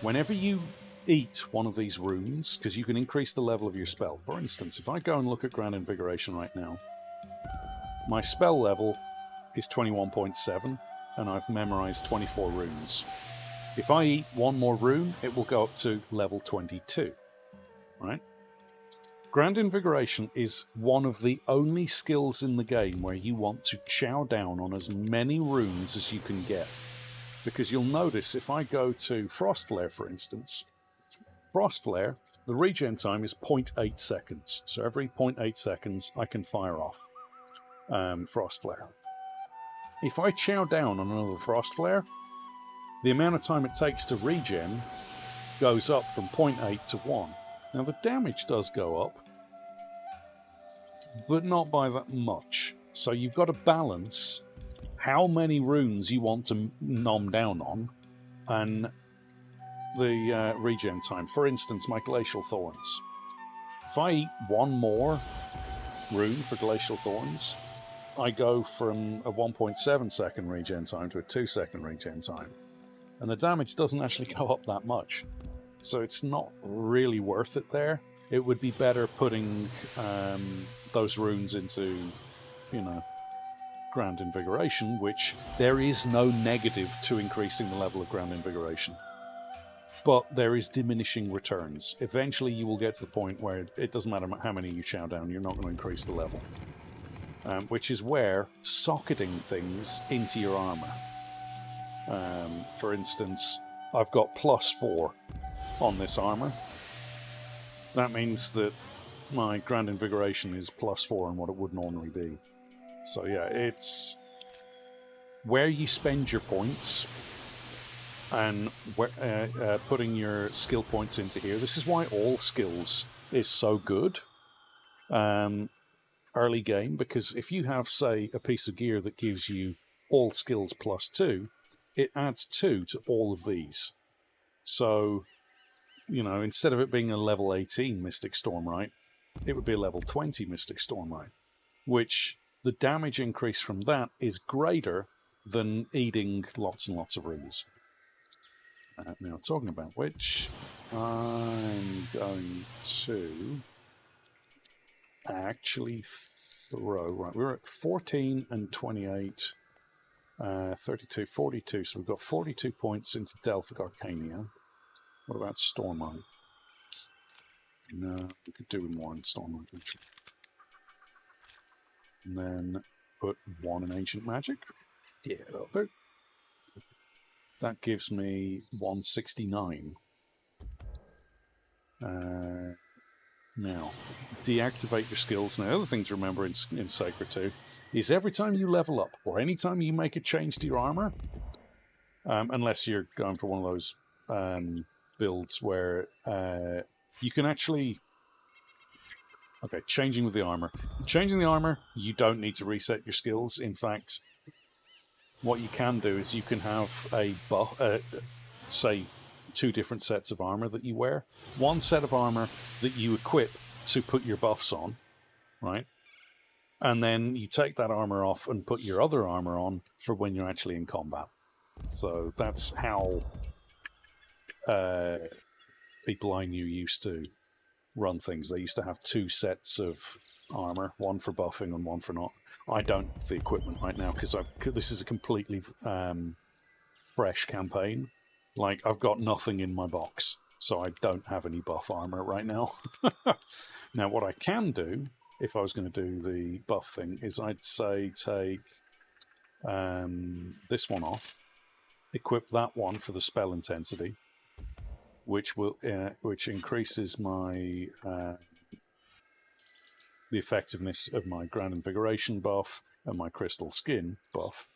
Whenever you eat one of these runes, because you can increase the level of your spell. For instance, if I go and look at Grand Invigoration right now, my spell level is 21.7, and I've memorized 24 runes. If I eat one more rune, it will go up to level 22. Right? Grand Invigoration is one of the only skills in the game where you want to chow down on as many runes as you can get. Because you'll notice if I go to Frost Flare, for instance, Frost Flare, the regen time is 0.8 seconds. So every 0.8 seconds I can fire off Frost Flare. If I chow down on another Frost Flare, the amount of time it takes to regen goes up from 0.8 to 1. Now the damage does go up, but not by that much. So you've got to balance how many runes you want to nom down on and the regen time. For instance, my Glacial Thorns. If I eat one more rune for Glacial Thorns, I go from a 1.7 second regen time to a 2 second regen time. And the damage doesn't actually go up that much. So it's not really worth it there. It would be better putting those runes into, you know, Grand Invigoration, which there is no negative to increasing the level of Grand Invigoration. But there is diminishing returns. Eventually you will get to the point where it doesn't matter how many you chow down, you're not going to increase the level. Which is where socketing things into your armor. For instance, I've got +4 on this armor. That means that my Grand Invigoration is +4 on what it would normally be. So yeah, it's where you spend your points and putting your skill points into here. This is why all skills is so good early game, because if you have, say, a piece of gear that gives you all skills +2, it adds 2 to all of these. So, you know, instead of it being a level 18 Mystic Stormrite, it would be a level 20 Mystic Stormrite, which the damage increase from that is greater than eating lots and lots of runes. Now, talking about which, I'm going to actually throw... Right, we're at 14 and 28, 32, 42, so we've got 42 points into Delphic Arcania. What about Stormlight? No, we could do with more in Stormlight, actually. And then put 1 in Ancient Magic. Yeah, that'll do. That gives me 169. Now, deactivate your skills. Now, the other thing to remember in Sacred 2 is every time you level up, or any time you make a change to your armor, unless you're going for one of those builds where you can actually... Okay, changing with the armor. Changing the armor, you don't need to reset your skills. In fact, what you can do is you can have a buff, say, 2 different sets of armor that you wear. One set of armor that you equip to put your buffs on, right? And then you take that armor off and put your other armor on for when you're actually in combat. So that's how people I knew used to run things. They used to have 2 sets of armor, one for buffing and one for not. I don't have the equipment right now because this is a completely fresh campaign. Like, I've got nothing in my box, so I don't have any buff armor right now. Now, what I can do, if I was going to do the buff thing, is I'd say take this one off, equip that one for the spell intensity, which increases my the effectiveness of my Grand Invigoration buff and my Crystal Skin buff.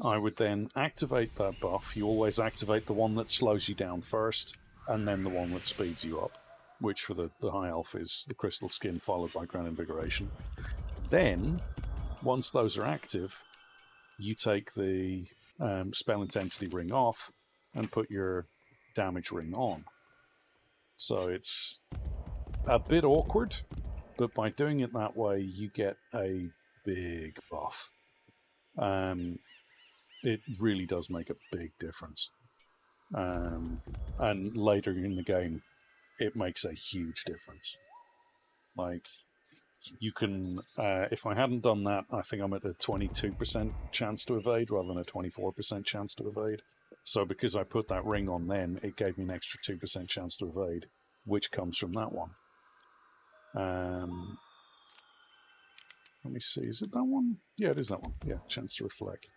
I would then activate that buff. You always activate the one that slows you down first, and then the one that speeds you up, which for the high elf is the crystal skin followed by grand invigoration. Then, once those are active, you take the spell intensity ring off and put your damage ring on. So it's a bit awkward, but by doing it that way, you get a big buff. It really does make a big difference. And later in the game, it makes a huge difference. Like, you can, if I hadn't done that, I think I'm at a 22% chance to evade rather than a 24% chance to evade. So because I put that ring on then, it gave me an extra 2% chance to evade, which comes from that one. Let me see, is it that one? Yeah, it is that one. Yeah, chance to reflect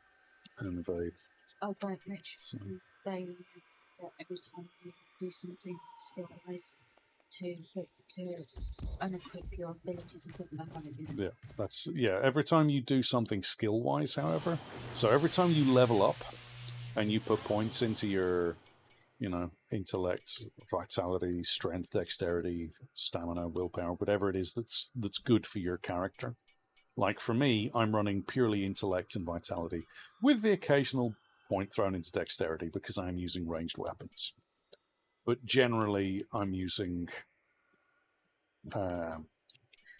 and evade. Oh, right, Mitch. So, They that every time you do something skill-wise to unequip your abilities and put them back on again. yeah, every time you do something skill-wise, however, so every time you level up and you put points into your, intellect, vitality, strength, dexterity, stamina, willpower, whatever it is that's good for your character. Like for me, I'm running purely intellect and vitality, with the occasional point thrown into dexterity because I'm using ranged weapons. But generally, I'm using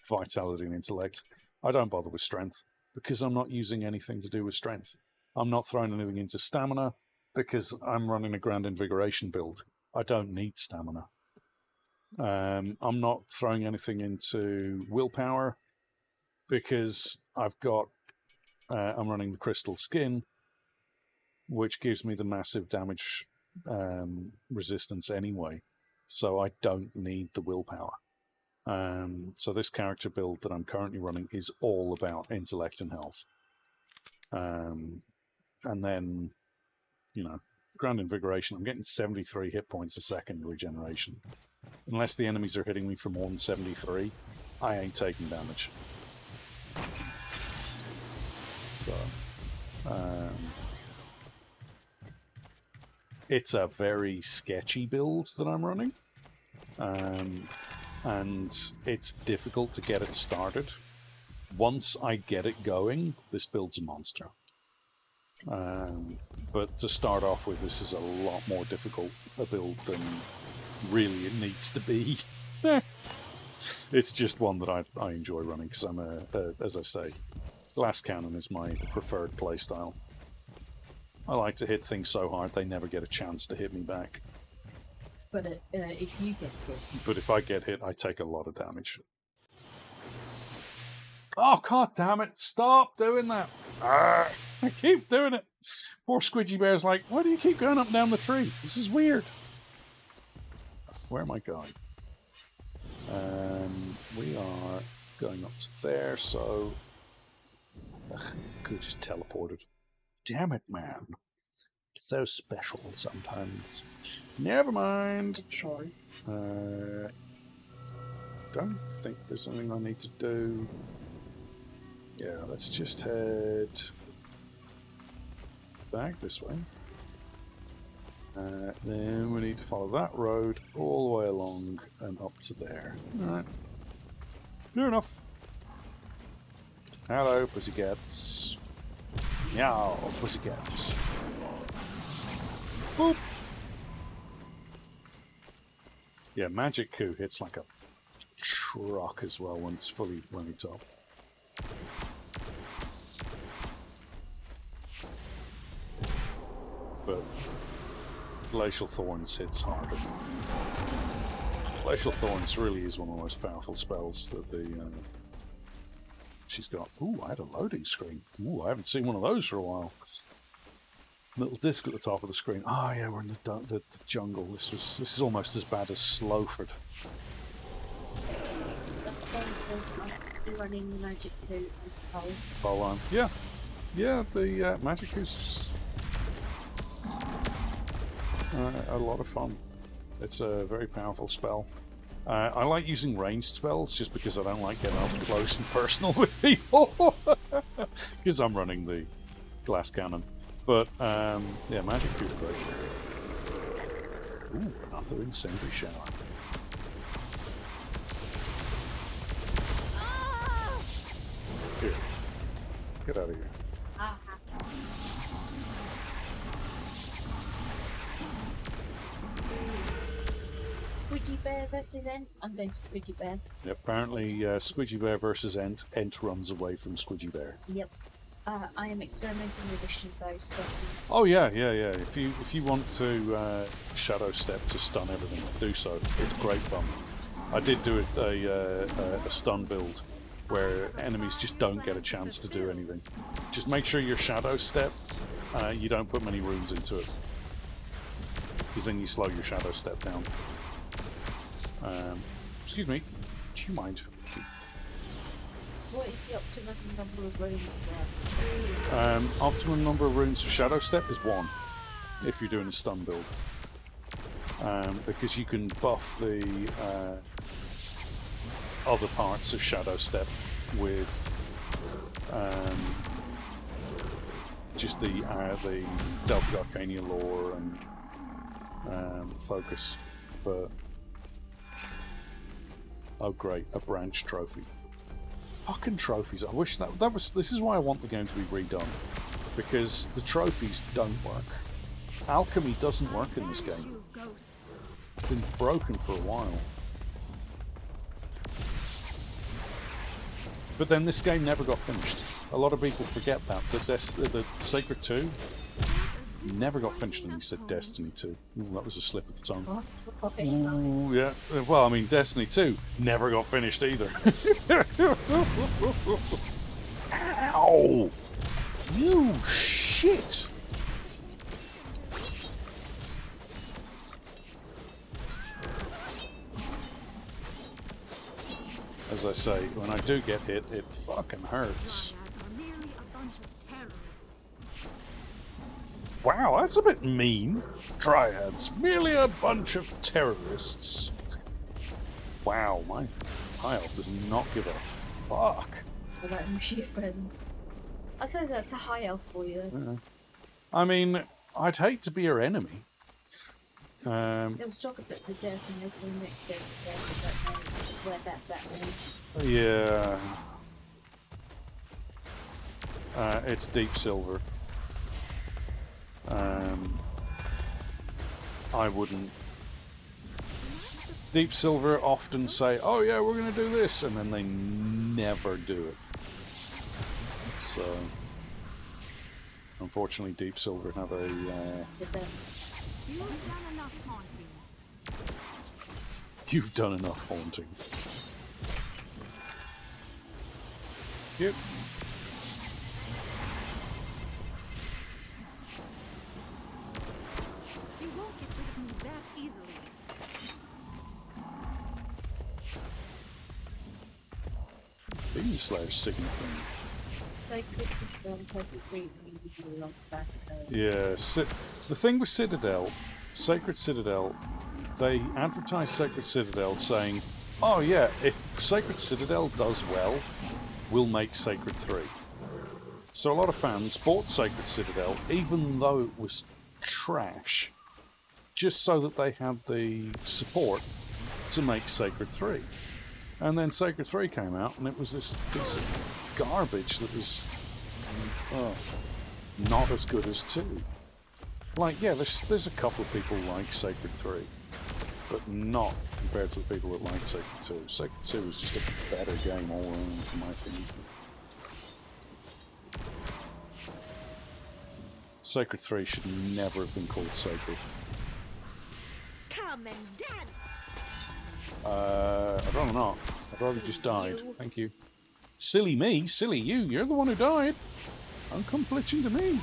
vitality and intellect. I don't bother with strength because I'm not using anything to do with strength. I'm not throwing anything into stamina because I'm running a grand invigoration build. I don't need stamina. I'm not throwing anything into willpower because I've got I'm running the crystal skin, which gives me the massive damage resistance anyway, so I don't need the willpower. So this character build that I'm currently running is all about intellect and health. And then, grand invigoration, I'm getting 73 hit points a second regeneration. Unless the enemies are hitting me for more than 73, I ain't taking damage. So, it's a very sketchy build that I'm running. And it's difficult to get it started. Once I get it going, this build's a monster. But to start off with, this is a lot more difficult a build than really it needs to be. It's just one that I enjoy running because I'm as I say, glass cannon is my preferred playstyle. I like to hit things so hard they never get a chance to hit me back. But if you get hit... But if I get hit, I take a lot of damage. Oh, god damn it, stop doing that. I keep doing it. Poor Squidgy Bear's like, why do you keep going up and down the tree? This is weird. Where am I going? We are going up to there, so... could have just teleported. Damn it, man. It's so special sometimes. Never mind. Sure. Don't think there's anything I need to do. Yeah, let's just head back this way. Then we need to follow that road all the way along and up to there. Alright. Fair enough. Hello, pussycats. Meow, pussycats. Boop! Yeah, Magic Coup hits like a truck as well when it's fully up. But Glacial Thorns hits harder. Glacial Thorns really is one of the most powerful spells that she's got. Ooh, I had a loading screen. Ooh, I haven't seen one of those for a while. Little disc at the top of the screen. Oh yeah, we're in the jungle. This is almost as bad as Slowford. That song says I'm running the Magic Coup and Pole arm. Yeah. Yeah, the Magic Coup's a lot of fun. It's a very powerful spell. I like using ranged spells just because I don't like getting up close and personal with people. Because I'm running the glass cannon. But, yeah, Magic Coup's great. Ooh, another incendiary shower. Here. Get out of here. Squidgy Bear versus Ent. I'm going for Squidgy Bear. Yep, apparently Squidgy Bear versus Ent. Ent runs away from Squidgy Bear. Yep. I am experimenting with a Shinbo, so Oh yeah. If you want to shadow step to stun everything, do so. It's great fun. I did do a stun build where enemies just don't get a chance to do anything. Just make sure your shadow step, you don't put many runes into it, because then you slow your shadow step down. Excuse me, do you mind? what is the optimum number of runes there? Optimum number of runes for shadow step is 1 if you're doing a stun build, because you can buff the other parts of shadow step with just the Delphic Arcania lore and focus, but oh great, a branch trophy. Fucking trophies! I wish that was. This is why I want the game to be redone, because the trophies don't work. Alchemy doesn't work in this game. It's been broken for a while. But then this game never got finished. A lot of people forget that the Sacred 2 never got finished, and you said Destiny 2. Ooh, that was a slip of the tongue. Ooh, yeah. Well, I mean, Destiny 2 never got finished either. Ow! You shit! As I say, when I do get hit, it fucking hurts. Wow, that's a bit mean. Dryads, merely a bunch of terrorists. Wow, my high elf does not give a fuck. Well, let them be your friends. I suppose that's a high elf for you. Yeah. I mean, I'd hate to be your enemy. It was talk about the death and everything mixed in where that was. Yeah. It's Deep Silver. I wouldn't. Deep Silver often say, "Oh yeah, we're going to do this," and then they never do it. So, unfortunately, Deep Silver have a. You've done enough haunting. Yep. You won't get rid of me that easily. Demon Slayer's signature. Yeah, the thing with Citadel, Sacred Citadel, they advertise Sacred Citadel saying, "Oh yeah, if Sacred Citadel does well, we'll make Sacred 3." So a lot of fans bought Sacred Citadel, even though it was trash, just so that they had the support to make Sacred 3. And then Sacred 3 came out, and it was this piece of garbage that was not as good as 2. Like, yeah, there's a couple of people like Sacred 3, but not compared to the people that like Sacred 2. Sacred 2 is just a better game all around, in my opinion. Sacred 3 should never have been called Sacred. Come and dance! I'd rather not. I'd rather just died. Thank you. Silly me, silly you. You're the one who died. Don't come glitching to me.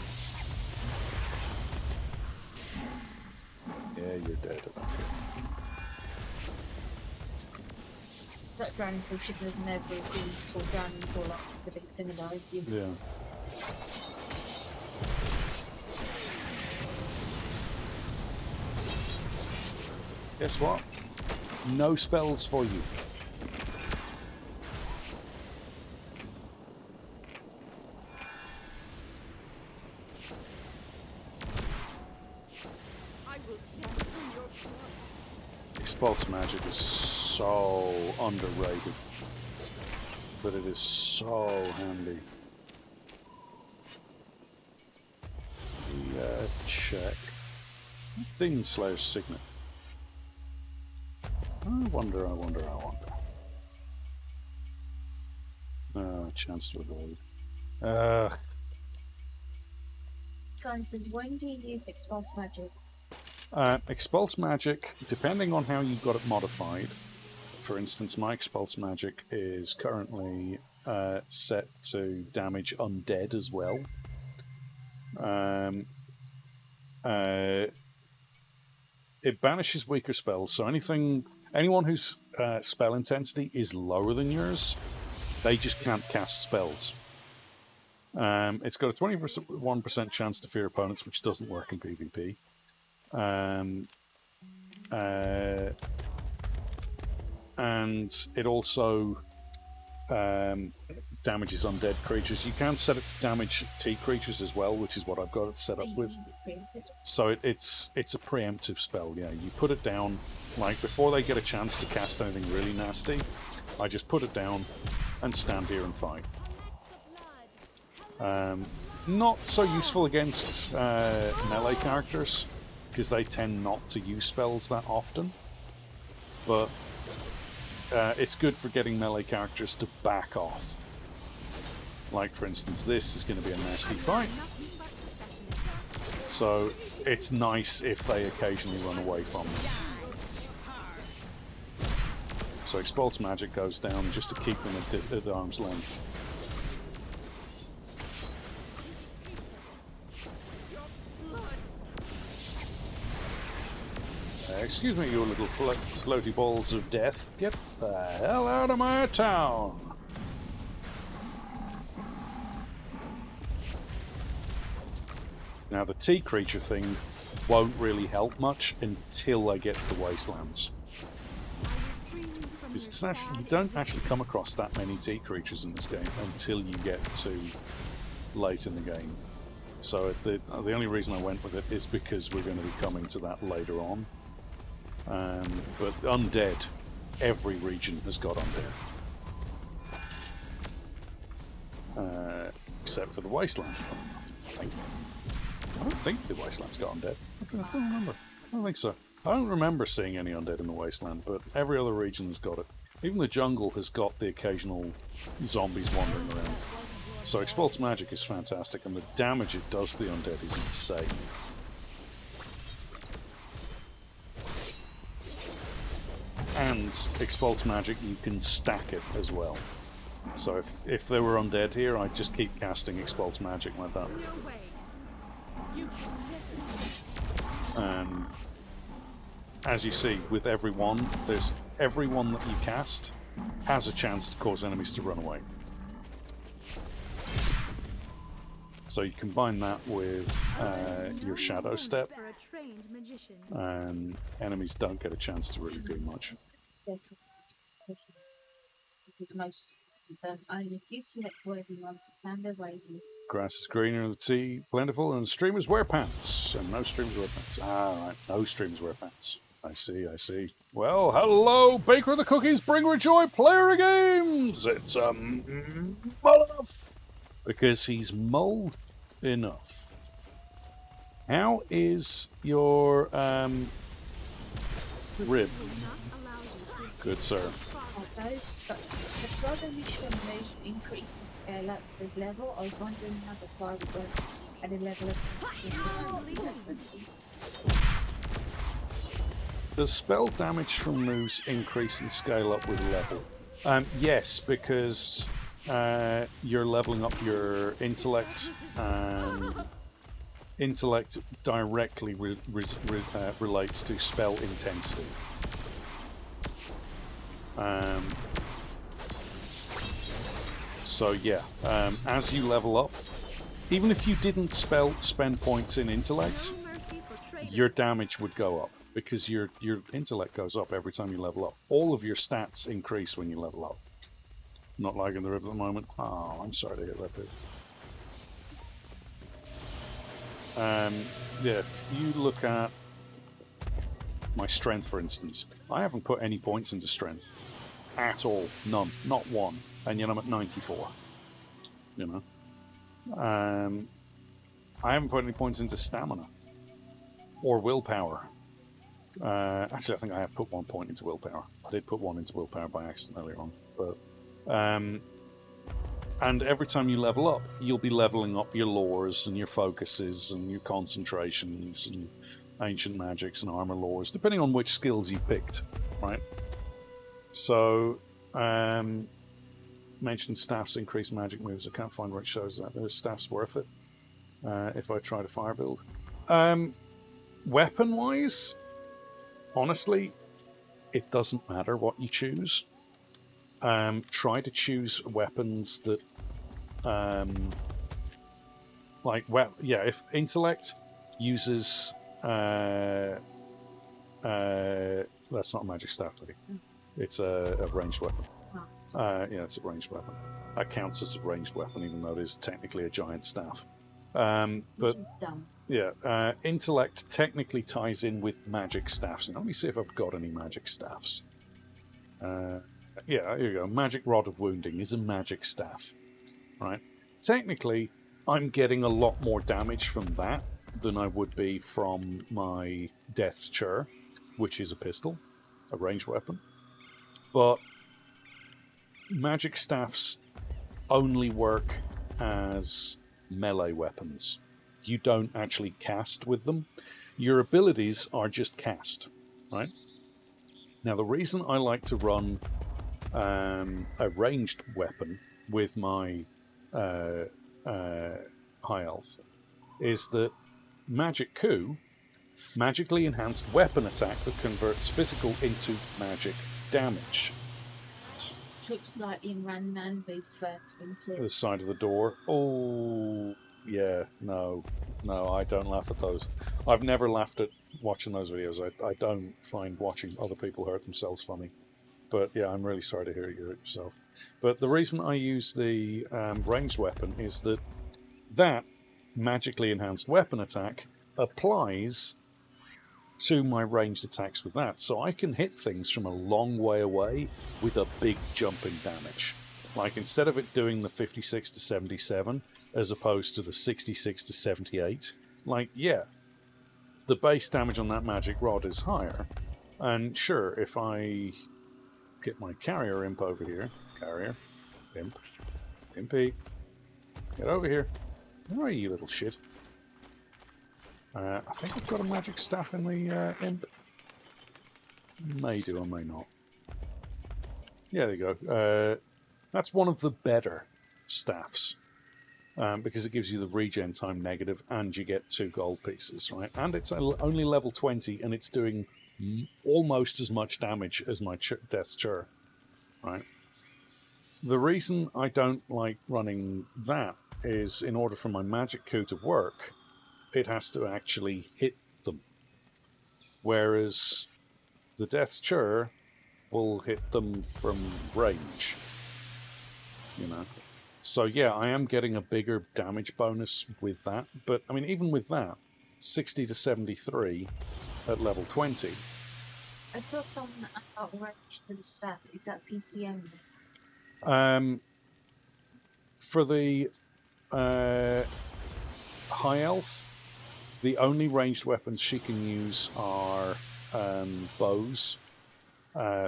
Yeah, you're dead. I don't care. That drowning pool should have never been called drowning pool like the big cinema. Yeah. Guess what? No spells for you. I will dance in your Expulse magic is so underrated, but it is so handy. Check. Demon Slayer's Signet. I wonder. Chance to avoid. Simon says, when do you use Expulse Magic? Expulse magic, depending on how you got it modified. For instance, my Expulse magic is currently set to damage undead as well. It banishes weaker spells, so anyone whose spell intensity is lower than yours, they just can't cast spells. It's got a 21% chance to fear opponents, which doesn't work in PvP. And it also damages undead creatures. You can set it to damage T creatures as well, which is what I've got it set up with. So it's a preemptive spell. Yeah, you put it down like before they get a chance to cast anything really nasty. I just put it down and stand here and fight. Not so useful against melee characters because they tend not to use spells that often, but it's good for getting melee characters to back off. Like, for instance, this is going to be a nasty fight. So it's nice if they occasionally run away from them. So Expulse magic goes down just to keep them at arm's length. Excuse me, you little floaty balls of death. Get the hell out of my town! Now the T creature thing won't really help much until I get to the Wastelands. Because you don't actually come across that many T creatures in this game until you get to late in the game. So the only reason I went with it is because we're going to be coming to that later on. But undead, every region has got undead. Except for the Wasteland, I don't think the Wasteland's got undead. I don't remember. I don't think so. I don't remember seeing any undead in the Wasteland, but every other region has got it. Even the jungle has got the occasional zombies wandering around. So Expulse magic is fantastic, and the damage it does to the undead is insane. And Expulse magic, you can stack it as well. So if there were undead here, I'd just keep casting Expulse magic like that. As you see, with every one that you cast has a chance to cause enemies to run away. So you combine that with your Shadow Step, and enemies don't get a chance to really do much. Because most of them, only if you select worthy ones, found their way in. Grass is greener, the tea plentiful, and streamers wear pants. And no streamers wear pants. Alright, no streamers wear pants. I see, I see. Well, hello, Baker of the Cookies, Bringer of Joy, player of games! It's Mull enough! Because he's mulled enough. How is your rib? Good, sir. Those, but as well the mission moves increase and scale up with level, I was wondering how the fire would work at a level of. Does spell damage from moves increase and scale up with level? Yes, because you're leveling up your intellect, and intellect directly relates to spell intensity. So yeah, as you level up, even if you didn't spend points in intellect, your damage would go up, because your intellect goes up every time you level up. All of your stats increase when you level up. Not liking the rib at the moment. Oh, I'm sorry to hear that, dude. Yeah, if you look at my strength, for instance. I haven't put any points into strength at all. None. Not one. And yet I'm at 94. You know? I haven't put any points into stamina or willpower. Actually, I think I have put 1 point into willpower. I did put 1 into willpower by accident earlier on. But, and every time you level up, you'll be leveling up your lores and your focuses and your concentrations and ancient magics and armor lores, depending on which skills you picked, right? So, mentioned staffs increase magic moves. I can't find where it shows that. Are staffs worth it if I try to fire build? Weapon-wise, honestly, it doesn't matter what you choose. Try to choose weapons that, if intellect uses, that's not a magic staff, buddy. It's a ranged weapon. Yeah, it's a ranged weapon. That counts as a ranged weapon, even though it is technically a giant staff. But dumb. Yeah, intellect technically ties in with magic staffs. Now, let me see if I've got any magic staffs. Yeah, here you go. Magic Rod of Wounding is a magic staff, right? Technically, I'm getting a lot more damage from that than I would be from my Death's Chur, which is a pistol, a ranged weapon. But magic staffs only work as melee weapons. You don't actually cast with them. Your abilities are just cast, right? Now, the reason I like to run a ranged weapon with my high health is that Magic Coup, magically enhanced weapon attack that converts physical into magic damage. Trip slightly and ran man move first into The side of the door. Oh, yeah, no, I don't laugh at those. I've never laughed at watching those videos. I don't find watching other people hurt themselves funny. But yeah, I'm really sorry to hear you hurt yourself. But the reason I use the ranged weapon is that magically enhanced weapon attack applies to my ranged attacks with that. So I can hit things from a long way away with a big jump in damage. Like, instead of it doing the 56 to 77 as opposed to the 66 to 78, like, yeah, the base damage on that magic rod is higher. And sure, if I get my carrier imp over here, carrier, imp, impy, get over here. Where are you, little shit? I think I've got a magic staff in the imp. May do or may not. Yeah, there you go. That's one of the better staffs. Because it gives you the regen time negative and you get 2 gold pieces, right? And it's only level 20 and it's doing almost as much damage as my Death's Chur, right? The reason I don't like running that is, in order for my Magic Coup to work, it has to actually hit them. Whereas the Death's Chur will hit them from range, you know. So yeah, I am getting a bigger damage bonus with that. But, I mean, even with that, 60 to 73 at level 20. I saw someone outraged to the staff. Is that PC only? For the high elf, the only ranged weapons she can use are bows,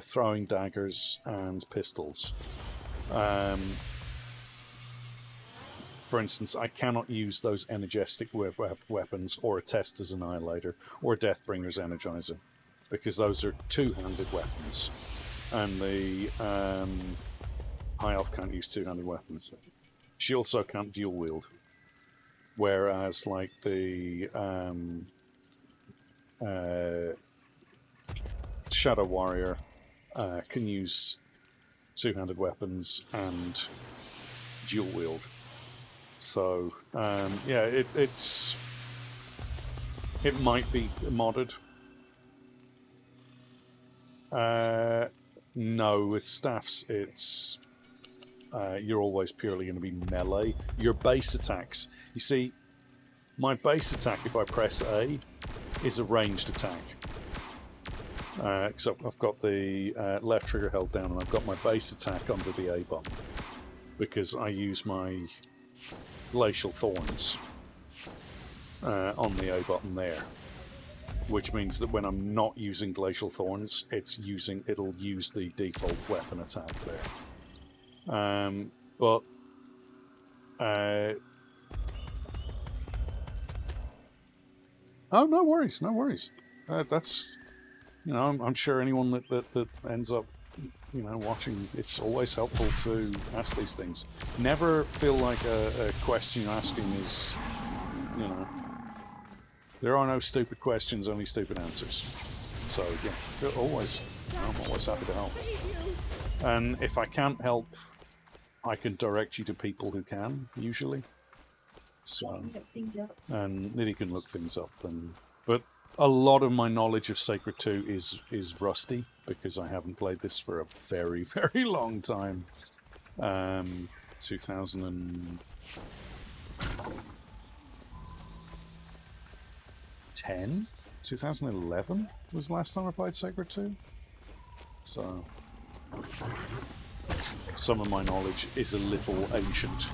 throwing daggers, and pistols. For instance, I cannot use those energetic weapons or a Tester's Annihilator or a Deathbringer's Energizer, because those are two-handed weapons, and the high elf can't use two-handed weapons. She also can't dual wield, whereas like the Shadow Warrior can use two-handed weapons and dual wield. So yeah, it might be modded. No, with staffs, it's you're always purely going to be melee. Your base attacks, you see, my base attack, if I press A, is a ranged attack. because I've got the left trigger held down and I've got my base attack under the A button because I use my Glacial Thorns on the A button there, which means that when I'm not using Glacial Thorns, it'll use the default weapon attack there. But oh, no worries, no worries. That's, you know, I'm sure anyone that ends up, you know, watching, it's always helpful to ask these things. Never feel like a question you're asking is, you know, there are no stupid questions, only stupid answers. So yeah, I'm always happy to help. And if I can't help, I can direct you to people who can, usually. So, and Niddy can look things up, but a lot of my knowledge of Sacred 2 is rusty because I haven't played this for a very, very long time. 2011 was the last time I played Sacred 2. So some of my knowledge is a little ancient.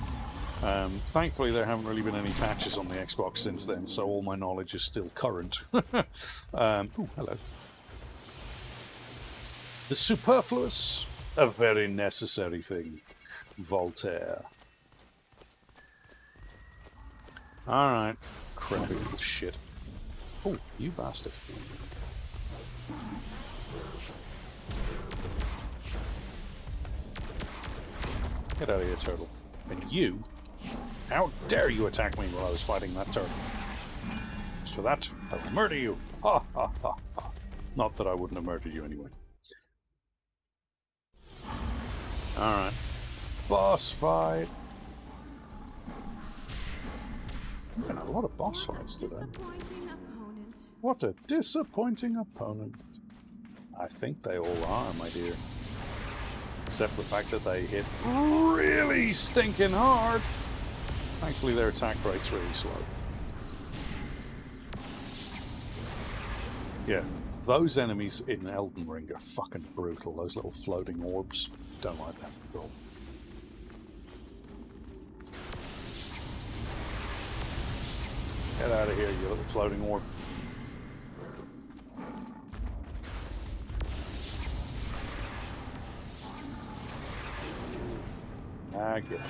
Thankfully, there haven't really been any patches on the Xbox since then, so all my knowledge is still current. Oh, hello. The superfluous, a very necessary thing. Voltaire. Alright. Crappy little shit. Oh, you bastard. Get out of here, turtle. And you... How dare you attack me while I was fighting that turtle? Just for that, I will murder you! Ha ha ha ha. Not that I wouldn't have murdered you anyway. Alright. Boss fight! We've had a lot of boss fights today. What a disappointing opponent. I think they all are, my dear. Except the fact that they hit really stinking hard. Thankfully their attack rate's really slow. Yeah, those enemies in Elden Ring are fucking brutal. Those little floating orbs. Don't like them at all. Get out of here, you little floating orb. Ah, get it.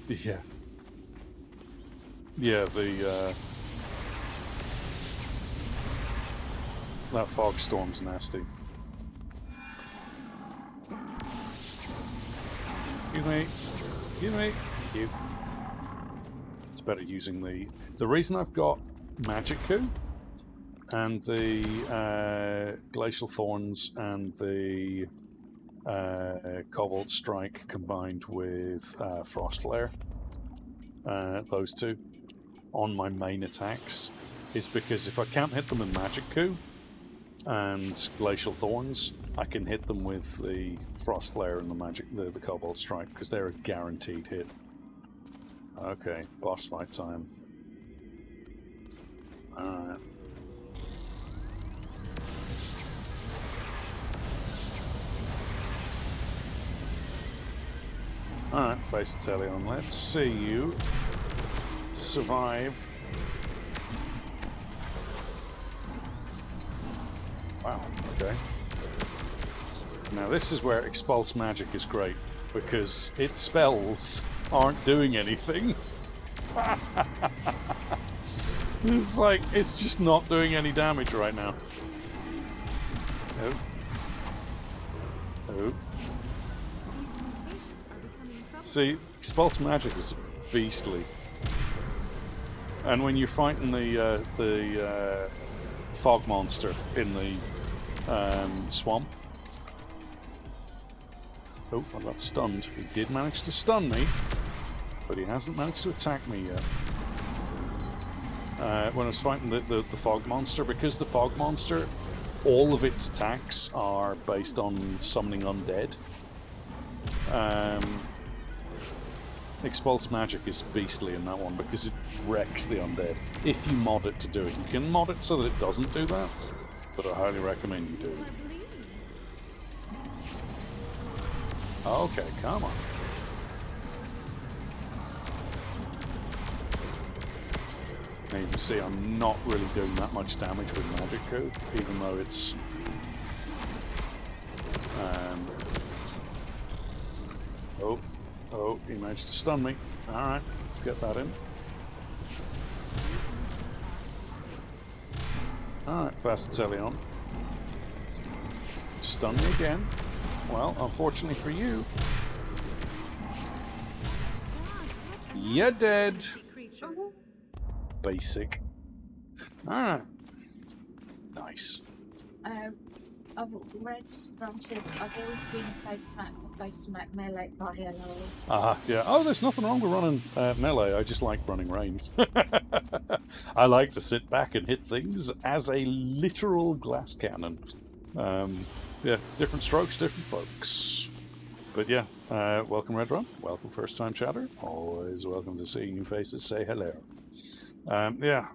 Yeah. Yeah, that fog storm's nasty. Excuse me. Excuse me. Thank you. It's better using the reason I've got Magic Coup and the Glacial Thorns and the Cobalt Strike combined with Frost Flare, those two, on my main attacks, is because if I can't hit them in Magic Coup and Glacial Thorns, I can hit them with the Frost Flare and the Cobalt Strike, because they're a guaranteed hit. Okay, boss fight time. Alright. Alright, face the telly on. Let's see you survive. Wow, okay. Now this is where Expulse Magic is great, because its spells aren't doing anything. It's like, it's just not doing any damage right now. Oh. Oh. See, Expulse Magic is beastly. And when you're fighting the fog monster in the swamp. Oh, I got stunned. He did manage to stun me, but he hasn't managed to attack me yet. When I was fighting the fog monster, because the fog monster, all of its attacks are based on summoning undead. Expulse magic is beastly in that one because it wrecks the undead. If you mod it to do it, you can mod it so that it doesn't do that, but I highly recommend you do. Okay, come on. Now you can see I'm not really doing that much damage with magic code, even though it's oh, he managed to stun me. Alright, let's get that in. Alright, Fastitelion. Stun me again. Well, unfortunately for you, you're dead. Basic. Alright. Nice. I've read from says I've always been a face smack melee party alone. Yeah. Oh, there's nothing wrong with running melee. I just like running ranged. I like to sit back and hit things as a literal glass cannon. Yeah, different strokes, different folks. But yeah, welcome Red Run. Welcome first time chatter. Always welcome to see new faces. Say hello. Yeah.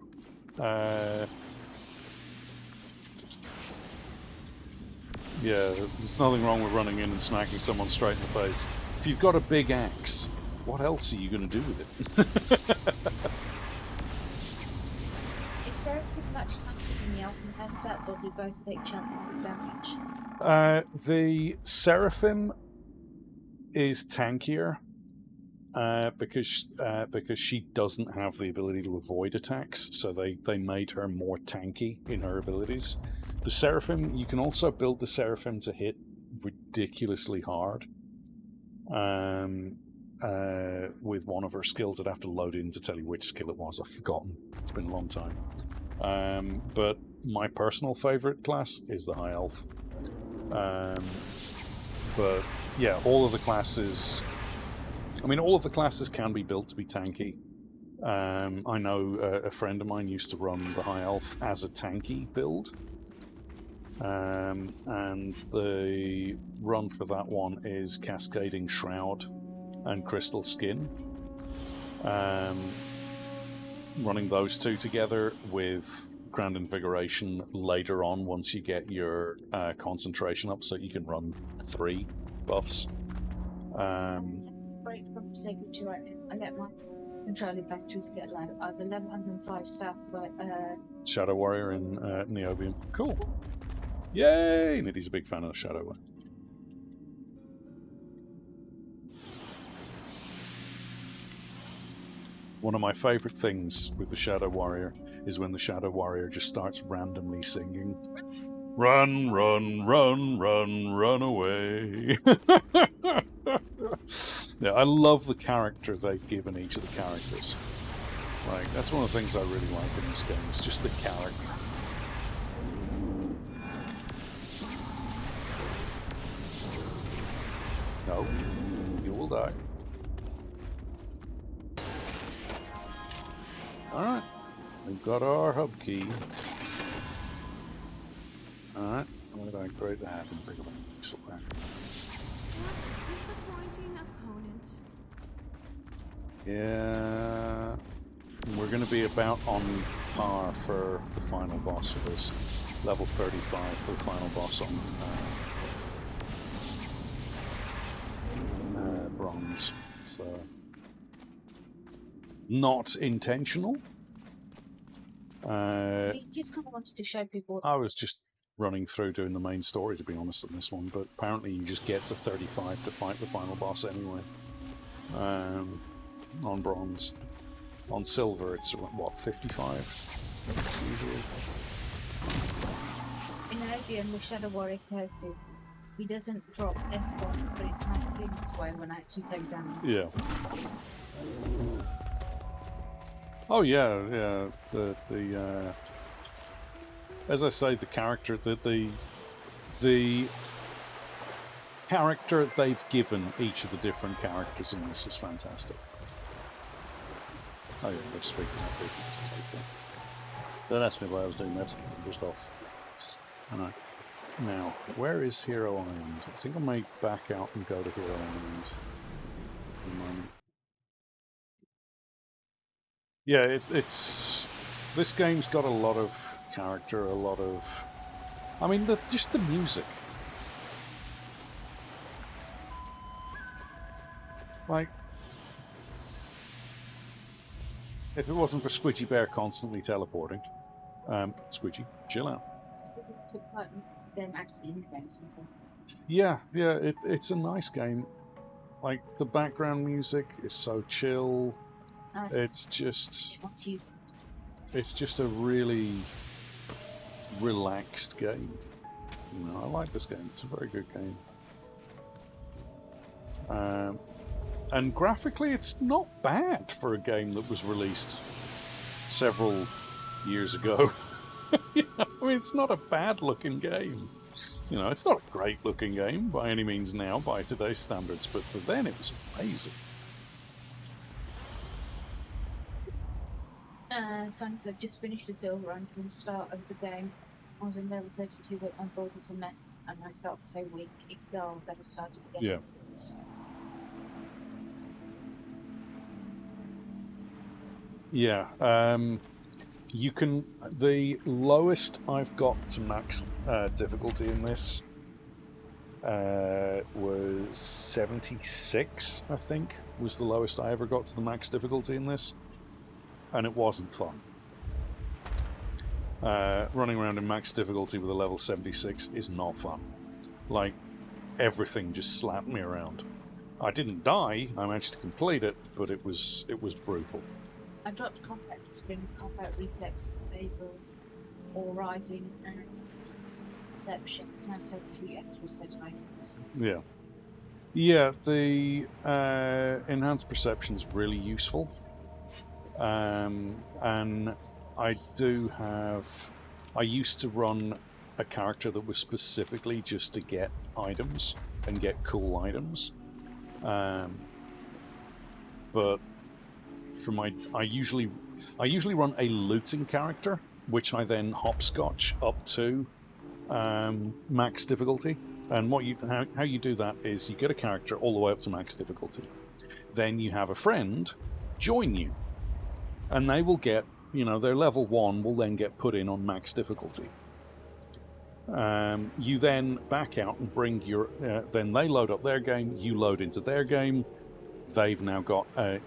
Yeah, there's nothing wrong with running in and smacking someone straight in the face. If you've got a big axe, what else are you going to do with it? Is there much tanking in the Elfin House stats, or do both take chunks of damage? The Seraphim is tankier because she doesn't have the ability to avoid attacks, so they made her more tanky in her abilities. The Seraphim, you can also build the Seraphim to hit ridiculously hard. With one of her skills, I'd have to load in to tell you which skill it was. I've forgotten. It's been a long time. But my personal favorite class is the High Elf. But yeah, all of the classes. I mean, all of the classes can be built to be tanky. I know a friend of mine used to run the High Elf as a tanky build. And the run for that one is Cascading Shroud and Crystal Skin. Running those two together with Grand Invigoration later on once you get your concentration up, so you can run 3 buffs. Break from Sacred to right now. I let my controlling batteries get low. I've 1105 southwest. Shadow Warrior in Niobium. Cool. Yay! Niddy's a big fan of Shadow Warrior. One of my favourite things with the Shadow Warrior is when the Shadow Warrior just starts randomly singing, "Run, run, run, run, run away." Yeah, I love the character they've given each of the characters. Like, that's one of the things I really like in this game. It's just the character. No, you will die. Alright, we've got our hub key. Alright, where did I create that? And bring up a pixel back. Disappointing opponent. Yeah, we're going to be about on par for the final boss for this. Level 35 for the final boss on bronze. So, not intentional. You just kind of wanted to show people. I was just running through doing the main story, to be honest, on this one, but apparently you just get to 35 to fight the final boss anyway. On bronze. On silver, it's what, 55 usually. In Oblivion, the Shadow Warrior curses. He doesn't drop F-bombs, but it's nice to him sway when I actually take damage. Yeah. Oh yeah, yeah. The as I say, the character the character they've given each of the different characters in this is fantastic. Oh yeah, let's speak to that people. Don't ask me why I was doing that. I'm just off. Alright. Now, where is Hero Island? I think I may back out and go to Hero Island in a moment. Yeah, this game's got a lot of character, a lot of, I mean, just the music. Like, if it wasn't for Squidgy Bear constantly teleporting, Squidgy, chill out. Took part in them actually in the game sometimes. Yeah, it's a nice game. Like, the background music is so chill. It's just a really relaxed game. You know, I like this game. It's a very good game. And graphically, it's not bad for a game that was released several years ago. You know, I mean, it's not a bad-looking game. You know, it's not a great-looking game by any means now, by today's standards, but for then it was amazing. Since I've just finished a silver run from the start of the game, I was in level 32, but my board was a mess, and I felt so weak. I'll better start again. Yeah. Yeah, you can. The lowest I've got to max difficulty in this was 76, I think, was the lowest I ever got to the max difficulty in this, and it wasn't fun. Running around in max difficulty with a level 76 is not fun. Like, everything just slapped me around. I didn't die, I managed to complete it, but it was brutal. I dropped combat sprint, combat reflex, favor, or riding, and perception. It's nice to have a few extra set items. Yeah. Yeah, the enhanced perception is really useful. And I used to run a character that was specifically just to get items and get cool items. But I usually run a looting character, which I then hopscotch up to max difficulty. And how you do that is you get a character all the way up to max difficulty. Then you have a friend join you, and they will get, their level 1 will then get put in on max difficulty. You then back out and bring then they load up their game, you load into their game. You've now got a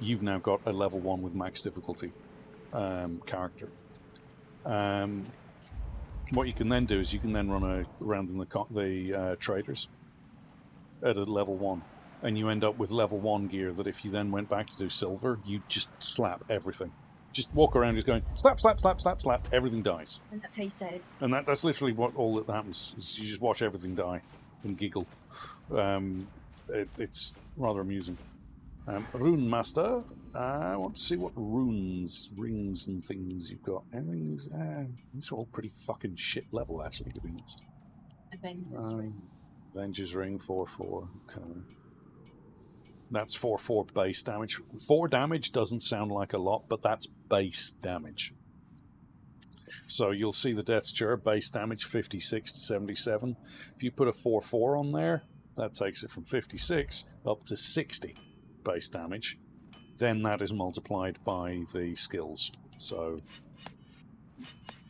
level 1 with max difficulty character. What you can then do is you can then run around in the traders at a level 1, and you end up with level 1 gear that if you then went back to do silver, you just slap everything. Just walk around just going slap, slap, slap, slap, slap, everything dies. And that's how you say it. And that's literally all that happens, is you just watch everything die and giggle. It's rather amusing. Rune Master, I want to see what rings and things you've got. These are all pretty fucking shit level, actually, to be honest. Avengers Ring, 4/4. Okay. That's 4/4 base damage. 4 damage doesn't sound like a lot, but that's base damage. So you'll see the Death's Chair base damage 56 to 77. If you put a 4/4 on there, that takes it from 56 up to 60 base damage. Then that is multiplied by the skills. So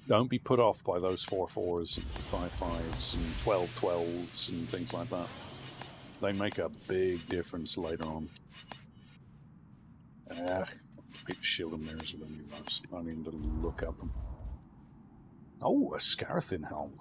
don't be put off by those 4/4s and 5/5s and 12/12s and things like that. They make a big difference later on. Keep the shield and mirrors with any of those. I need to look at them. Oh, a Scarathin helm.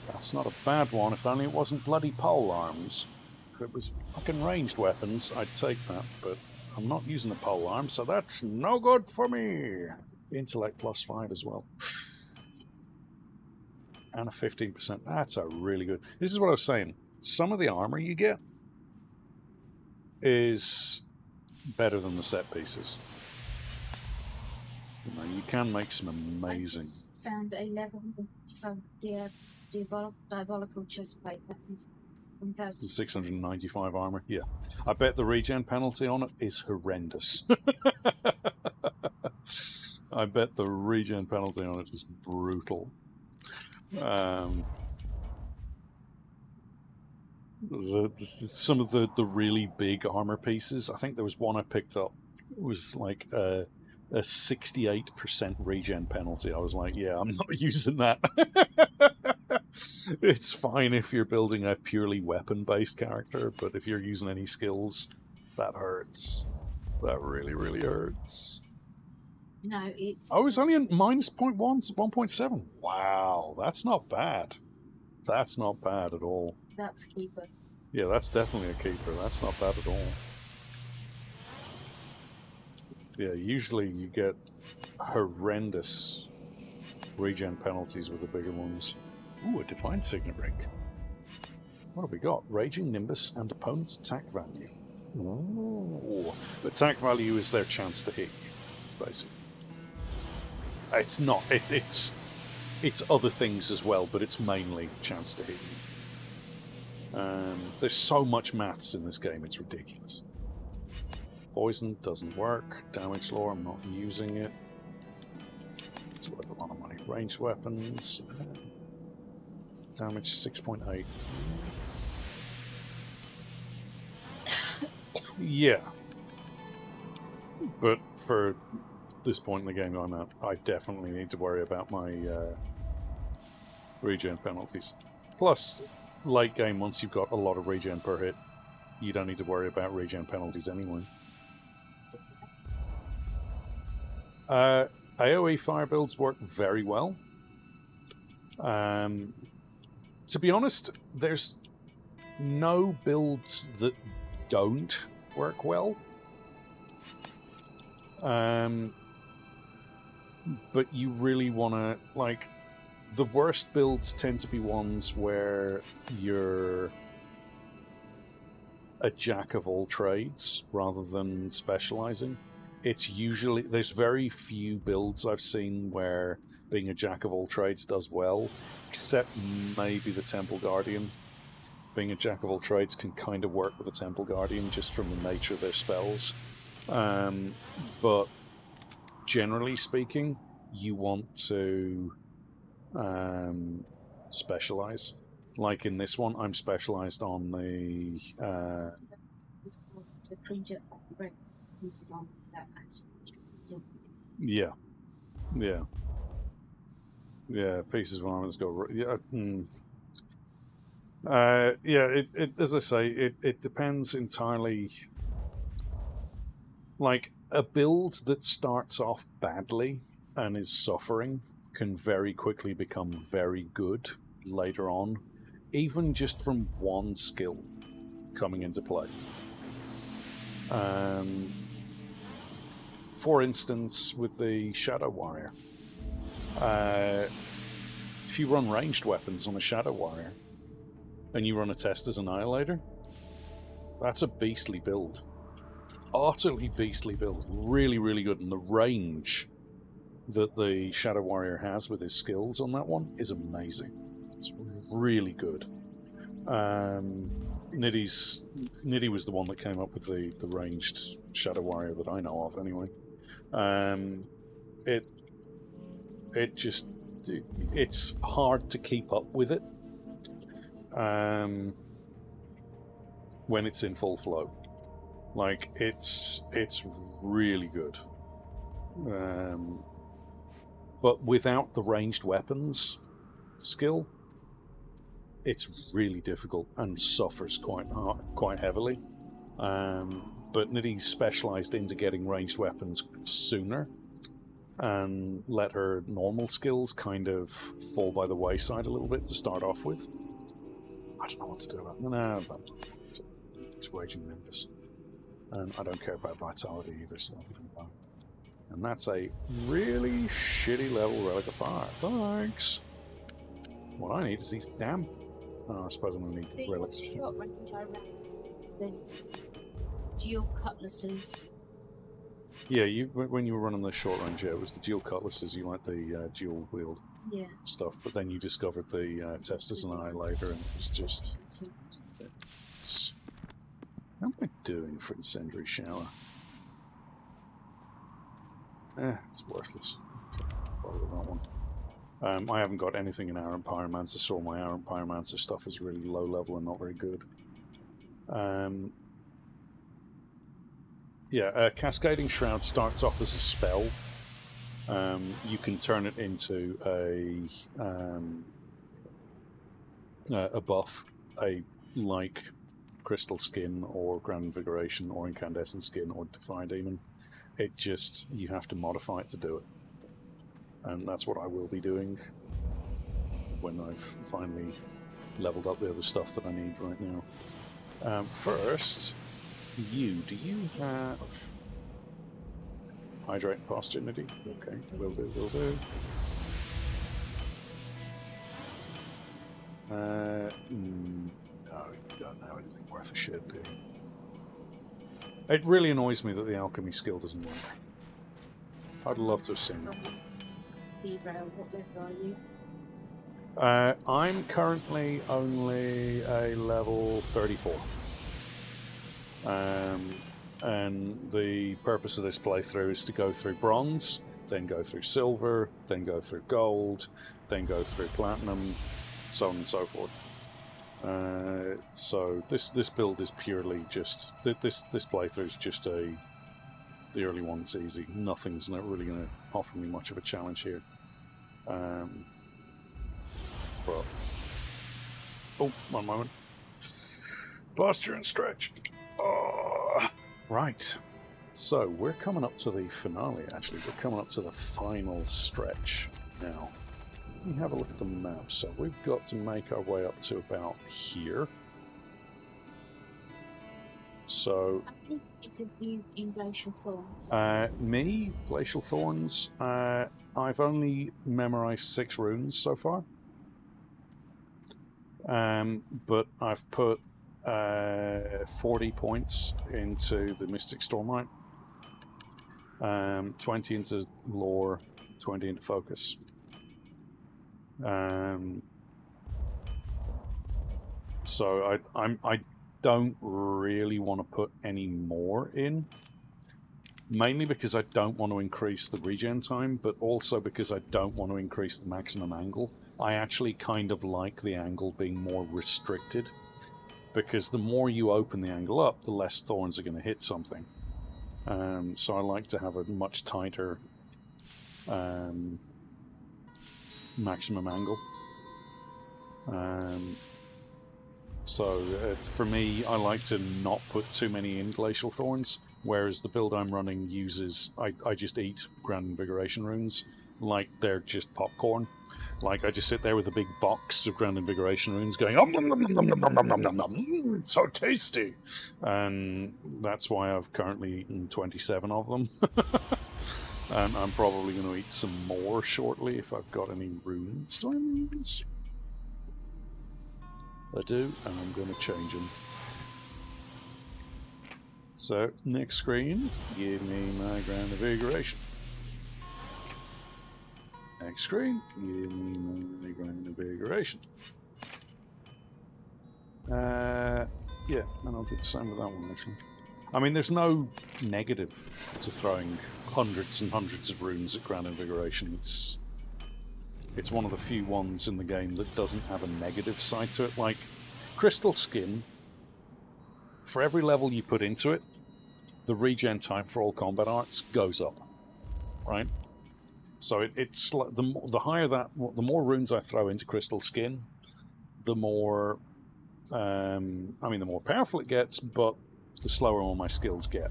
That's not a bad one, if only it wasn't bloody pole arms. If it was fucking ranged weapons, I'd take that, but I'm not using a pole arm, so that's no good for me. Intellect +5 as well. And a 15%. That's a really good... This is what I was saying. Some of the armor you get is better than the set pieces. You can make some amazing... I just found a level of diabolical chestplate. That is 1,000. 695 armor, yeah. I bet the regen penalty on it is horrendous. I bet the regen penalty on it is brutal. Some of the really big armor pieces, I think there was one I picked up was like a 68% regen penalty. I was like, yeah, I'm not using that. It's fine if you're building a purely weapon-based character, but if you're using any skills, that hurts. That really, really hurts. No, it's. Oh, it's only a minus 0.1, 1.7. Wow, that's not bad. That's not bad at all. That's keeper. Yeah, that's definitely a keeper. That's not bad at all. Yeah, usually you get horrendous regen penalties with the bigger ones. Ooh, a Divine Signet Ring. What have we got? Raging Nimbus and opponent's attack value. Ooh. The attack value is their chance to hit you, basically. It's not. It's other things as well, but it's mainly chance to hit you. There's so much maths in this game, it's ridiculous. Poison doesn't work. Damage lore, I'm not using it. It's worth a lot of money. Ranged weapons. Damage 6.8. Yeah. But for this point in the game I'm at, I definitely need to worry about my regen penalties. Plus, late game, once you've got a lot of regen per hit, you don't need to worry about regen penalties anyway. AoE fire builds work very well. To be honest, there's no builds that don't work well. But you really want to, like, the worst builds tend to be ones where you're a jack of all trades rather than specializing. It's usually, there's very few builds I've seen where being a jack of all trades does well, except maybe the Temple Guardian. Being a jack of all trades can kind of work with the Temple Guardian just from the nature of their spells. But generally speaking, you want to specialize. Like in this one, I'm specialized on the creature yeah, pieces of armor that's got it as I say, it depends entirely. Like a build that starts off badly and is suffering can very quickly become very good later on, even just from one skill coming into play. For instance, with the Shadow Warrior, if you run ranged weapons on a Shadow Warrior and you run a Testus Annihilator, that's a beastly build. Utterly beastly build. Really, really good. And the range that the Shadow Warrior has with his skills on that one is amazing. It's really good. Niddy was the one that came up with the ranged Shadow Warrior that I know of anyway. It's hard to keep up with it when it's in full flow. Like it's really good. But without the ranged weapons skill, it's really difficult and suffers quite heavily. But Niddy's specialized into getting ranged weapons sooner and let her normal skills kind of fall by the wayside a little bit to start off with. I don't know what to do about it. No, it's Raging Nimbus. And I don't care about Vitality either, so and that's a really shitty level Relic of Fire. Thanks! What I need is these damn... Oh, I suppose I'm going to need the Relics of Fire. Short range, I ran the dual cutlasses. Yeah, when you were running the short range, it was the dual cutlasses, you like the dual wield stuff, but then you discovered the Testus Annihilator, and it was just... How am I doing for Incendiary Shower? It's worthless. Bother with that one. I haven't got anything in Aron Pyromancer, so all my Aron Pyromancer stuff is really low level and not very good. Yeah, Cascading Shroud starts off as a spell. You can turn it into a buff, like Crystal Skin or Grand Invigoration or Incandescent Skin or Fire Demon. It just, you have to modify it to do it. And that's what I will be doing when I've finally leveled up the other stuff that I need right now. First, do you have Hydrate and Passionity? Okay, will do. No, you don't have anything worth a shit, do you? It really annoys me that the alchemy skill doesn't work. I'd love to have seen it. What level are you? I'm currently only a level 34. And the purpose of this playthrough is to go through bronze, then go through silver, then go through gold, then go through platinum, so on and so forth. So this build is purely just this playthrough is just the early one. It's easy. Nothing's not really going to offer me much of a challenge here. But oh, one moment. Posture and stretch. Oh, right. So we're coming up to the finale. Actually, we're coming up to the final stretch now. Let me have a look at the map. So we've got to make our way up to about here. So, How many kids have you in Glacial Thorns? me, Glacial Thorns, I've only memorized 6 runes so far. But I've put 40 points into the Mystic Stormlight, 20 into lore, 20 into focus. So I don't really want to put any more in, mainly because I don't want to increase the regen time, but also because I don't want to increase the maximum angle. I actually kind of like the angle being more restricted, because the more you open the angle up, the less thorns are going to hit something. So I like to have a much tighter maximum angle. So for me, I like to not put too many in Glacial Thorns, whereas the build I'm running uses, I just eat Grand Invigoration runes like they're just popcorn. Like I just sit there with a big box of Grand Invigoration runes going, nom, nom, nom, nom, nom, nom, nom, nom, nom, so tasty. And that's why I've currently eaten 27 of them. And I'm probably going to eat some more shortly if I've got any runes. Do I have runes? I do, and I'm going to change them. So, next screen, give me my Grand Invigoration. Next screen, give me my Grand Invigoration. Yeah, and I'll do the same with that one, actually. I mean, there's no negative to throwing hundreds and hundreds of runes at Grand Invigoration. It's one of the few ones in the game that doesn't have a negative side to it. Like, Crystal Skin, for every level you put into it, the regen time for all combat arts goes up, right? So it's the higher that, the more runes I throw into Crystal Skin, the more, the more powerful it gets, but the slower all my skills get.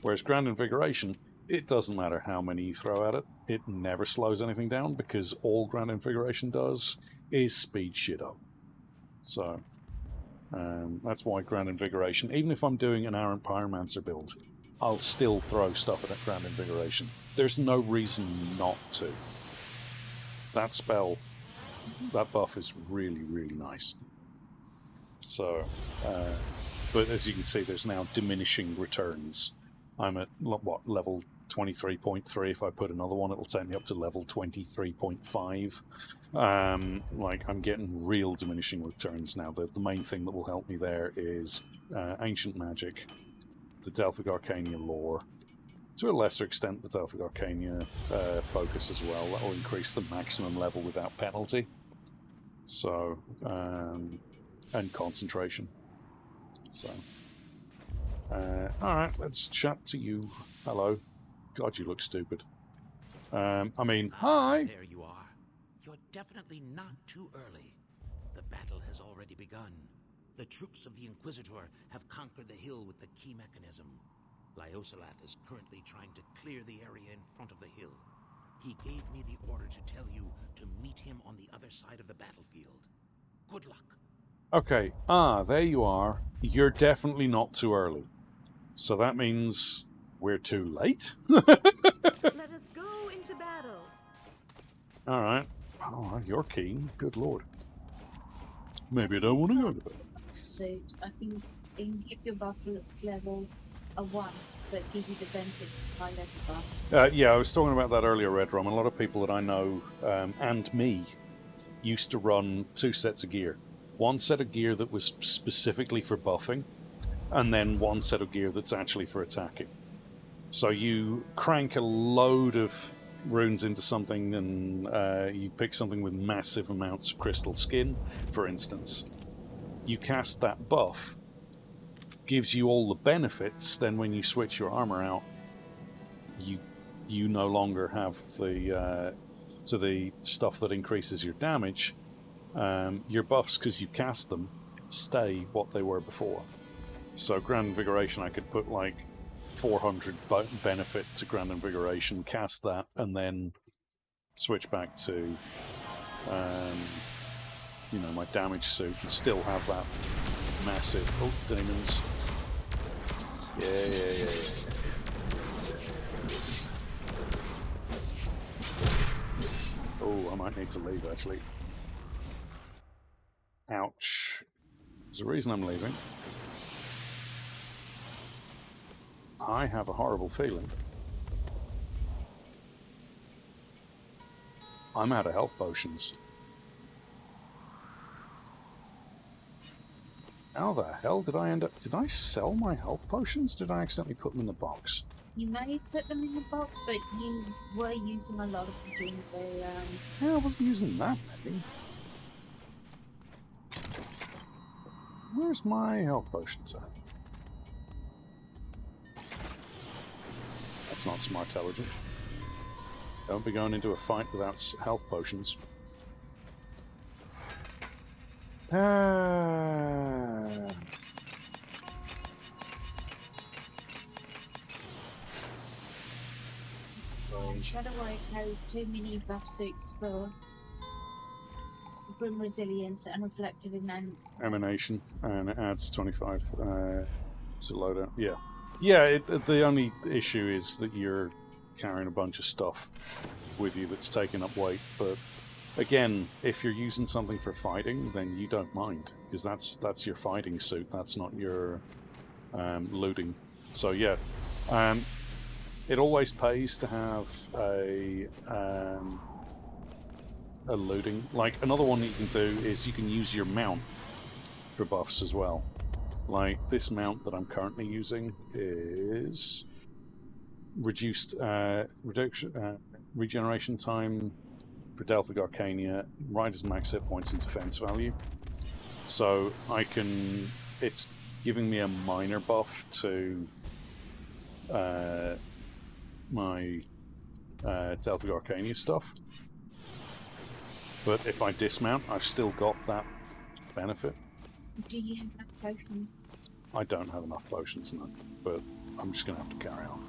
Whereas Grand Invigoration, it doesn't matter how many you throw at it, it never slows anything down, because all Grand Invigoration does is speed shit up. So that's why Grand Invigoration, even if I'm doing an Arrant Pyromancer build, I'll still throw stuff at Grand Invigoration. There's no reason not to. That spell, that buff is really, really nice. So, but as you can see, there's now diminishing returns. I'm at, what, level 23.3. If I put another one, it'll take me up to level 23.5. Like, I'm getting real diminishing returns now. The main thing that will help me there is Ancient Magic, the Delphic Arcania lore, to a lesser extent the Delphic Arcania focus as well. That will increase the maximum level without penalty. So, and concentration. So, Alright, let's chat to you. Hello. God, you look stupid. I mean, hi! There you are. You're definitely not too early. The battle has already begun. The troops of the Inquisitor have conquered the hill with the key mechanism. Lyosolath is currently trying to clear the area in front of the hill. He gave me the order to tell you to meet him on the other side of the battlefield. Good luck. Okay, there you are. You're definitely not too early. So that means we're too late? Let us go into battle. Alright. Oh, you're keen. Good lord. Maybe I don't want to go to bed. Suit. I think it can give your buff level a 1, but give you the benefits of high level buff. Yeah, I was talking about that earlier, Red Rum. A lot of people that I know, and me, used to run 2 sets of gear. One set of gear that was specifically for buffing, and then one set of gear that's actually for attacking. So you crank a load of runes into something, and you pick something with massive amounts of crystal skin, for instance. You cast that buff, gives you all the benefits. Then when you switch your armor out, you no longer have the to the stuff that increases your damage. Your buffs, because you cast them, stay what they were before. So Grand Invigoration, I could put like 400 benefit to Grand Invigoration, cast that, and then switch back to you know, my damage suit and still have that massive... Oh, demons. Yeah. Oh, I might need to leave, actually. Ouch. There's a reason I'm leaving. I have a horrible feeling I'm out of health potions. How the hell did I end up... Did I sell my health potions? Did I accidentally put them in the box? You may put them in the box, but you were using a lot of them during the... Yeah, I wasn't using that many. Where's my health potions at? That's not smart intelligent. Don't be going into a fight without health potions. Shadow Warrior carries 2 mini buff suits for Grim Resilience and Reflective Emanation, and it adds 25 to loadout. Yeah. The only issue is that you're carrying a bunch of stuff with you that's taking up weight. But again, if you're using something for fighting, then you don't mind, because that's your fighting suit. That's not your looting. So yeah. It always pays to have a looting. Like, another one that you can do is you can use your mount for buffs as well. Like, this mount that I'm currently using is reduced regeneration time for Delphic Arcania, Rider's max hit points and defense value. So it's giving me a minor buff to my Delphic Arcania stuff. But if I dismount, I've still got that benefit. Do you have enough potions? I don't have enough potions, no. But I'm just going to have to carry on.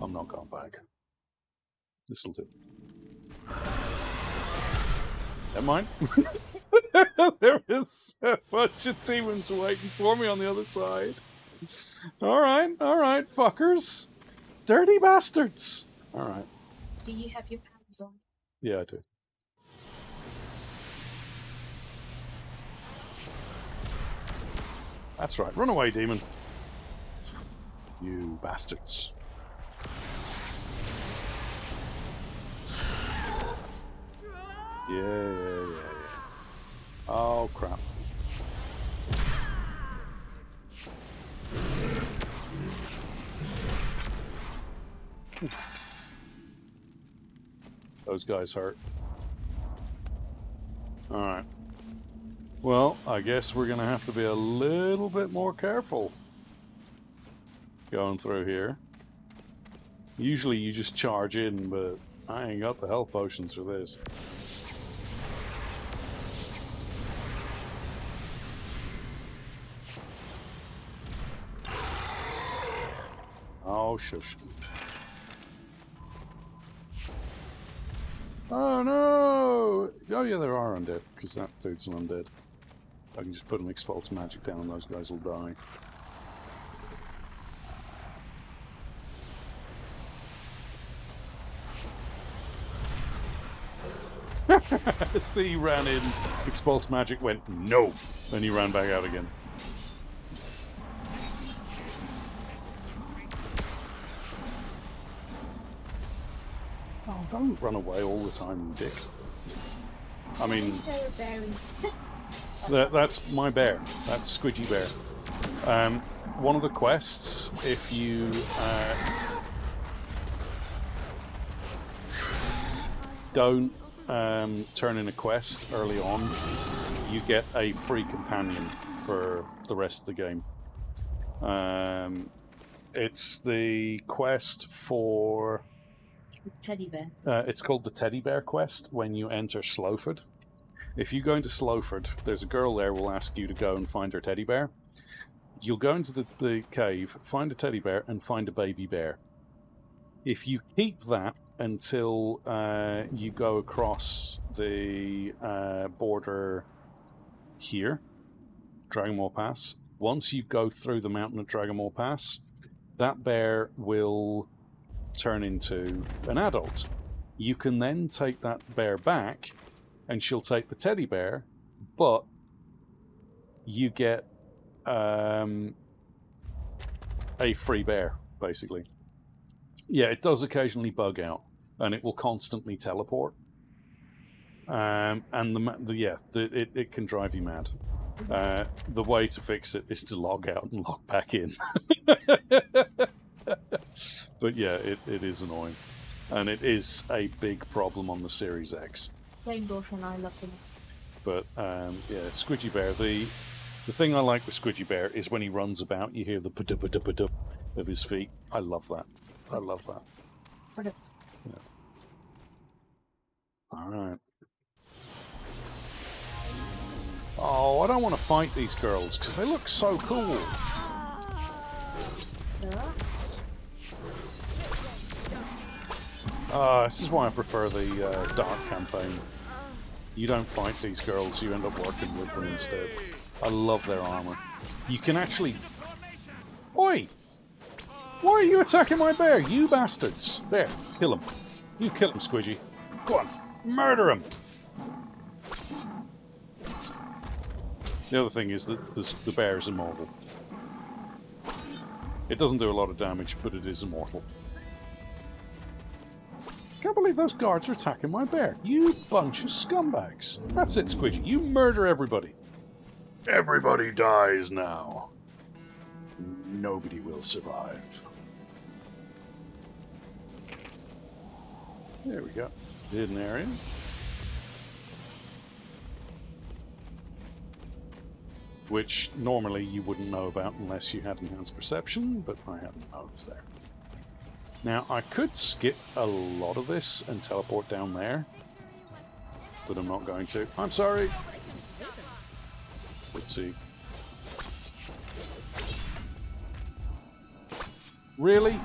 I'm not going back. This'll do. Never mind. There is a bunch of demons waiting for me on the other side. Alright, fuckers. Dirty bastards. Alright. Do you have your pants on? Yeah, I do. That's right. Run away, demon. You bastards. Yeah. Oh, crap. Those guys hurt. Alright. Well, I guess we're going to have to be a little bit more careful. going through here. Usually you just charge in, but I ain't got the health potions for this. Oh, shush. Oh no! Oh yeah, there are undead, because that dude's an undead. I can just put an expulse magic down and those guys will die. See, he ran in, expulse magic went no, then he ran back out again. Oh, don't run away all the time, you dick. I mean, that's my bear. That's Squidgy Bear. One of the quests, if you don't turn in a quest early on, you get a free companion for the rest of the game. It's the quest for Teddy bear. it's called the Teddy Bear quest when you enter Slowford. If you go into Slowford, there's a girl there who will ask you to go and find her teddy bear. You'll go into the cave, find a teddy bear, and find a baby bear. If you keep that until you go across the border here, Dragonmaw Pass, once you go through the mountain of Dragonmaw Pass, that bear will turn into an adult. You can then take that bear back and she'll take the teddy bear, but you get a free bear, basically. Yeah, it does occasionally bug out, and it will constantly teleport. And it can drive you mad. The way to fix it is to log out and log back in. But yeah, it is annoying. And it is a big problem on the Series X. Same daughter and I love him. But yeah, Squidgy Bear. The thing I like with Squidgy Bear is when he runs about, you hear the ba-dup-ba-dup-ba-dup of his feet. I love that. I love that. Yeah. All right. Oh, I don't want to fight these girls because they look so cool. This is why I prefer the Dark campaign. You don't fight these girls, you end up working with them instead. I love their armor. You can actually... Oi! Why are you attacking my bear, you bastards? There, kill him. You kill him, Squidgy. Go on, murder him! The other thing is that the bear is immortal. It doesn't do a lot of damage, but it is immortal. Can't believe those guards are attacking my bear. You bunch of scumbags. That's it, Squidgy. You murder everybody. Everybody dies now. Nobody will survive. There we go. Hidden area. Which normally you wouldn't know about unless you had enhanced perception, but I hadn't noticed there. Now, I could skip a lot of this and teleport down there, but I'm not going to. I'm sorry! Let's see. Really?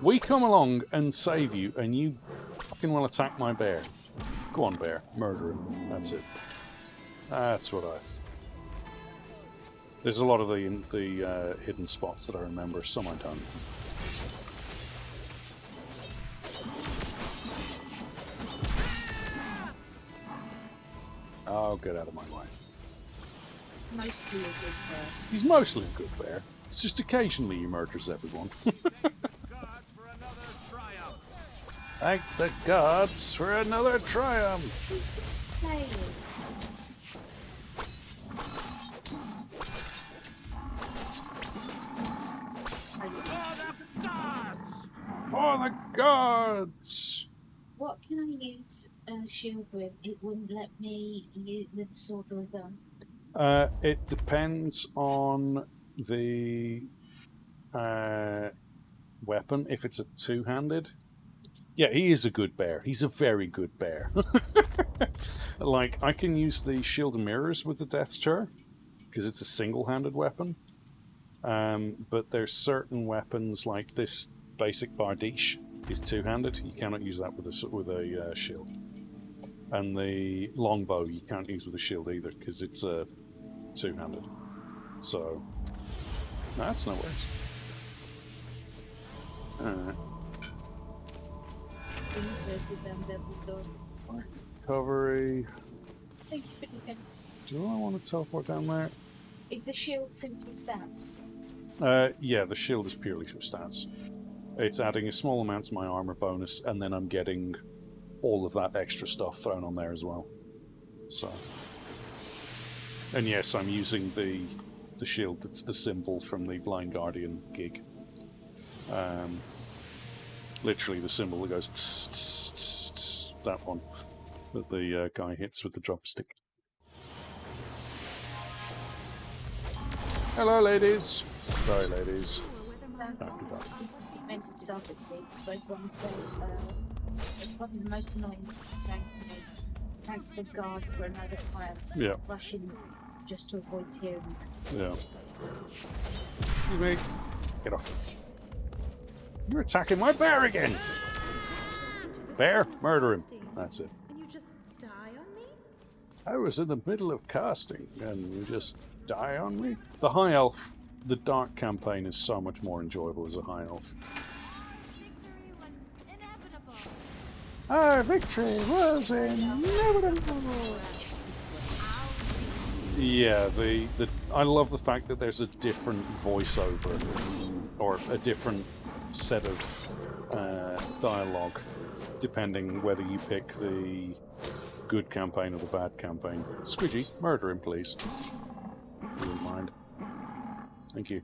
We come along and save you, and you fucking will attack my bear. Go on, bear. Murder him. That's it. That's what I thought. There's a lot of the hidden spots that I remember, some I don't. Oh, get out of my way. Mostly a good bear. He's mostly a good bear. It's just occasionally he murders everyone. Thank the gods for another triumph! Play For the gods! What can I use a shield with? It wouldn't let me use with a sword or a gun. It depends on the weapon if it's a two-handed. Yeah, he is a good bear. He's a very good bear. Like, I can use the Shield of Mirrors with the Death's Chair, because it's a single-handed weapon. But there's certain weapons, like this basic Bardiche is two-handed. You cannot use that with a shield. And the longbow you can't use with a shield either, because it's two-handed. So, that's no worries. Recovery. Thank you for taking. Do I want to teleport down there? Is the shield simply stats? Yeah, the shield is purely for stats. It's adding a small amount to my armor bonus, and then I'm getting all of that extra stuff thrown on there as well. So, and yes, I'm using the shield that's the symbol from the Blind Guardian gig. Literally the symbol that goes tss, tss, tss, tss, that one that the guy hits with the drumstick. Hello, ladies. Sorry, ladies. Mental yourself, it seems. Both one said, it's probably the most annoying saying for me. Thank the guard for another fire. Yeah. Rushing just to avoid hearing. Yeah. Excuse me. Get off. You're attacking my bear again. Bear, murder him. That's it. And you just die on me? I was in the middle of casting, and you just die on me? The High Elf, the Dark campaign is so much more enjoyable as a High Elf. Our victory was inevitable. Yeah, I love the fact that there's a different voiceover, or a different set of dialogue, depending whether you pick the good campaign or the bad campaign. Squidgy, murder him, please. If you wouldn't mind. Thank you.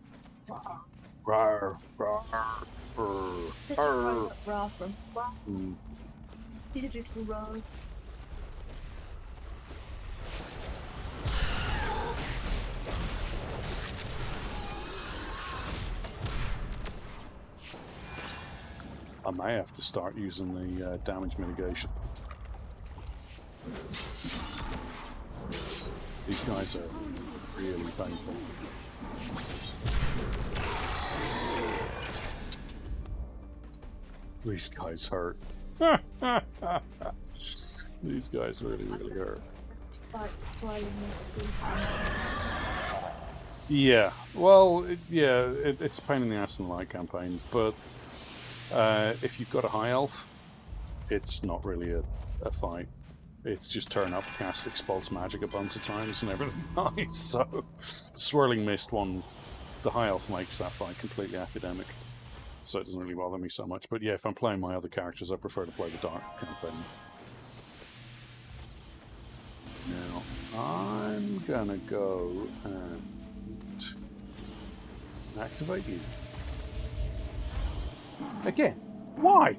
Rawr, rawr, rawr, Such a rawr. raw from Mm. beautiful rose. I may have to start using the damage mitigation. These guys are really painful. These guys hurt. These guys really hurt. Like swallowing this. Yeah, well, it's a pain in the ass in the light campaign, but if you've got a high elf, it's not really a fight. It's just turn up, cast Expulse Magic a bunch of times, and everything's nice. So, the Swirling Mist one, the high elf makes that fight completely academic, so it doesn't really bother me so much. But yeah, if I'm playing my other characters, I prefer to play the Dark campaign. Now, I'm gonna go and activate you. Again, why?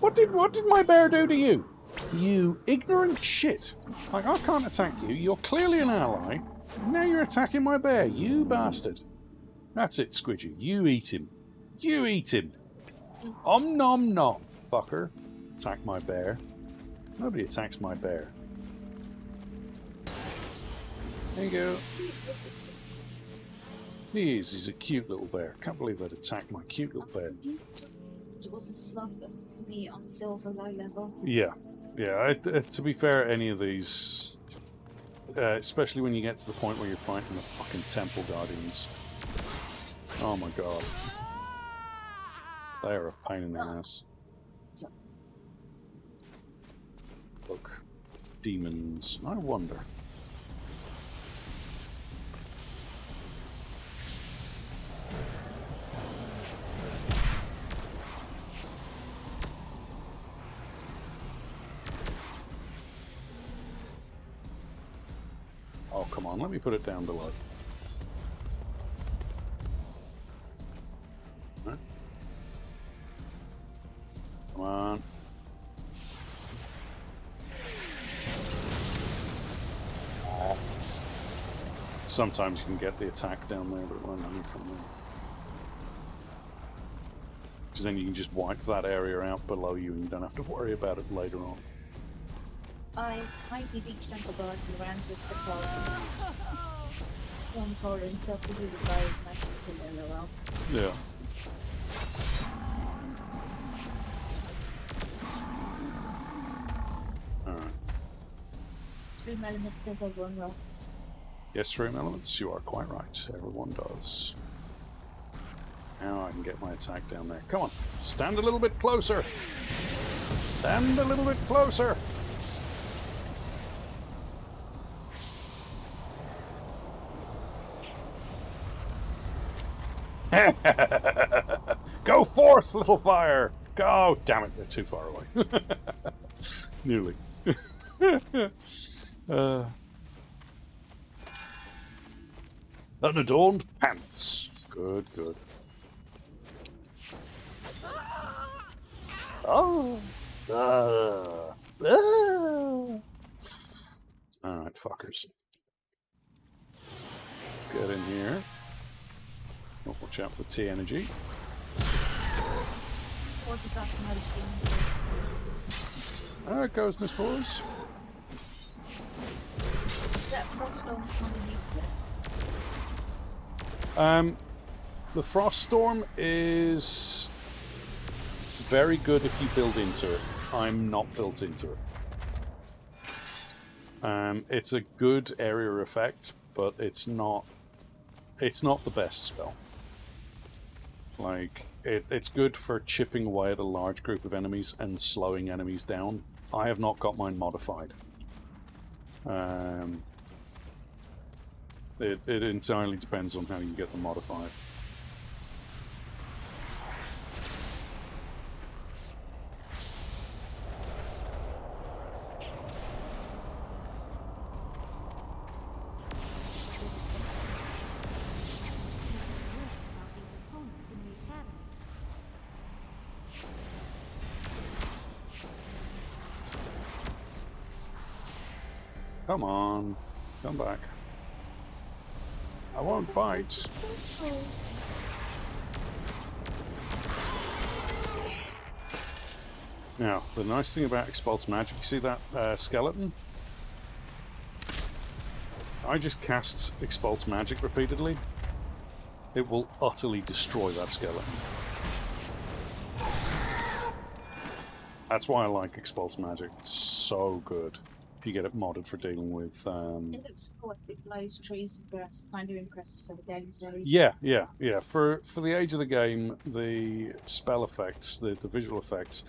What did my bear do to you? You ignorant shit. Like, I can't attack you. You're clearly an ally. Now you're attacking my bear, you bastard. That's it, Squidgy. You eat him. You eat him. Om nom nom, fucker. Attack my bear. Nobody attacks my bear. There you go. He's a cute little bear. Can't believe they'd attack my cute little bear. It was a slug for me on silver low level. Yeah. To be fair, any of these, especially when you get to the point where you're fighting the fucking Temple Guardians. Oh my god. They are a pain in the ass. Look. Demons. I wonder. Oh, come on, let me put it down below. Right. Come on. Sometimes you can get the attack down there, but it won't let me from there. Because then you can just wipe that area out below you and you don't have to worry about it later on. I mighty each temple garden around with the one color and self-deluded by magic LOL. Yeah. Alright. Stream element says everyone rocks. Yes, stream elements, you are quite right. Everyone does. Now I can get my attack down there. Come on, stand a little bit closer. Stand a little bit closer. Go forth, little fire! Go! Damn it, they're too far away. Nearly. Unadorned pants. Good, good. Oh! Alright, fuckers. Let's get in here. Oh, watch out for T energy. There it goes, Miss Boys. That Froststorm kind of useless. The Froststorm is very good if you build into it. I'm not built into it. It's a good area effect, but it's not the best spell. Like, it's good for chipping away at a large group of enemies and slowing enemies down. I have not got mine modified. It entirely depends on how you get them modified. Come on, come back. I won't fight. Now, the nice thing about Expulse Magic, you see that skeleton? I just cast Expulse Magic repeatedly. It will utterly destroy that skeleton. That's why I like Expulse Magic. It's so good. If you get it modded for dealing with... It looks cool if it blows trees and grass. Kind of impressive for the game series. Yeah. For the age of the game, the spell effects, the visual effects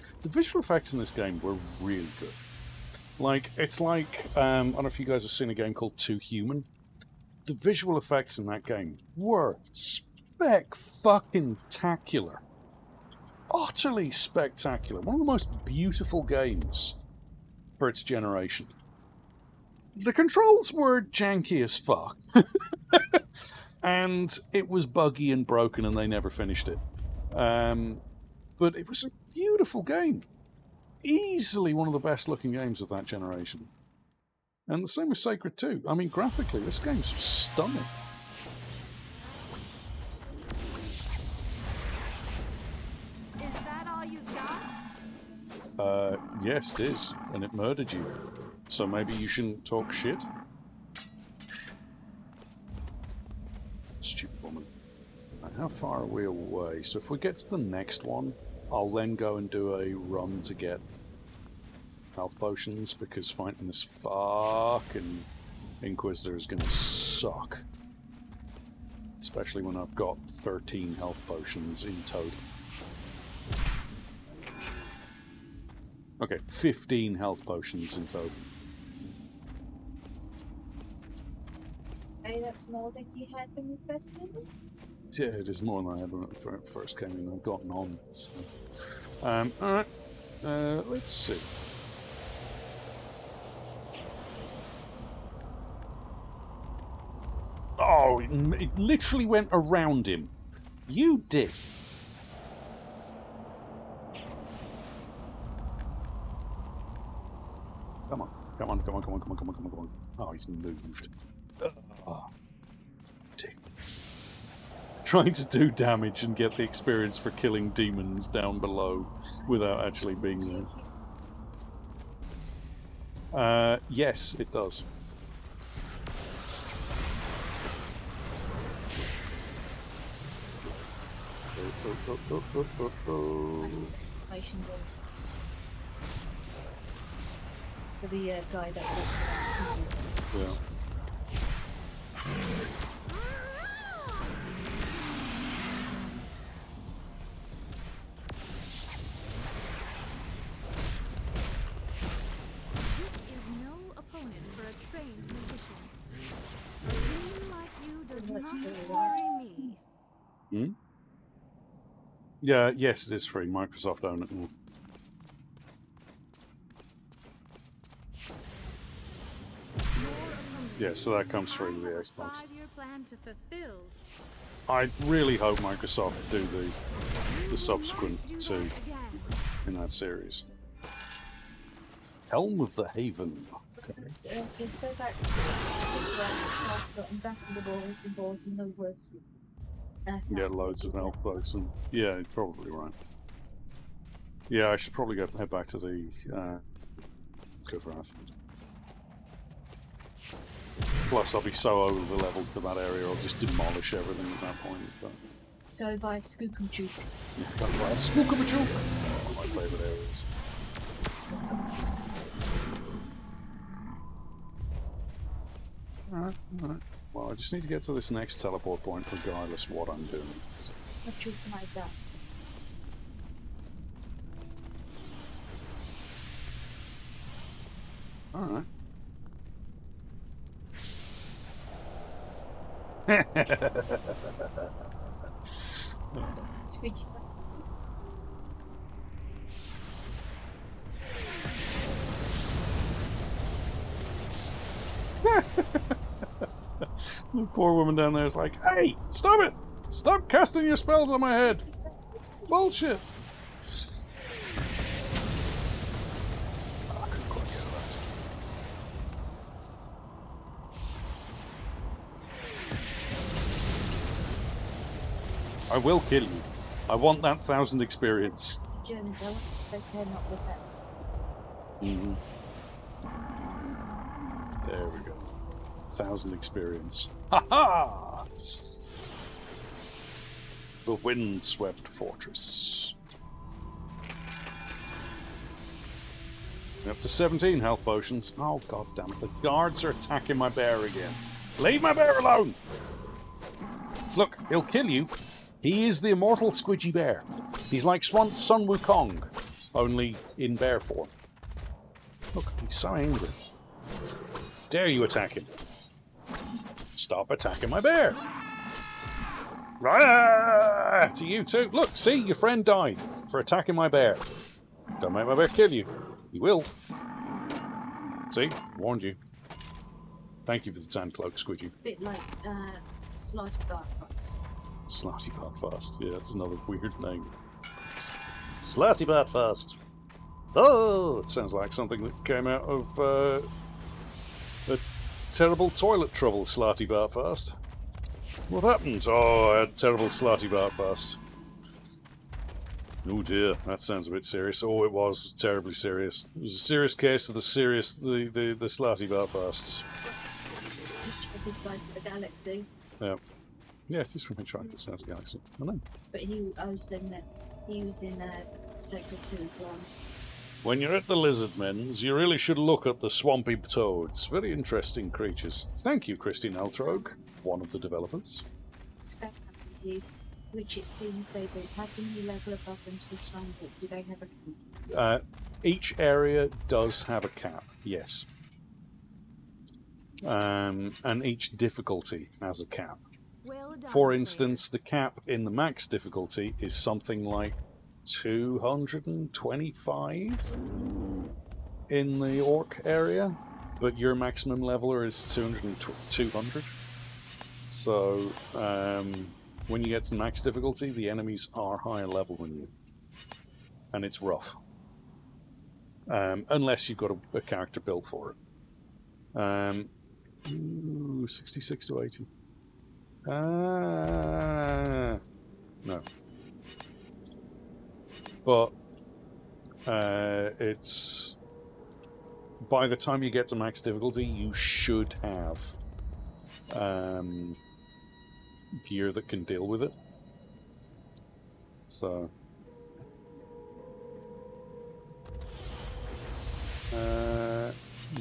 in this game were really good. Like, it's like, I don't know if you guys have seen a game called Too Human. The visual effects in that game were spectacular. Utterly spectacular. One of the most beautiful games for its generation. The controls were janky as fuck. And it was buggy and broken and they never finished it. But it was a beautiful game. Easily one of the best looking games of that generation. And the same with Sacred 2. I mean, graphically, this game's stunning. Is that all you got? Yes, it is. And it murdered you. So maybe you shouldn't talk shit? Stupid woman. Right, how far are we away? So if we get to the next one, I'll then go and do a run to get health potions, because fighting this fucking Inquisitor is gonna suck. Especially when I've got 13 health potions in total. Okay, 15 health potions in total. Hey, that's more than you had when you first came in? Yeah, it is more than I had when I first came in. I've gotten on. So. Alright, let's see. Oh, it literally went around him. You dick. Come on. Oh, he's moved. Oh, dick. trying to do damage and get the experience for killing demons down below without actually being there. Yes, it does. For the guy that Yeah. This is no opponent for a trained musician. A dream like you does not worry me. Hmm? Yeah, yes, it is free. Microsoft own it. Yeah, so that comes free with the Xbox. Plan to fulfill. I really hope Microsoft do the subsequent two in that series. Helm of the Haven. Okay. so go back to and back in the balls and the woods. You get loads of health bugs, and yeah, you're probably right. Yeah, I should probably head back to the Kuthrath. Plus, I'll be so over leveled for that area, I'll just demolish everything at that point. But... Go via Skookumchook. Yeah, go via Skookumchook! One of my favourite areas. Alright, alright. Well, I just need to get to this next teleport point regardless of what I'm doing. Skookumchook like that. Alright. Squidgy stuff. The poor woman down there is like, hey, stop it! Stop casting your spells on my head! Bullshit! Oh, I couldn't quite get that. I will kill you. I want that 1,000 experience. It's a German villain. They came up with that. Mm-hmm. There we go. 1,000 experience. Ha ha! The Windswept Fortress. Up to 17 health potions. Oh, god damn it. The guards are attacking my bear again. Leave my bear alone! Look, he'll kill you. He is the immortal Squidgy Bear. He's like Sun Wukong, only in bear form. Look, he's so angry. Dare you attack him? Stop attacking my bear! Rah! To you too. Look, see, your friend died for attacking my bear. Don't make my bear kill you. He will. See? Warned you. Thank you for the tan cloak, Squidgy. Bit like Slighty Bartfast. Slarty Bartfast. Yeah, that's another weird name. Slarty Bartfast. Oh, it sounds like something that came out of a terrible toilet trouble, Slarty Bartfast. What happened? Oh, I had terrible Slarty Bartfast. Oh dear, that sounds a bit serious. Oh, it was terribly serious. It was a serious case of the Slarty Bartfast. A big guy for the galaxy. Yeah. Yeah, it is from Hitchhiker's Guide to the Galaxy. I know. But I was saying that he was in Sacred 2 as well. When you're at the Lizardmen's, you really should look at the swampy toads. Very interesting creatures. Thank you, Christine Altrog, one of the developers. Scat which it seems they do. How can you level above them to slime it? Do they have a cap? Each area does have a cap, yes. And each difficulty has a cap. Well done, For instance, the cap in the max difficulty is something like 225 in the orc area, but your maximum leveler is 200. So when you get to max difficulty, the enemies are higher level than you, and it's rough. Unless you've got a character built for it. 66 to 80. No. But it's... By the time you get to max difficulty, you should have gear that can deal with it. So...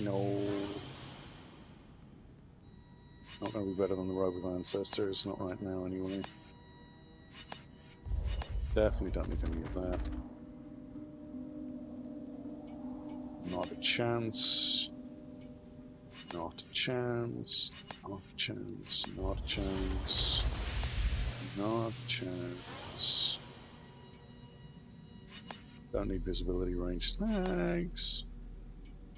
no. Not going to be better than the Robe of Ancestors, not right now anyway. Definitely don't need any of that. Not a chance. Not a chance. Not a chance. Not a chance. Not a chance. Don't need visibility range. Thanks.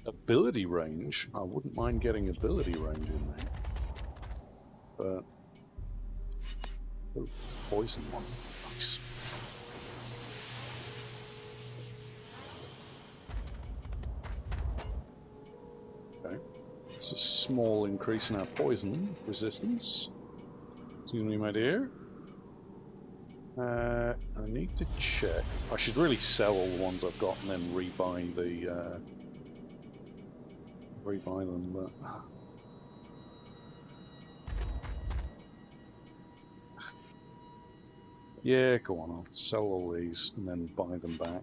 Ability range? I wouldn't mind getting ability range in there. But... oh, poison one. Nice. Okay. It's a small increase in our poison resistance. Excuse me, my dear. I need to check. I should really sell all the ones I've got and then rebuy the... rebuy them, but... yeah, go on, I'll sell all these and then buy them back.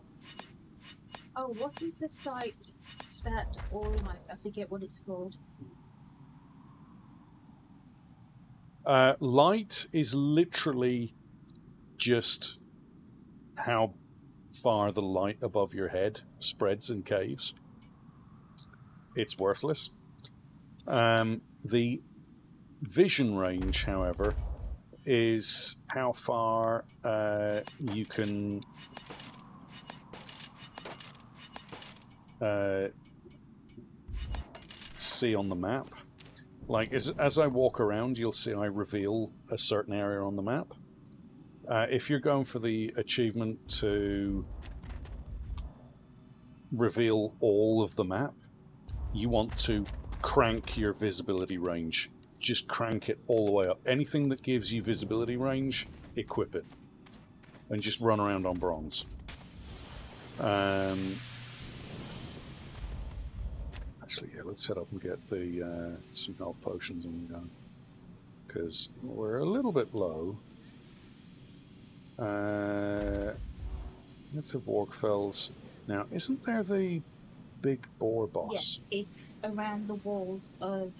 Oh, what is the site stat or I forget what it's called. Light is literally just how far the light above your head spreads in caves. It's worthless. The vision range, however, is how far you can see on the map. Like, as I walk around, you'll see I reveal a certain area on the map. If you're going for the achievement to reveal all of the map, you want to crank your visibility range. Just crank it all the way up. Anything that gives you visibility range, equip it. And just run around on bronze. Actually, yeah, let's head up and get the some health potions and go. Because we're a little bit low. It's a Vorkfells. Now, isn't there the big boar boss? Yeah, it's around the walls of,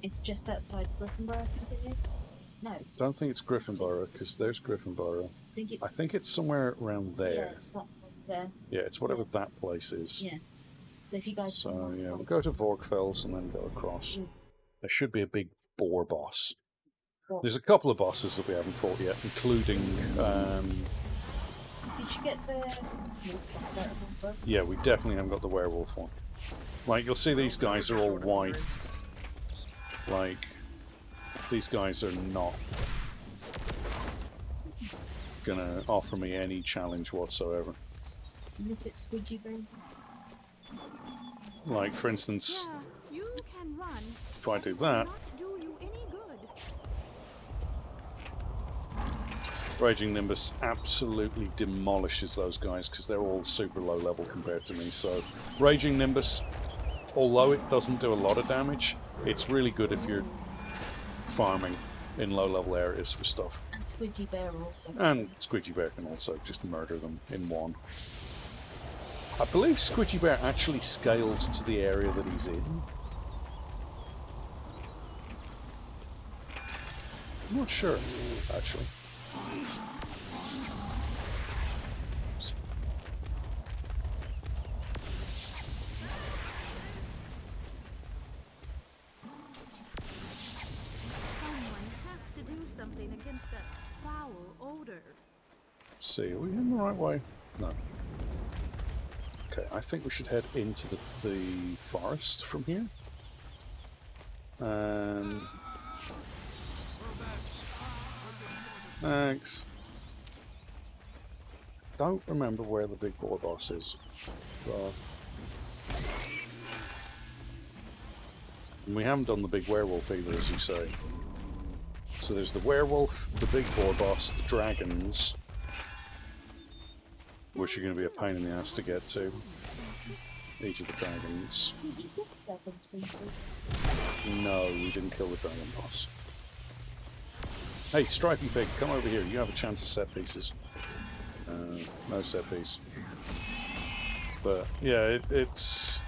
it's just outside Gryffindor, I think it is. No, it's... I don't think it's Gryffindor, because there's Gryffindor. I think it's somewhere around there. Yeah, it's that place there. Yeah, it's whatever that place is. Yeah. So if you guys... So, yeah, we'll go to Vorkfells and then go across. There should be a big boar boss. There's a couple of bosses that we haven't fought yet, including... Did you get the... yeah, we definitely haven't got the werewolf one. Like, you'll see these guys are all white. Like, these guys are not gonna offer me any challenge whatsoever. Look at Squidgy Bear. Like, for instance, yeah, you can run, if I do that, do you any good. Raging Nimbus absolutely demolishes those guys because they're all super low level compared to me. So, Raging Nimbus, although it doesn't do a lot of damage, it's really good if you're farming in low level areas for stuff. And Squidgy Bear also. And Squidgy Bear can also just murder them in one. I believe Squidgy Bear actually scales to the area that he's in. I'm not sure, actually. Someone has to do something against that foul odor. Let's see, are we in the right way? No. Okay, I think we should head into the forest from here. Thanks. Don't remember where the big boar boss is. But... and we haven't done the big werewolf either, as you say. So there's the werewolf, the big boar boss, the dragons, which are going to be a pain in the ass to get to. Each of the dragons. No, we didn't kill the dragon boss. Hey, Stripey Pig, come over here. You have a chance of set pieces. No set piece. But yeah, it's.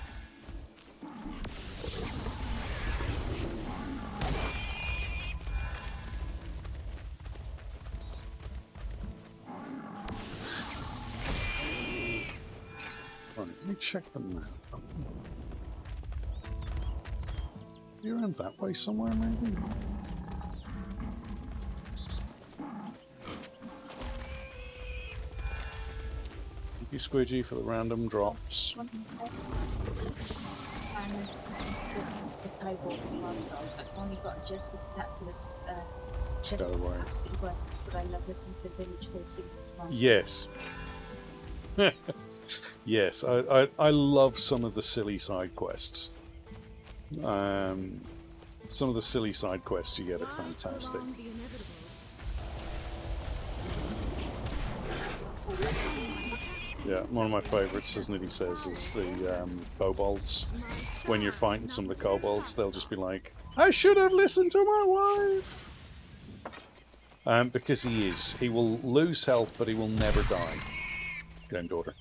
Right, let me check the map. You're around that way somewhere, maybe? Thank you, Squidgy, for the random drops. I've only got just this Atlas Go away. but I love this since the village for 6 months. Yes. Yes, I love some of the silly side quests. Some of the silly side quests you get are fantastic. Yeah, one of my favourites, as Nidhi says, is the kobolds. When you're fighting some of the kobolds, they'll just be like, I should have listened to my wife! Because he is. He will lose health, but he will never die. Game daughter.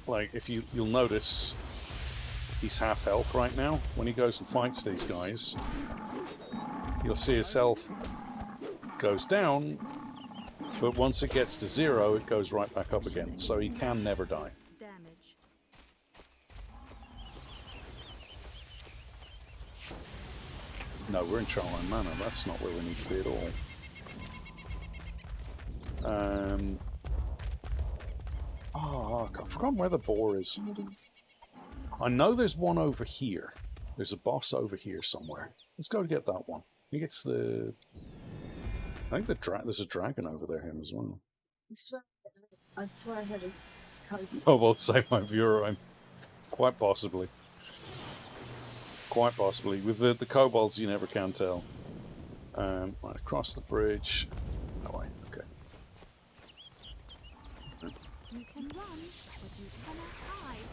Like, if you'll notice, he's half health right now. When he goes and fights these guys, you'll see his health goes down, but once it gets to 0, it goes right back up again. So he can never die. No, we're in Charline Manor. That's not where we need to be at all. Oh, I've forgotten where the boar is. I know there's one over here. There's a boss over here somewhere. Let's go to get that one. He gets the... I think there's a dragon over there him as well. I swear I heard it. Oh, well, save my viewer. I'm quite possibly. Quite possibly. With the kobolds, you never can tell. Right, across the bridge. That way. Okay. You can run, but you cannot hide.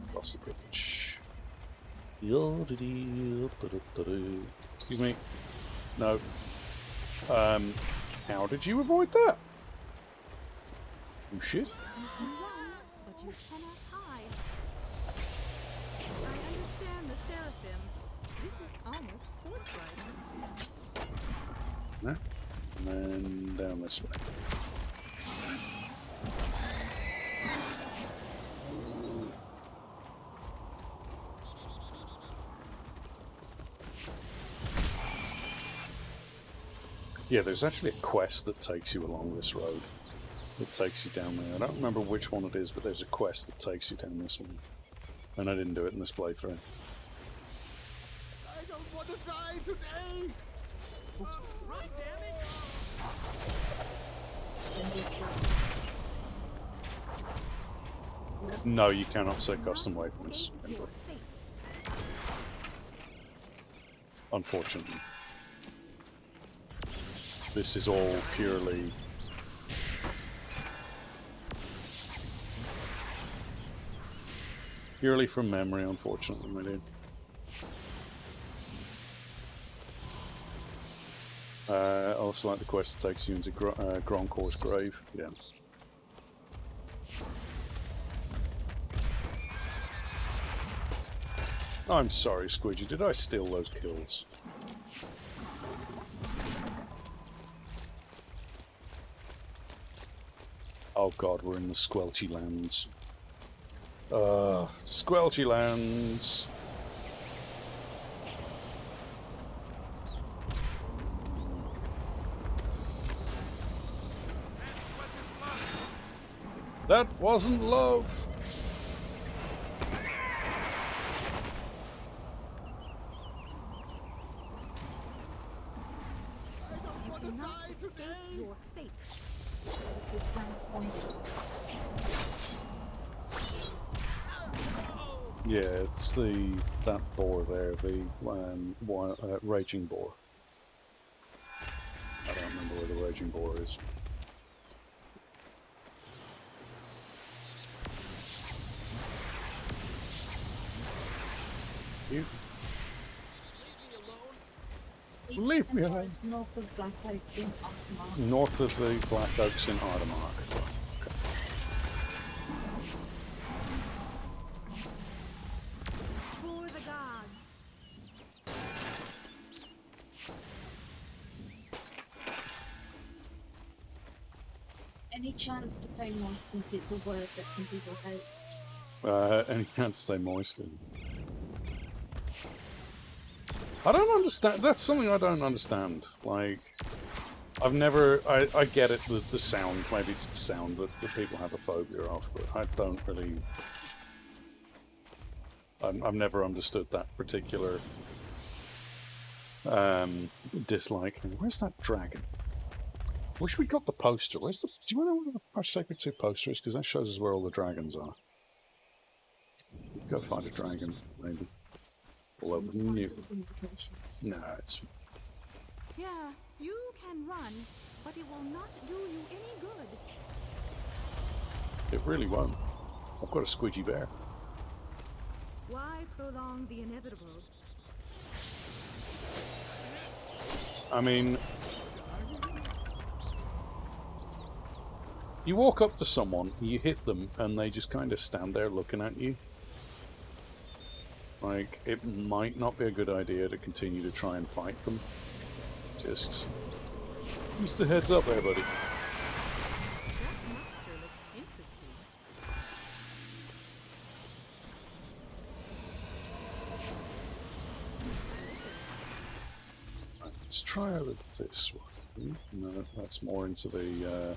Across the bridge. Excuse me. No. How did you avoid that? You shit. You can run, but you cannot hide. I understand the Seraphim. This is almost sports-like. Yeah. And then down this way. Yeah, there's actually a quest that takes you along this road. That takes you down there. I don't remember which one it is, but there's a quest that takes you down this one. And I didn't do it in this playthrough. I don't want to die today! Run, damn it! No, you cannot set custom waypoints. Unfortunately. This is all purely... purely from memory, unfortunately, my dude. I also like the quest that takes you into Grandcourt's grave. Yeah. I'm sorry, Squidgy. Did I steal those kills? Oh god, we're in the Squelchy Lands. Squelchy Lands. That wasn't love. You cannot escape your fate. Yeah, it's that boar there, the raging boar. I don't remember where the raging boar is. You leave me alone. North of Black Oaks in Artemark. North of the Black Oaks in Artemark. For the gods. Any chance to say moist since it's a word that some people hate? And you can't stay moist in. I don't understand. That's something I don't understand. Like, I've never. I get it. The sound. Maybe it's the sound that people have a phobia of, but I don't really. I've never understood that particular dislike. Where's that dragon? Wish we'd got the poster. Where's the? Do you know where the Sacred 2 poster is? Because that shows us where all the dragons are. Go find a dragon, maybe. Although it's new. No, it's. Yeah, you can run, but it will not do you any good. It really won't. I've got a squidgy bear. Why prolong the inevitable? I mean, you walk up to someone, you hit them, and they just kind of stand there looking at you. Like, it might not be a good idea to continue to try and fight them. Just a heads up there, buddy. That monster looks interesting. Right, let's try over this one. No, that's more into the,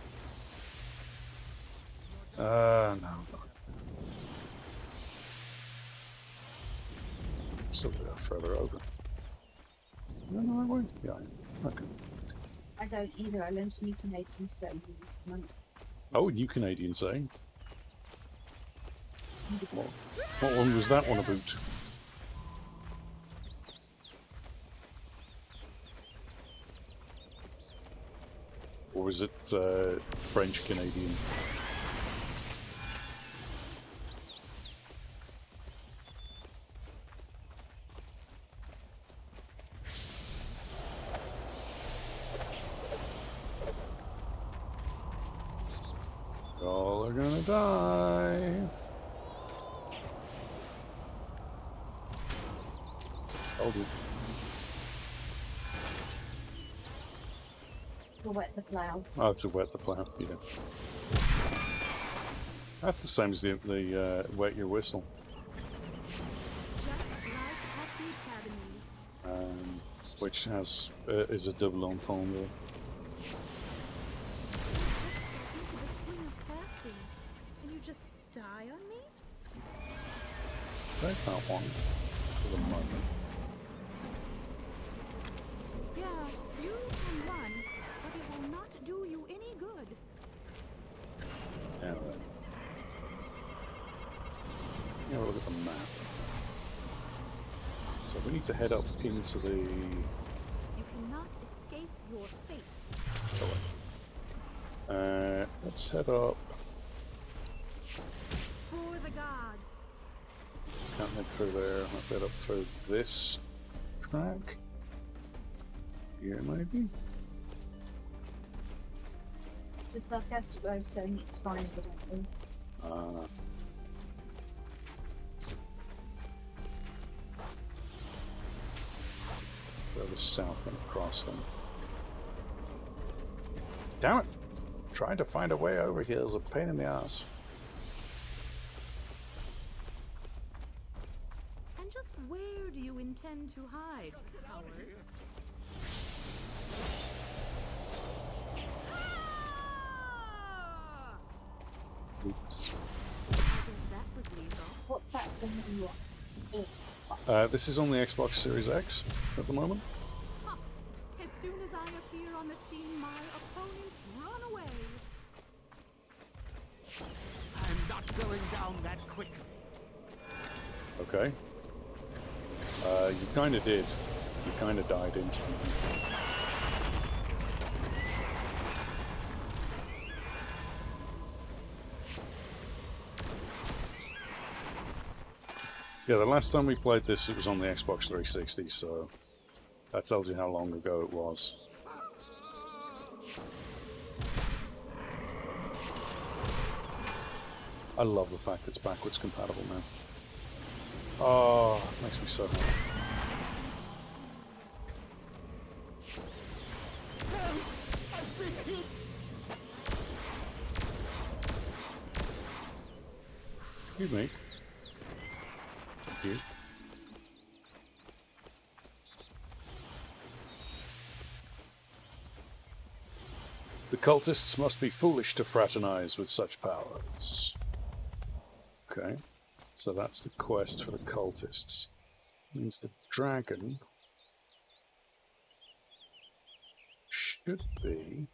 no. Still a bit further over. You know the right way? Yeah, I am. Okay. I don't either. I learned a new Canadian saying this month. Oh, new Canadian saying. What one was that one about? Or was it French Canadian? Y'all are gonna die. Hold it. To wet the plough. Oh, to wet the plough, yeah. That's the same as the wet your whistle. Just like at the academy. Which has is a double entendre. Into the swing of fasting, and you just die on me? Take that one for the moment. Yeah, you can run, but it will not do you any good. Now then. Have a look at the map. So we need to head up into the... You cannot escape your fate. Let's head up. For the gods. Can't head through there. I'll head up through this track. Here, maybe? It's a sarcastic way of saying it's fine, evidently. Further south and across them. Damn it! Trying to find a way over here is a pain in the ass. And just where do you intend to hide, coward? Oops. I guess that was lethal. What platform do you want? This is on the Xbox Series X at the moment. Huh. As soon as I appear on the scene, my opponents run away. I'm not going down that quick. Okay. You kind of did. You kind of died instantly. Yeah, the last time we played this, it was on the Xbox 360, so that tells you how long ago it was. I love the fact it's backwards compatible now. Oh, it makes me so happy. Excuse me. Thank you. The cultists must be foolish to fraternize with such powers. Okay, so that's the quest for the cultists. Means the dragon should be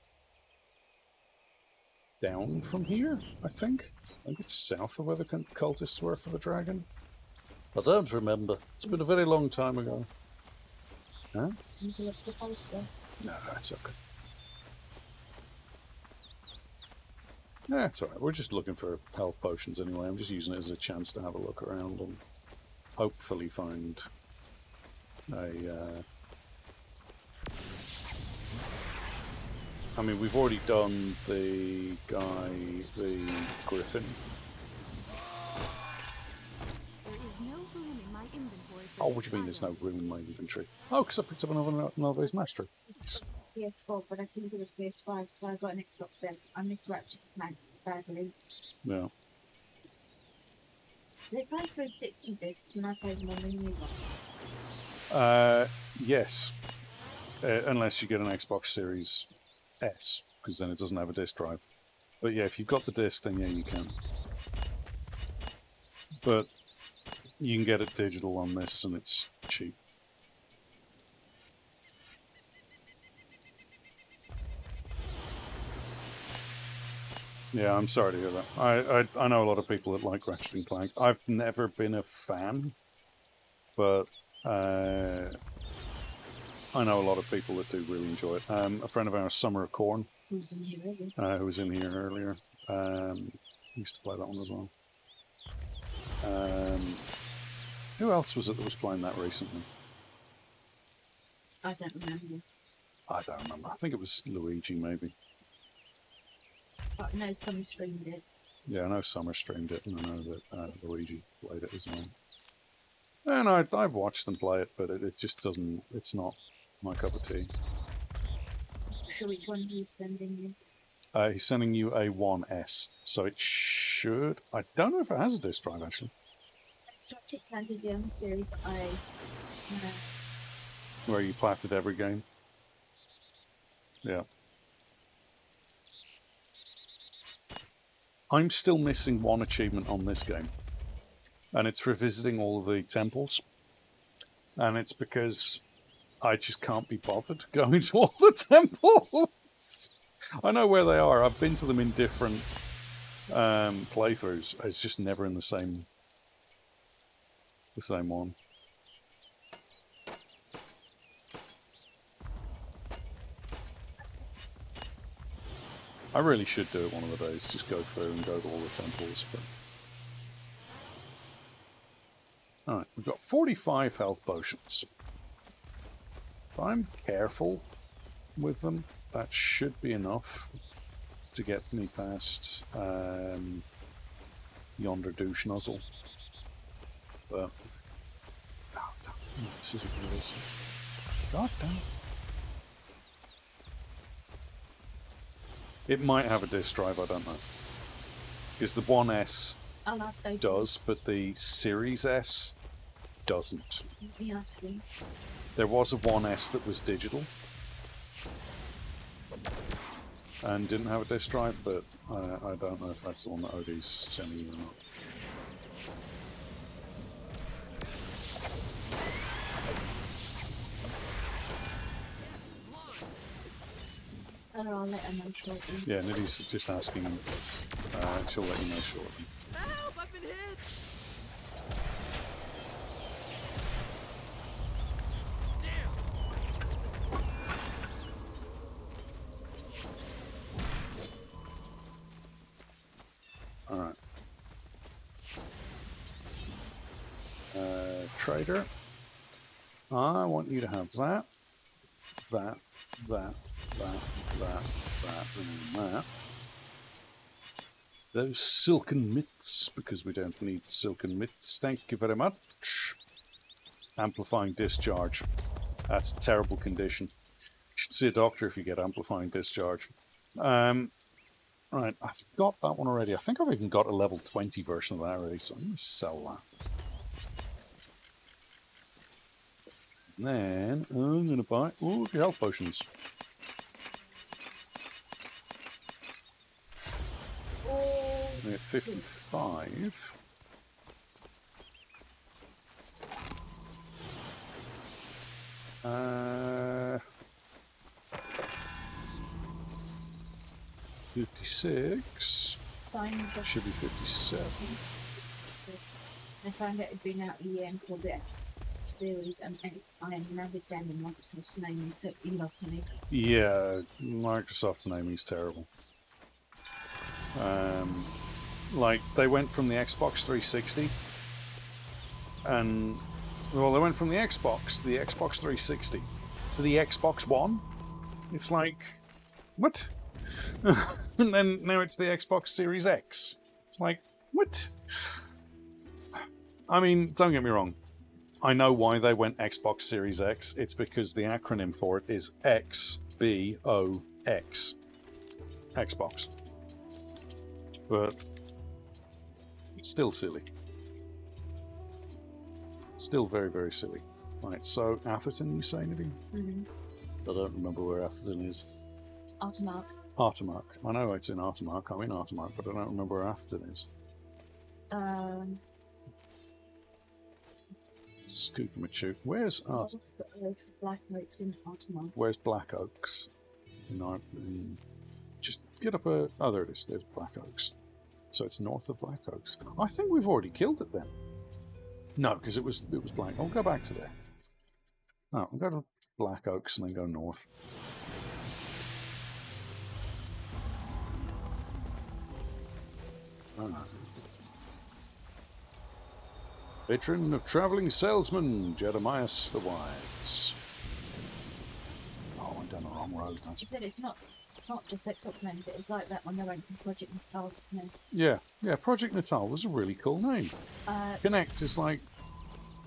down from here, I think. I think it's south of where the cultists were for the dragon. I don't remember. It's been a very long time ago. Huh? Did you look at the poster? No, it's okay. Yeah, it's alright. We're just looking for health potions anyway. I'm just using it as a chance to have a look around and hopefully find a... I mean, we've already done the guy, the griffin. There is no room in my inventory for Oh, what do you mean there's no room in my inventory? Oh, because I picked up another base mastery. PS4, but I couldn't get a PS5, so I got an Xbox S. I miss Ratchet & Clank badly. Yeah. They play through 60 discs when I played them on the new one. Yes. Unless you get an Xbox Series S, because then it doesn't have a disk drive. But yeah, if you've got the disc, then yeah, you can. But you can get it digital on this, and it's cheap. Yeah, I'm sorry to hear that. I know a lot of people that like Ratchet & Clank. I've never been a fan, but I know a lot of people that do really enjoy it. A friend of ours, Summer of Corn, Who's in here earlier? who was in here earlier, used to play that one as well. Who else was it that was playing that recently? I don't remember. I don't remember. I think it was Luigi, maybe. But no, someone streamed it. Yeah, I know Summer streamed it, and I know that Luigi played it as well. And I've watched them play it, but it just doesn't, it's not my cup of tea. Sure, which one he's sending you? He's sending you a 1S, so it should, I don't know if it has a disk drive actually. Ratchet & Clank is the only series I Where you platted every game? Yeah. I'm still missing one achievement on this game, and it's revisiting all the temples, and it's because I just can't be bothered going to all the temples. I know where they are. I've been to them in different playthroughs. It's just never in the same one. I really should do it one of the days, just go through and go to all the temples. But alright, we've got 45 health potions. If I'm careful with them, that should be enough to get me past yonder douche nozzle. But oh, this isn't what it is. God damn. It might have a disk drive, I don't know. Because the 1S does, but the Series S doesn't. Let me ask you. There was a 1S that was digital and didn't have a disk drive, but I don't know if that's the one that OD's sending you or not. I'll let her know shortly. Yeah, Niddy's just asking him. She'll let you know shortly. Help! I've been hit! Trader. I want you to have that, that, that, that, and that. Those silken mitts, because we don't need silken mitts. Thank you very much. Amplifying discharge. That's a terrible condition. You should see a doctor if you get amplifying discharge. Right, I've got that one already. I think I've even got a level 20 version of that already, so I'm going to sell that. And then I'm going to buy your health potions. We're at 55. Uh, 56. Should be 57. I found out it'd been out a year and called it X Series and X. I am never down in Microsoft's name and took lost me. Yeah, Microsoft's naming's terrible. Like, they went from the Xbox 360 and, well, they went from the Xbox to the Xbox 360 to the Xbox One. It's like, what? And then now it's the Xbox Series X. It's like, what? I mean, don't get me wrong. I know why they went Xbox Series X. It's because the acronym for it is XBOX. Xbox. But it's still silly. It's still very, very silly. Right, so Atherton, you say, Nadine? Mm-hmm. I don't remember where Atherton is. Artemark. Artemark. I know it's in Artemark. I'm in Artemark, but I don't remember where Atherton is. Skookumachoo. Where's Black Oaks in Artemark. Where's Black Oaks? Just get up a... Oh, there it is. There's Black Oaks. So it's north of Black Oaks. I think we've already killed it then. No, because it was Black. I'll go back to there. No, I'll go to Black Oaks and then go north. Veteran of traveling salesman, Jeremias the Wise. Oh, I went down the wrong road. That's... He said it's not just Xbox names, it was like that when they went from Project Natal to Connect. Yeah, Project Natal was a really cool name. Connect is like,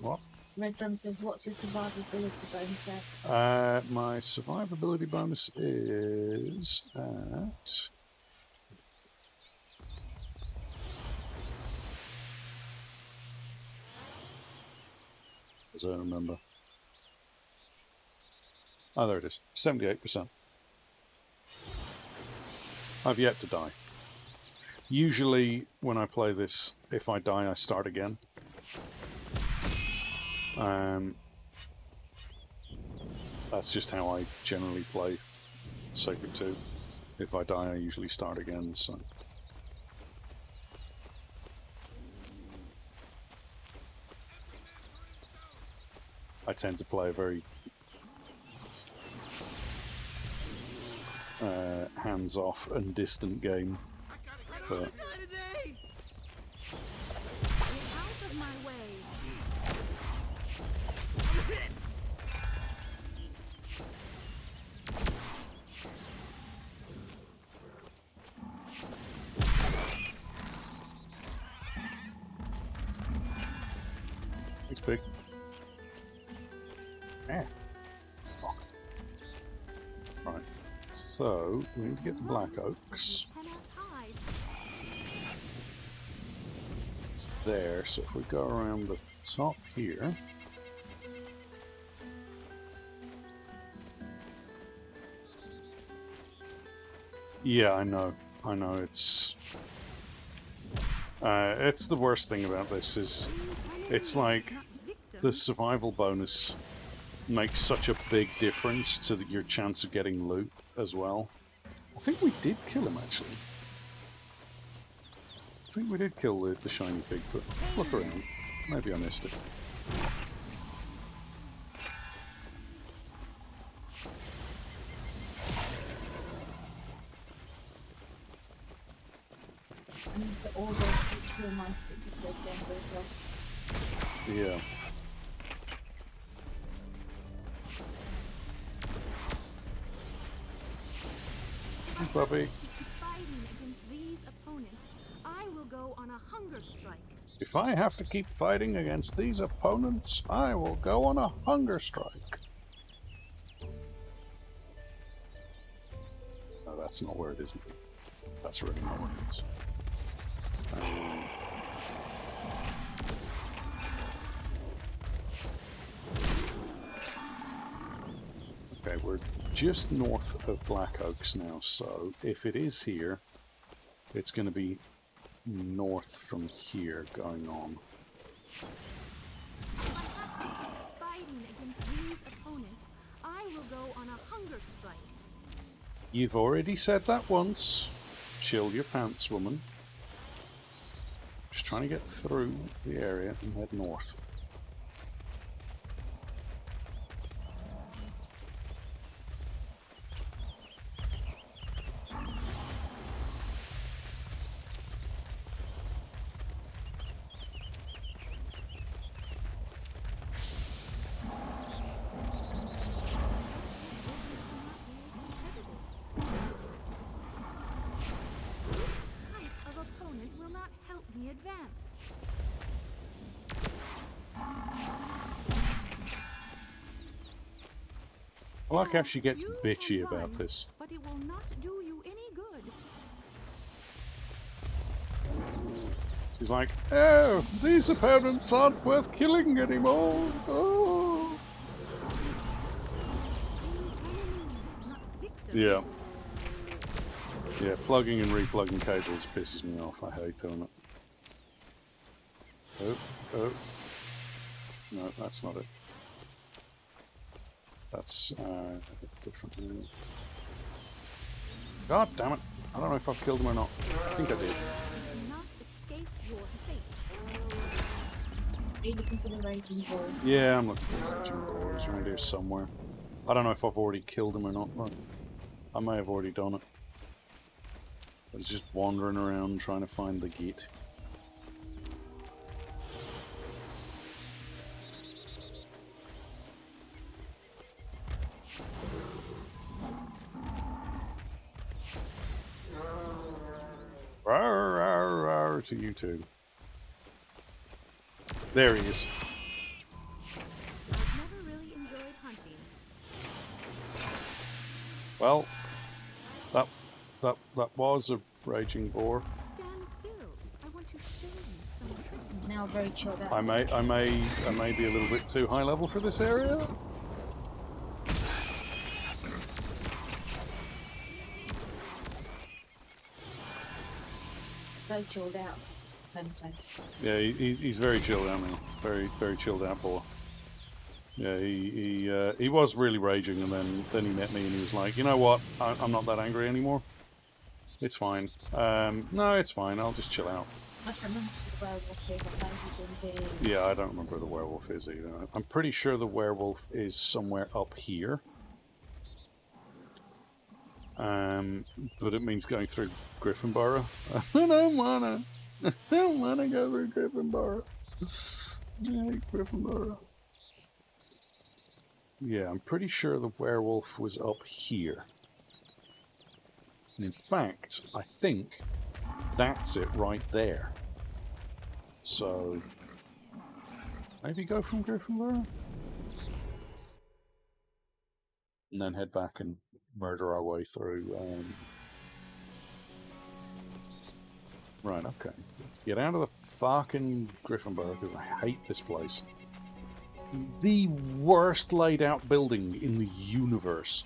what? Red Drum says, what's your survivability bonus there? My survivability bonus is at... I don't remember. Oh, there it is. 78%. I've yet to die. Usually, when I play this, if I die, I start again. That's just how I generally play Sacred 2. If I die, I usually start again, so... I tend to play a very hands-off and distant game. But it's big. Ah. Fuck. Right. So we need to get to Black Oaks. It's there, so if we go around the top here. Yeah, I know, it's the worst thing about this is it's like the survival bonus makes such a big difference to your chance of getting loot as well. I think we did kill him actually. I think we did kill the shiny pig, but look around. Maybe I missed it. And the order to my says going very well. Yeah. puppy. Fighting against these opponents, I will go on a hunger strike. If I have to keep fighting against these opponents, I will go on a hunger strike. No, that's not where it is. That's really not where it is. Okay, we're just north of Black Oaks now, so if it is here, it's going to be north from here going on. Fighting against these opponents, I will go on a hunger strike. You've already said that once. Chill your pants, woman. Just trying to get through the area and head north. I like how she gets bitchy about this. But it will not do you any good. She's like, oh, these opponents aren't worth killing anymore. Oh. Yeah. Yeah, plugging and replugging cables pisses me off. I hate doing it. Oh. No, that's not it. That's different. God damn it. I don't know if I've killed him or not. I think I did. Are you looking for the raging ball? Yeah, I'm looking for the raging ball. He's around here somewhere. I don't know if I've already killed him or not, but I may have already done it. I was just wandering around trying to find the gate. Rawr, rawr, rawr to you two. There he is. I've never really enjoyed hunting. Well, that was a raging boar. Stand still. I want to show you some. He's now very chilled out. I may be a little bit too high level for this area. Very chilled out. It's home place. Yeah, he's very chilled out now. Very chilled out boy. Yeah, he was really raging, and then he met me, and he was like, you know what? I'm not that angry anymore. It's fine. No, it's fine. I'll just chill out. I don't remember the werewolf is. Yeah, I don't remember where the werewolf is either. I'm pretty sure the werewolf is somewhere up here. But it means going through Griffinborough. I don't wanna go through Griffinborough. I hate Griffinborough. Yeah, I'm pretty sure the werewolf was up here. And in fact, I think that's it right there. So, maybe go from Griffinborough? And then head back and murder our way through. Right, okay. Let's get out of the fucking Griffinborough because I hate this place. The worst laid out building in the universe.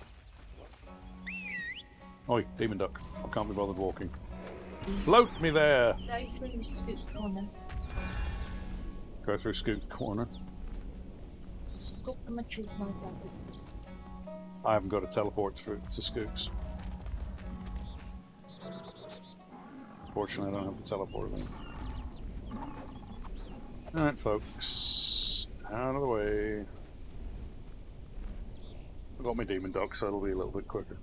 Oi, demon duck. I can't be bothered walking. Float me there! Go through Scoot's corner. Go through Scoot's corner. Scoot the mature mode. I haven't got a teleport to Scoots. Fortunately, I don't have the teleport then. Alright, folks. Out of the way. I've got my demon duck, so it'll be a little bit quicker.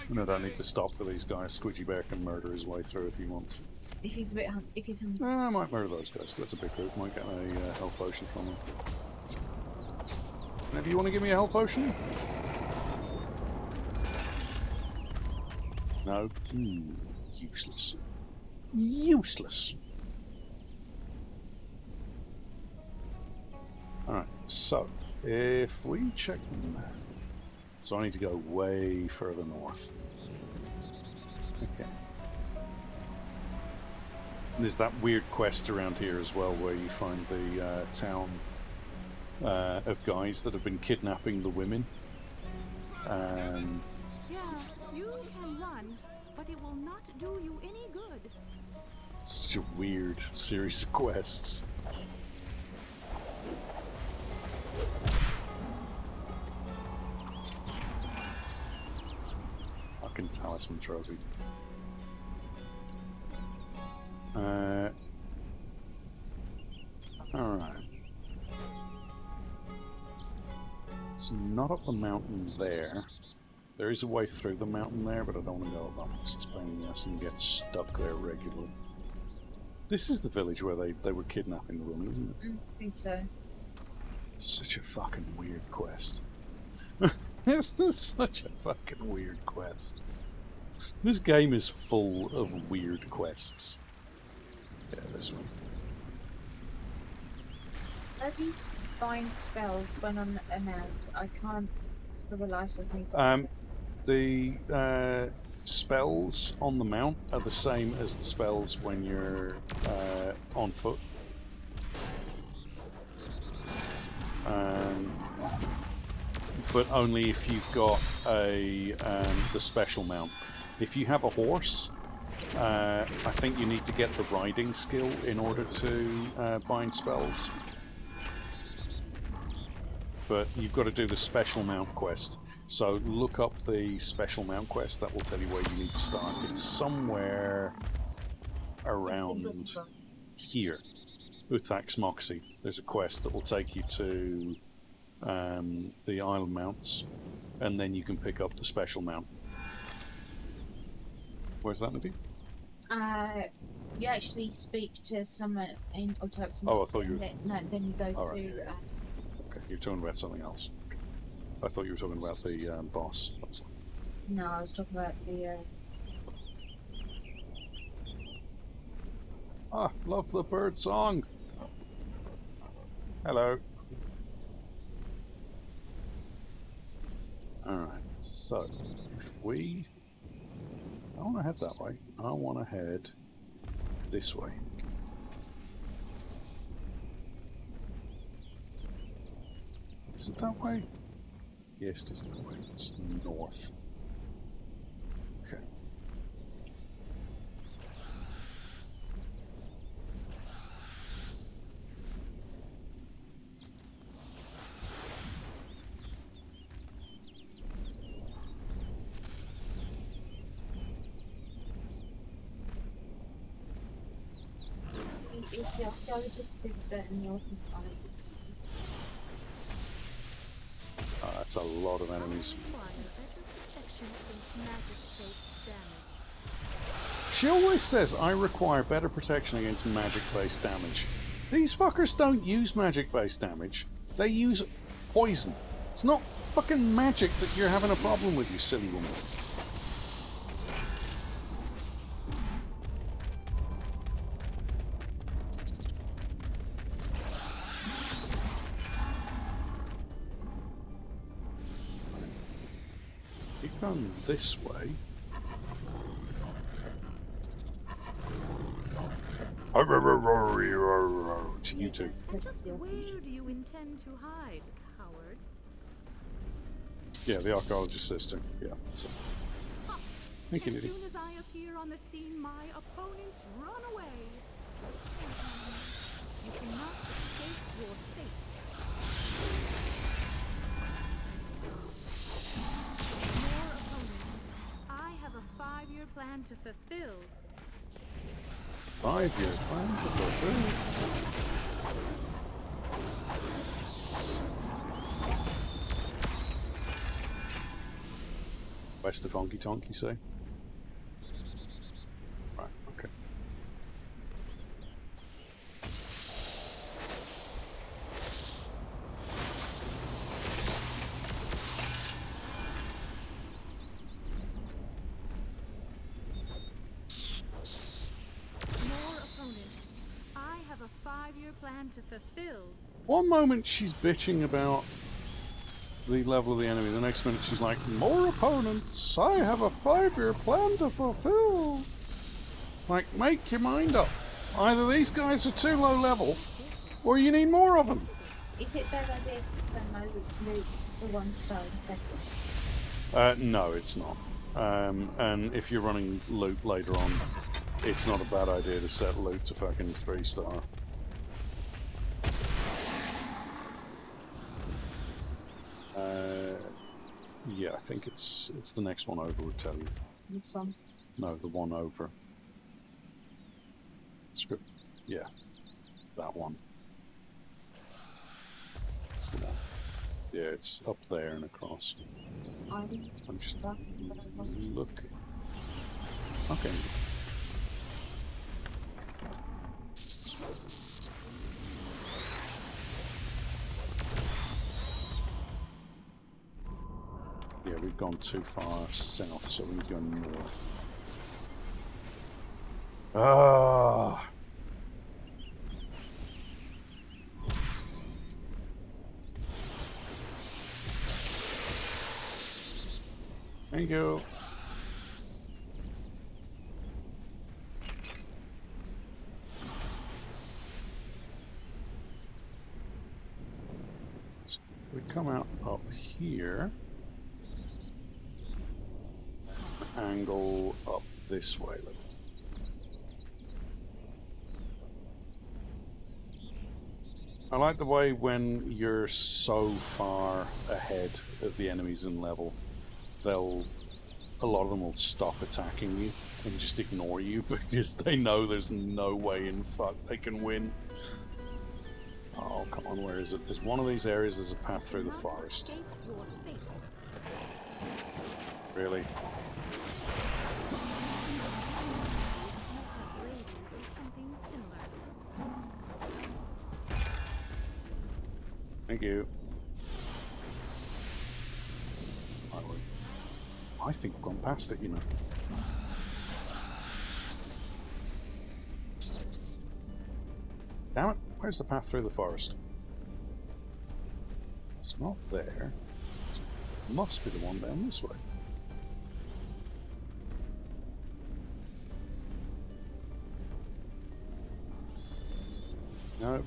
And I don't need to stop for these guys. Squidgy Bear can murder his way through if he wants. If he's a bit, if he's I might murder those guys. That's a big group. Might get a health potion from them. Maybe you want to give me a health potion? No. Useless. Useless. Alright, so if we check the map, so I need to go way further north. Okay. And there's that weird quest around here as well where you find the town of guys that have been kidnapping the women. Yeah, you can run, but it will not do you any good. It's such a weird series of quests. Fucking talisman trophy. Alright. It's not up the mountain there. There is a way through the mountain there, but I don't want to go up that because it's paying the ass and you get stuck there regularly. This is the village where they were kidnapping the woman, isn't it? I think so. Such a fucking weird quest. This is such a fucking weird quest. This game is full of weird quests. Yeah, this one. Are these bind spells when on a mount? I can't for the life of me. The spells on the mount are the same as the spells when you're on foot. But only if you've got the special mount. If you have a horse, I think you need to get the riding skill in order to bind spells. But you've got to do the special mount quest. So look up the special mount quest, that will tell you where you need to start. It's somewhere around here. Uthax Moxie. There's a quest that will take you to the Isle Mounts, and then you can pick up the special mount. Where's that, Nabi? You actually speak to someone in Uthax Moxie. Oh, I thought you were... No, then you go All right. to... Okay, you're talking about something else. Okay. I thought you were talking about the boss. No, I was talking about the... Ah, love the bird song. Hello. Alright, so if we... I don't want to head that way. I want to head this way. Is it that way? Yes, it is that way. It's north. Okay. Is the archaeologist's sister in the orphan farm? That's a lot of enemies. She always says, I require better protection against magic-based damage. These fuckers don't use magic-based damage. They use poison. It's not fucking magic that you're having a problem with, you silly woman. Keep going this way. To you two. Just where do you intend to hide, coward? Yeah, the archaeologist's sister. Yeah, that's it. Thank you, As Nidhi. soon as I appear on the scene, my opponents run away. You cannot escape your fate. More opponents. I have a 5-year plan to fulfill. 5 years plan to fulfill. West of Honky Tonk, you say? Right, okay. time to fulfill. One moment she's bitching about the level of the enemy, the next minute she's like, more opponents, I have a 5-year plan to fulfill. Like, make your mind up. Either these guys are too low level, or you need more of them. Is it a bad idea to turn my loot to 1-star and set it? No, it's not. And if you're running loot later on, it's not a bad idea to set loot to fucking 3-star. Yeah, I think it's the next one over would tell you. This one? No, the one over. Script. Yeah, that one. That's the one. Yeah, it's up there and across. I'm just look. Okay. Yeah, we've gone too far south, so we need to go north. Ah. There you go. So we come out up here. Angle up this way. I like the way when you're so far ahead of the enemies in level, a lot of them will stop attacking you and just ignore you because they know there's no way in fuck they can win. Oh, come on, where is it? There's one of these areas, there's a path through the forest. Really? Thank you. I think I've gone past it, you know. Damn it, where's the path through the forest? It's not there. It must be the one down this way. No.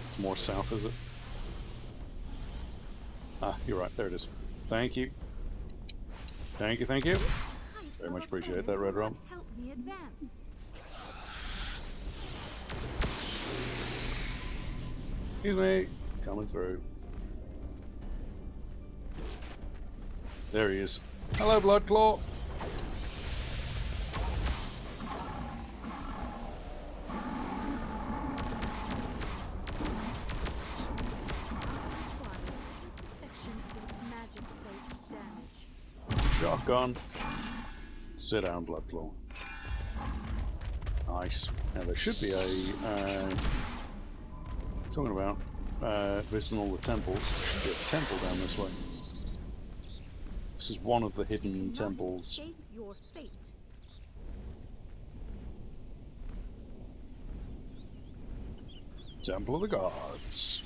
It's more south, is it? Ah, you're right, there it is. Thank you. Thank you, thank you. Very much appreciate that, Red Rum. Help me advance. Excuse me. Coming through. There he is. Hello, Bloodclaw. Shotgun. Sit down, Bloodclaw. Nice. Now there should be a talking about visiting all the temples. There should be a temple down this way. This is one of the hidden temples. Your fate. Temple of the Gods.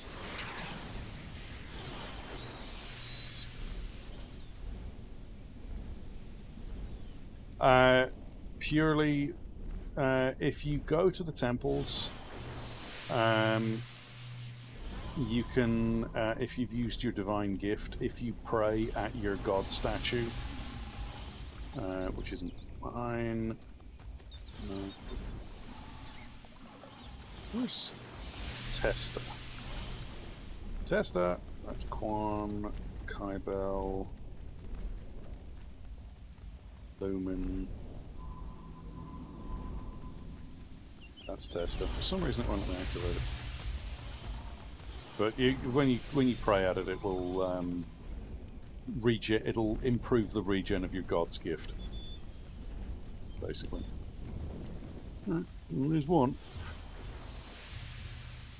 Purely, if you go to the temples, you can, if you've used your divine gift, if you pray at your god statue, which isn't fine. No. Where's Testa? Testa, that's Quan, Kybel, Lumen. That's Testa. For some reason it won't let me activate it. But when you pray at it, it will it'll improve the regen of your god's gift. Basically. Well, there's one.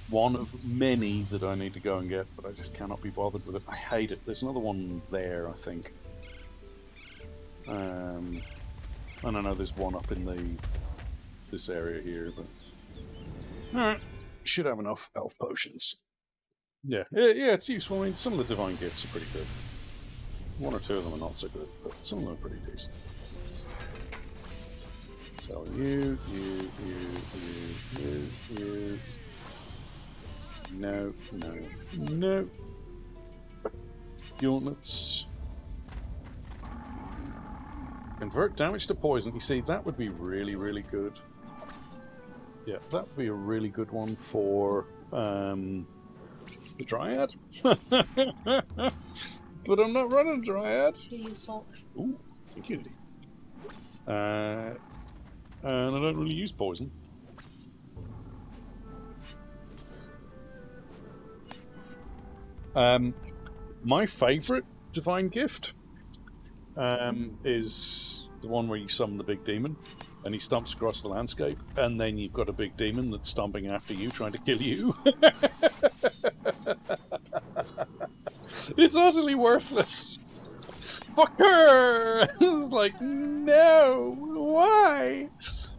One of many that I need to go and get, but I just cannot be bothered with it. I hate it. There's another one there, I think. I don't know, there's one up in this area here, but... Alright, should have enough health potions. Yeah, yeah, it's useful. I mean, some of the divine gifts are pretty good. One or two of them are not so good, but some of them are pretty decent. So you. No. Gauntlets. Convert damage to poison. You see, that would be really, really good. Yeah, that would be a really good one for the Dryad. But I'm not running Dryad. Do you salt? Ooh, thank you. And I don't really use poison. My favourite divine gift is the one where you summon the big demon and he stomps across the landscape, and then you've got a big demon that's stomping after you, trying to kill you. It's utterly worthless. Fucker! Like, no! Why?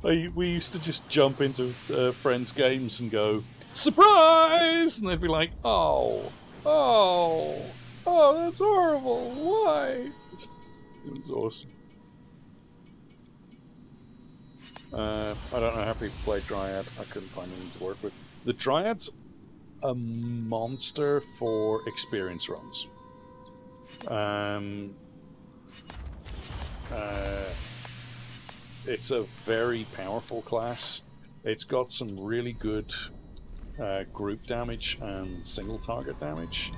We used to just jump into friends' games and go, surprise! And they'd be like, oh, that's horrible. Why? It was awesome. I don't know how people play Dryad. I couldn't find anything to work with. The Dryad's a monster for experience runs. It's a very powerful class. It's got some really good group damage and single target damage.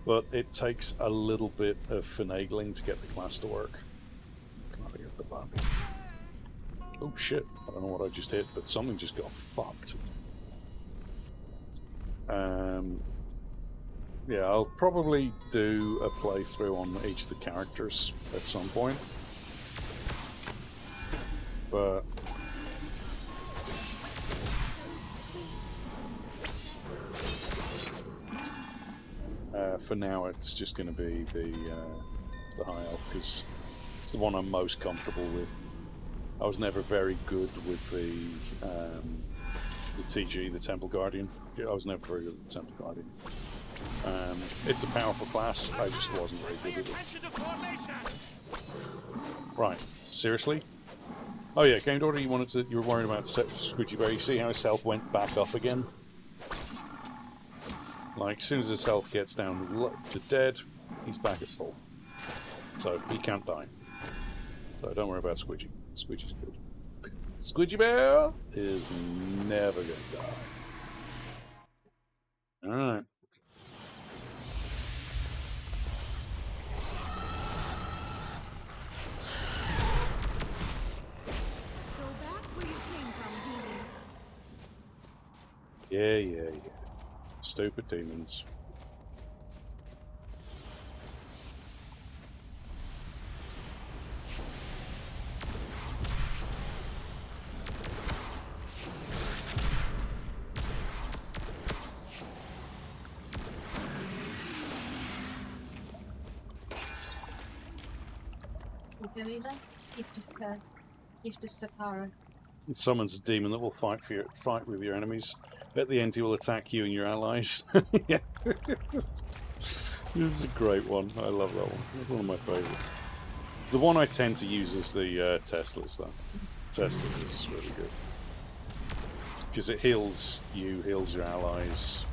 But it takes a little bit of finagling to get the class to work. Oh shit, I don't know what I just hit, but something just got fucked. Yeah, I'll probably do a playthrough on each of the characters at some point. But for now, it's just going to be the High Elf, because it's the one I'm most comfortable with. I was never very good with the TG, the Temple Guardian. I was never very good with the Temple Guardian. It's a powerful class. I just wasn't very good with it. Right, seriously? Oh yeah, Game Daughter, you were worried about Squidgy Bear. You see how his health went back up again? Like, as soon as his health gets down to dead, he's back at full. So, he can't die. So, don't worry about Squidgy. Squidgy's good. Squidgy Bear is never going to die. Alright. Yeah. Stupid demons. Gift of Sakara. It summons a demon that will fight with your enemies. At the end, he will attack you and your allies. Yeah. This is a great one. I love that one. It's one of my favourites. The one I tend to use is the Teslas, though. Teslas is really good. Because it heals you, heals your allies,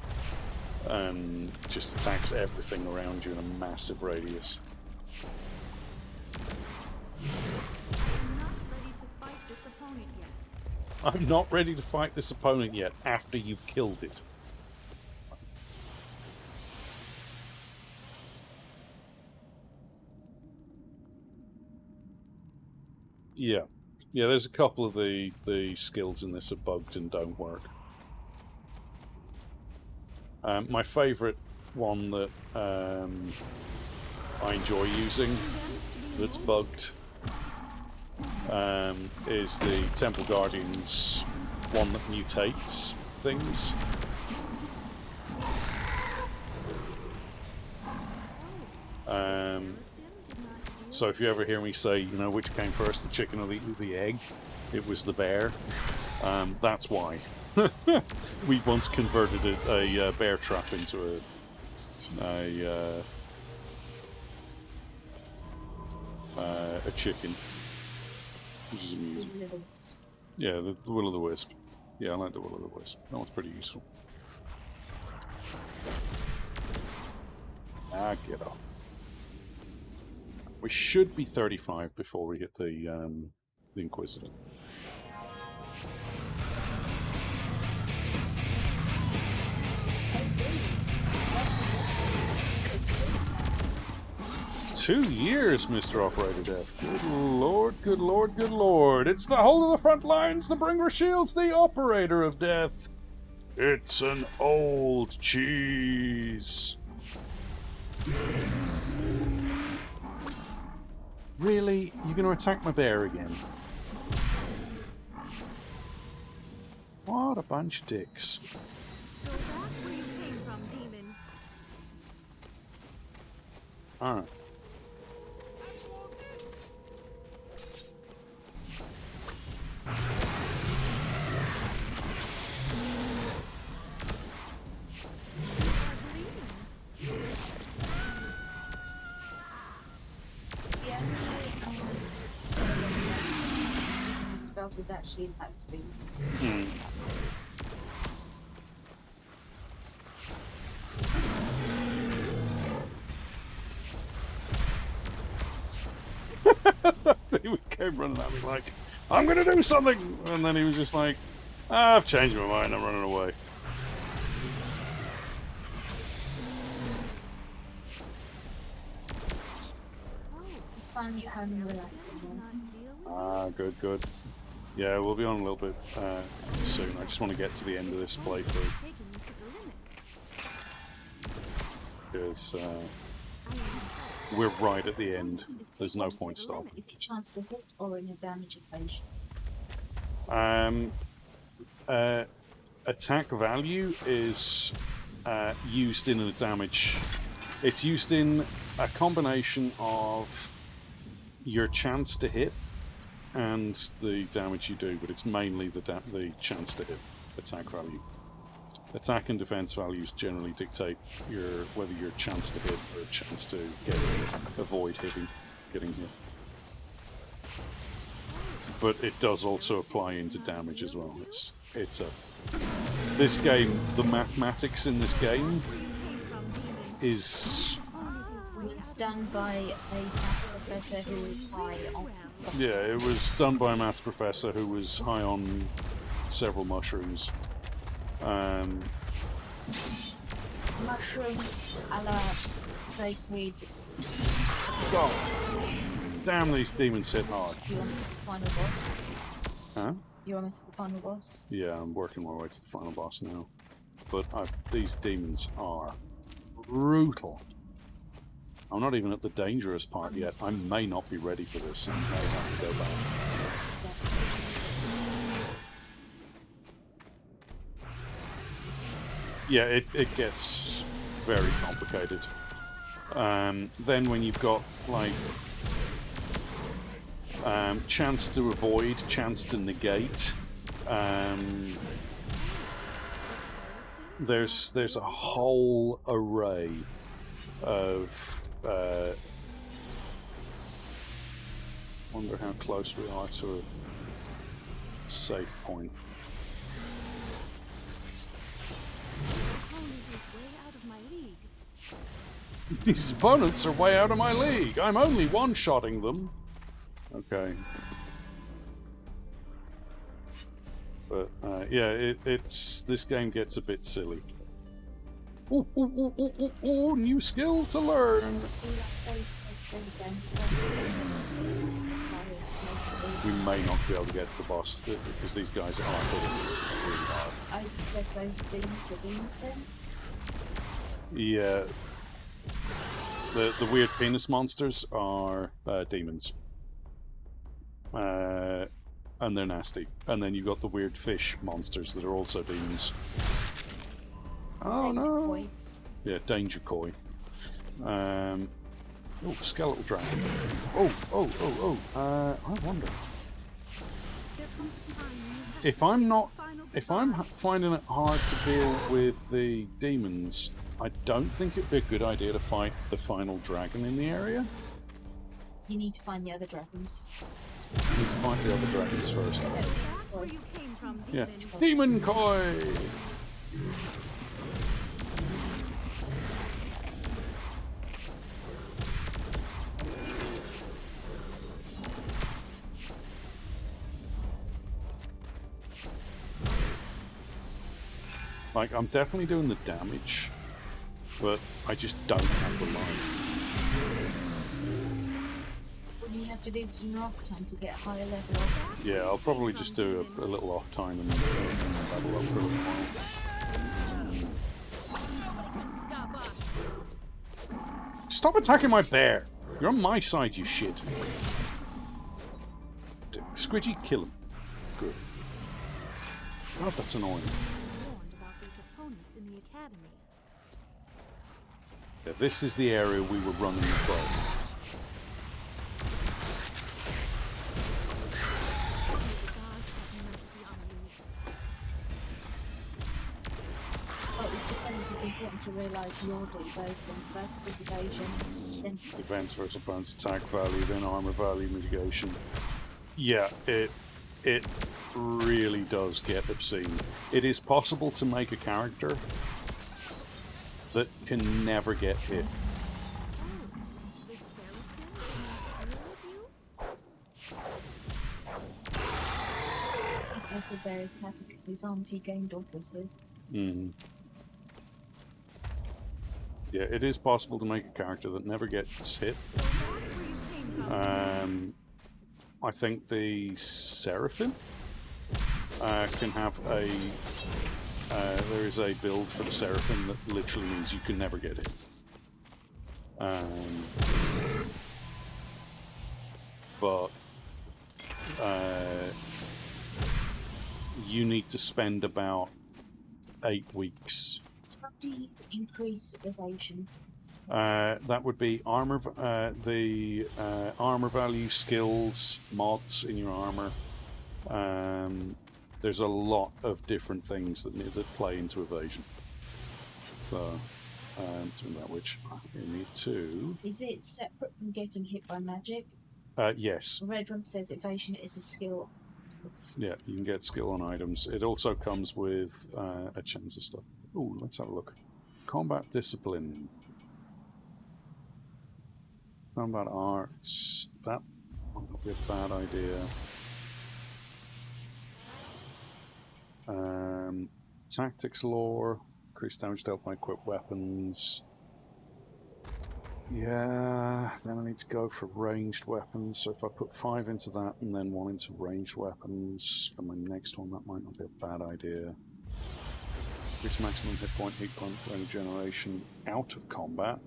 and just attacks everything around you in a massive radius. I'm not ready to fight this opponent yet, after you've killed it. Yeah. Yeah, there's a couple of the skills in this are bugged and don't work. My favourite one that I enjoy using that's bugged is the Temple Guardian's one that mutates things. So if you ever hear me say, you know, which came first, the chicken or the egg, it was the bear. That's why. We once converted a bear trap into a chicken, which is amusing. Yeah, the will-o'-the-wisp. Yeah, I like the will-o'-the-wisp. That one's pretty useful. Ah, get up. We should be 35 before we hit the Inquisitor. Two years, Mr. Operator Death. Good lord, good lord, good lord. It's the whole of the front lines, the bringer shields, the Operator of Death. It's an old cheese. Really? You're going to attack my bear again? What a bunch of dicks. Go back where you came from, demon. Alright. Spell was actually attack speed. He came running at me like, I'm going to do something! And then he was just like, I've changed my mind, I'm running away. It's finally at home and relaxing. Ah, good, good. Yeah, we'll be on a little bit soon. I just want to get to the end of this playthrough. Because we're right at the end. There's no point stopping. Is it chance to hit or in a damage equation? Attack value is used in a damage. It's used in a combination of your chance to hit and the damage you do, but it's mainly the chance to hit attack value. Attack and defense values generally dictate whether your chance to hit or a chance to avoid getting hit. But it does also apply into damage as well. This game, the mathematics in this game is... It was done by a math professor who was high on... Yeah, it was done by a maths professor who was high on several mushrooms. Mushrooms a la sacred... God. Damn, these demons hit hard. You almost the final boss? Huh? You almost the final boss? Yeah, I'm working my way to the final boss now. But these demons are brutal. I'm not even at the dangerous part yet. I may not be ready for this. I may have to go back. Yeah, it gets very complicated. Then when you've got like chance to avoid, chance to negate, there's a whole array of wonder how close we are to a safe point. These opponents are way out of my league. I'm only one-shotting them. Okay. But yeah, this game gets a bit silly. Ooh, new skill to learn. We may not be able to get to the boss because these guys are hitting really hard. I just said those demons are demons then? Yeah. The weird penis monsters are demons. And they're nasty. And then you've got the weird fish monsters that are also demons. Oh no! Koi. Yeah, danger koi. Oh, skeletal dragon. Oh! I wonder. There comes a time when you if I'm finding it hard to deal with the demons, I don't think it'd be a good idea to fight the final dragon in the area. You need to find the other dragons. I need to find the other dragons first. Where you came from, Yeah, demon. Demon Koi! Like, I'm definitely doing the damage, but I just don't have the life. Well, you have to do this in your off time to get a higher level of Yeah, I'll probably just do a little off time and level up for a little while. Stop attacking my bear! You're on my side, you shit. Squidgy, kill him. Good. God, that's annoying. Warned about these opponents in the academy. Yeah, this is the area we were running the probe. It's important to realise the order it goes in. First is evasion, then Defense versus opponent's attack value, then armor value mitigation. Yeah, it really does get obscene. It is possible to make a character that can never get hit. Uncle Bear is happy because his auntie gained obviously. Mm. Yeah, it is possible to make a character that never gets hit. I think the Seraphim can have a... there is a build for the Seraphim that literally means you can never get hit. But you need to spend about 8 weeks. How do you increase evasion? That would be armor, the armor value, skills, mods in your armor. There's a lot of different things that play into evasion. So, doing that, which you need to. Is it separate from getting hit by magic? Yes. Red Room says evasion is a skill. Yeah, you can get skill on items. It also comes with a chance of stuff. Ooh, let's have a look. Combat discipline. Combat arts. That might not be a bad idea. Tactics lore. Increased damage dealt by equipped weapons. Yeah, then I need to go for ranged weapons. So if I put 5 into that and then 1 into ranged weapons for my next one, that might not be a bad idea. Increase maximum hit point regeneration out of combat.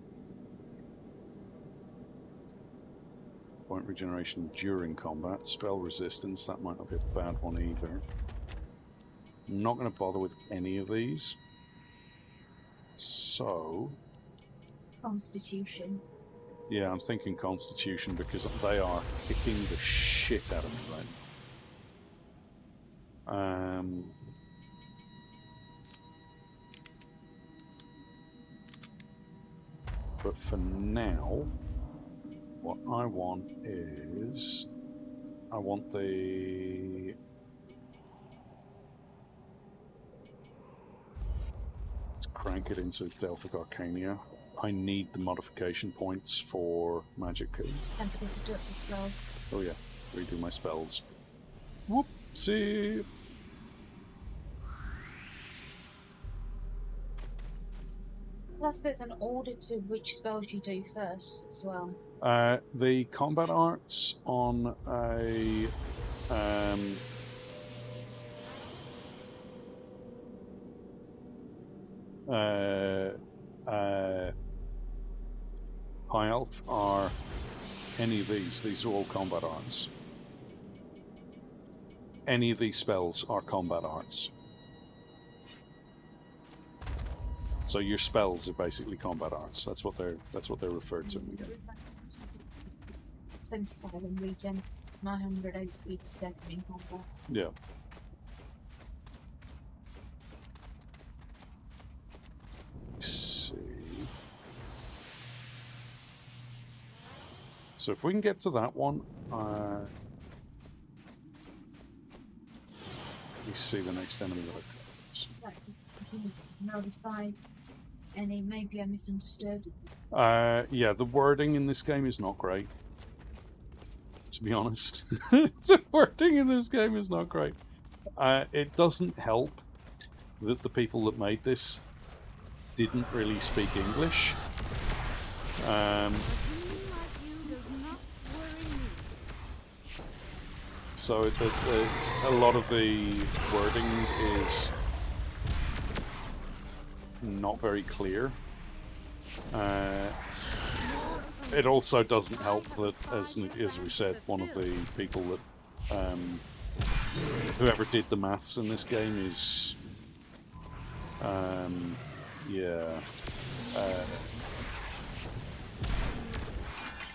Point regeneration during combat. Spell resistance, that might not be a bad one either. I'm not going to bother with any of these. So... Constitution. Yeah, I'm thinking Constitution because they are kicking the shit out of me right now. But for now, what I want is... I want the... Let's crank it into Delphic Arcania. I need the modification points for magic. Don't forget to do it for spells. Oh yeah, redo my spells. Whoopsie! Plus there's an order to which spells you do first as well. The combat arts on a... high elf are any of these. These are all combat arts. Any of these spells are combat arts. So your spells are basically combat arts. That's what they're referred to in the game. 75 in regen, 900 HP per second in combat. Yeah. So if we can get to that one, let me see the next enemy that I've got. Notified any, maybe I misunderstood. Yeah, the wording in this game is not great. To be honest, the wording in this game is not great. It doesn't help that the people that made this didn't really speak English. So a lot of the wording is not very clear. It also doesn't help that, as we said, one of the people that whoever did the maths in this game is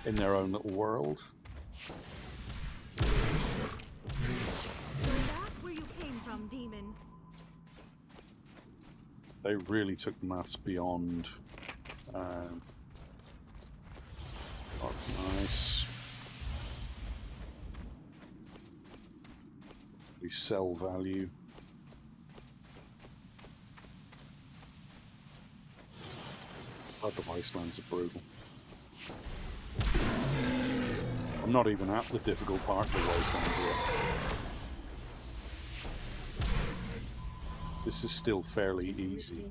in their own little world. That's where you came from, demon. They really took the maths beyond. That's nice. We sell value. But the wastelands are brutal. I'm not even at the difficult part of the wastelands yet. This is still fairly easy.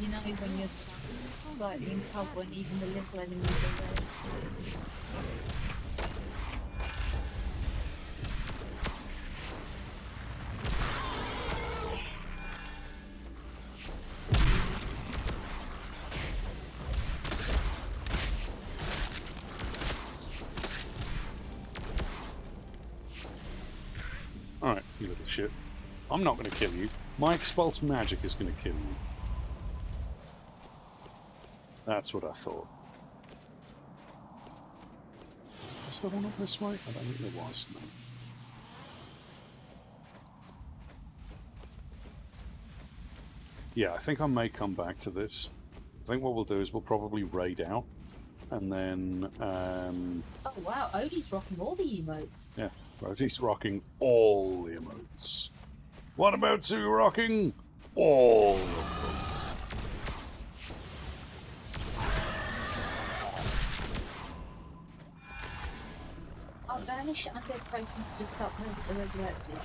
You know, when you're slightly in cover and even the little enemies are there. Alright, you little shit. I'm not going to kill you. My expulse magic is going to kill you. That's what I thought. Was there one up this way? I don't think there was, no. Yeah, I think I may come back to this. I think what we'll do is we'll probably raid out, and then... Oh wow, Odie's rocking all the emotes. Yeah, Odie's rocking all the emotes. What about Sue rocking all of them? I'll banish undead tokens to stop the resurrected.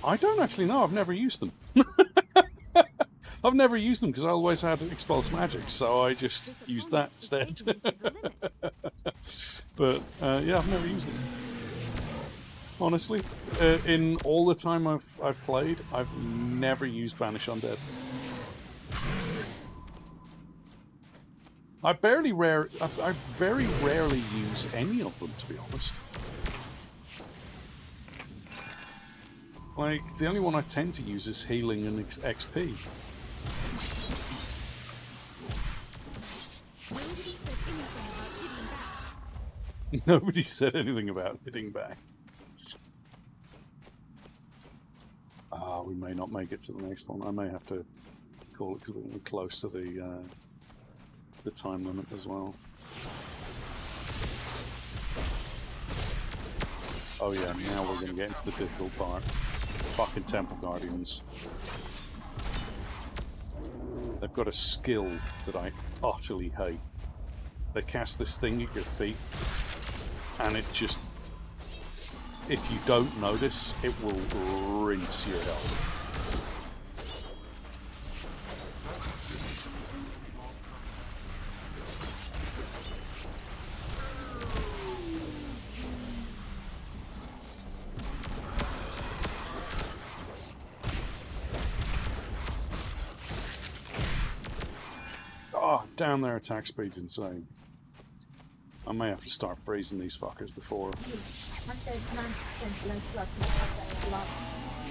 I don't actually know. I've never used them. I've never used them because I always had expulse magic, so I just used that instead. But yeah, I've never used them. Honestly, in all the time I've played, I've never used Banish Undead. I very rarely use any of them, to be honest. Like, the only one I tend to use is healing and XP. Nobody said anything about hitting back. We may not make it to the next one. I may have to call it because we're close to the time limit as well. Oh yeah, now we're going to get into the difficult part. Fucking Temple Guardians. They've got a skill that I utterly hate. They cast this thing at your feet, and it just... if you don't notice, it will rinse your health. Oh, down their attack speed's insane. I may have to start freezing these fuckers before...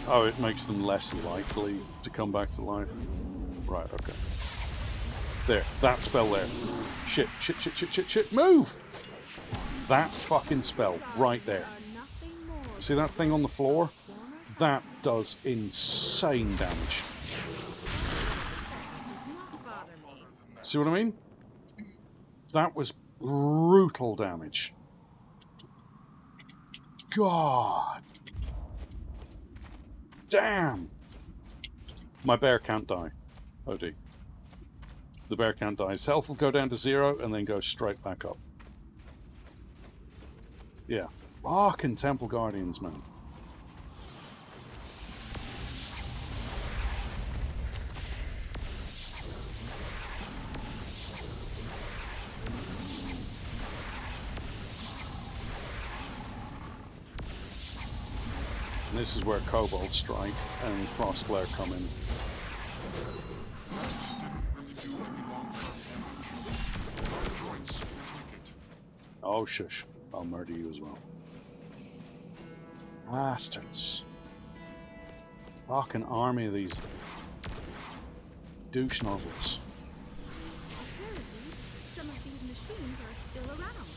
Oh, it makes them less likely to come back to life. Right, okay. There, that spell there. Shit, shit, shit, shit, shit, shit, move! That fucking spell, right there. See that thing on the floor? That does insane damage. See what I mean? That was brutal damage. God. Damn. My bear can't die. OD. The bear can't die. His health will go down to 0 and then go straight back up. Yeah. Fucking Temple Guardians, man. And this is where Cobalt Strike and Frostglare come in. Oh, shush. I'll murder you as well. Bastards. Fucking army of these douche nozzles. Apparently, some of these machines are still around.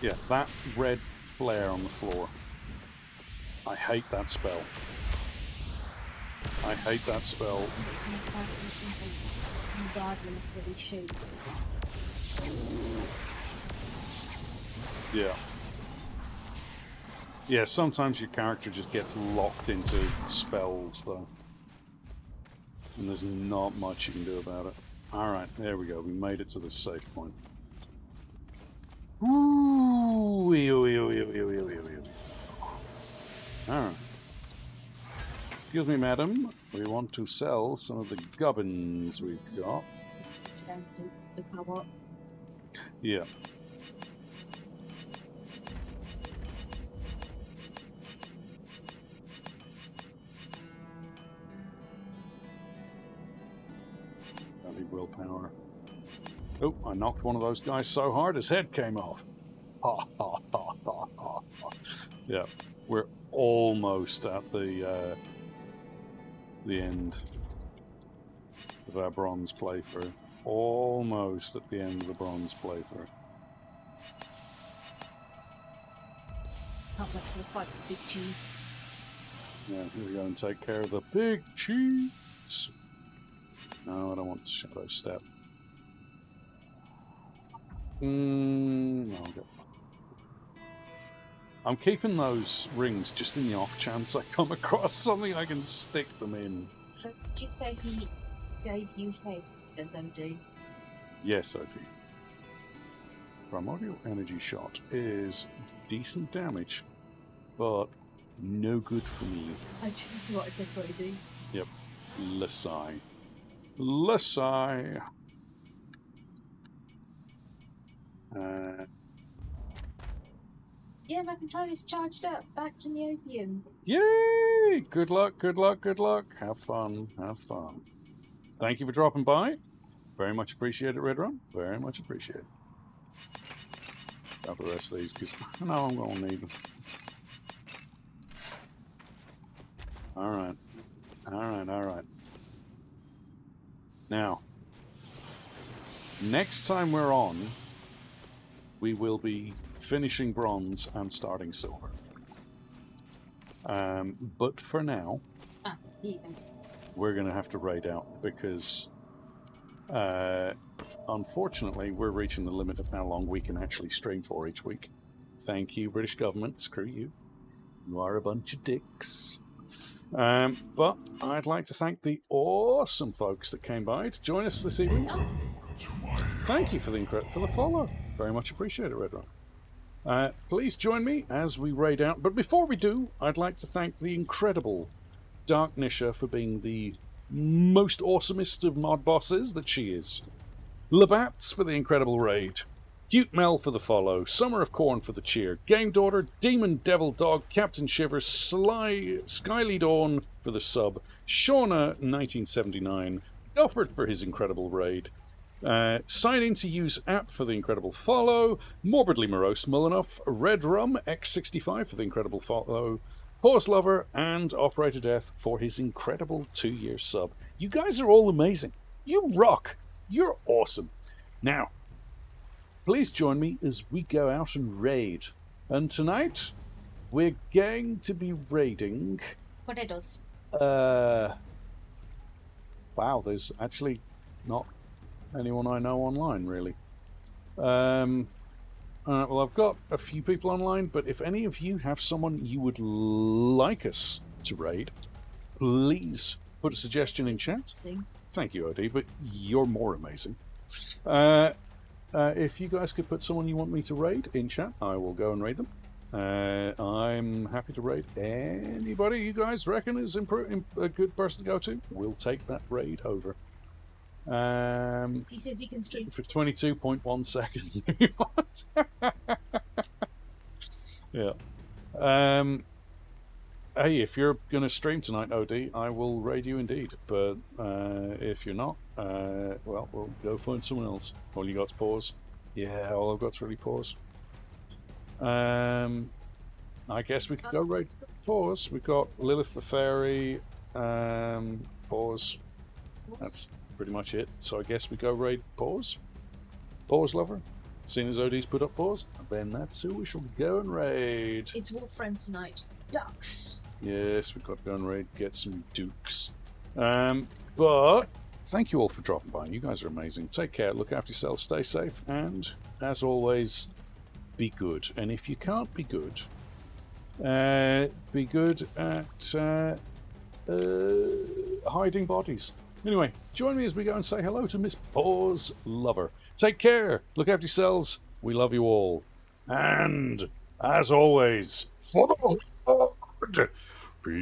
Yeah, that red flare on the floor. I hate that spell. I hate that spell. Yeah. Yeah, sometimes your character just gets locked into spells, though. And there's not much you can do about it. Alright, there we go. We made it to the safe point. Ooh, Alright. Excuse me, madam. We want to sell some of the gubbins we've got. The co-op. Yeah. Willpower. Oh, I knocked one of those guys so hard his head came off. Ha ha ha ha ha. Yeah, we're almost at the end of our bronze playthrough. Almost at the end of the bronze playthrough. Can't wait to fight the big cheese. Yeah, here we go and take care of the big cheese. No, I don't want Shadow Step. No, I'm keeping those rings just in the off chance I come across something I can stick them in. So, did you say he gave you head, says OD? Yes, OD. Primordial Energy Shot is decent damage, but no good for me. This is what I said to OD. Yep. Lesai. Lesai. Yeah, my controller's charged up. Back to Neobium. Yay! Good luck, good luck, good luck. Have fun, have fun. Thank you for dropping by. Very much appreciate it, Redrun. Very much appreciate it. Got the rest of these because I know I'm going to need them. Alright. Alright, alright. Now, next time we're on, we will be finishing bronze and starting silver. But for now, we're going to have to raid out because, unfortunately, we're reaching the limit of how long we can actually stream for each week. Thank you, British government. Screw you. You are a bunch of dicks. But I'd like to thank the awesome folks that came by to join us this evening. Thank you for the follow. Very much appreciate it, Redrun. Please join me as we raid out. But before we do, I'd like to thank the incredible Dark Nisha for being the most awesomest of mod bosses that she is. Labats for the incredible raid. Cute Mel for the follow. Summer of Corn for the cheer. Game Daughter, Demon Devil Dog, Captain Shivers, Skyly Dawn for the sub. Shauna 1979. Gufford for his incredible raid. Sign in to use app for the incredible follow. Morbidly Morose Mullinoff. Red Rum X65 for the incredible follow. Pause Lover and Operator Death for his incredible 2-year sub. You guys are all amazing. You rock. You're awesome. Now, please join me as we go out and raid. And tonight, we're going to be raiding... Potatoes. Wow, there's actually not anyone I know online, really. Well, I've got a few people online, but if any of you have someone you would like us to raid, please put a suggestion in chat. Thank you, OD, but you're more amazing. If you guys could put someone you want me to raid in chat, I will go and raid them. I'm happy to raid anybody you guys reckon is a good person to go to. We'll take that raid over. He says he can stream for 22.1 seconds. Yeah. Hey, if you're going to stream tonight, OD, I will raid you indeed. But if you're not, well, we'll go find someone else. All you got's pause. Yeah, all I've got's really pause. I guess we could go raid pause. We've got Lilith the Fairy, pause. That's pretty much it. So I guess we go raid pause. Pause lover. Seeing as OD's put up pause, then that's who we shall go and raid. It's Warframe tonight. Ducks. Yes, we've got to go and raid, get some dukes. But thank you all for dropping by. You guys are amazing. Take care, look after yourselves, stay safe, and as always, be good. And if you can't be good at hiding bodies. Anyway, join me as we go and say hello to Miss Pause Lover. Take care, look after yourselves, we love you all. And, as always, for the Lord, peace.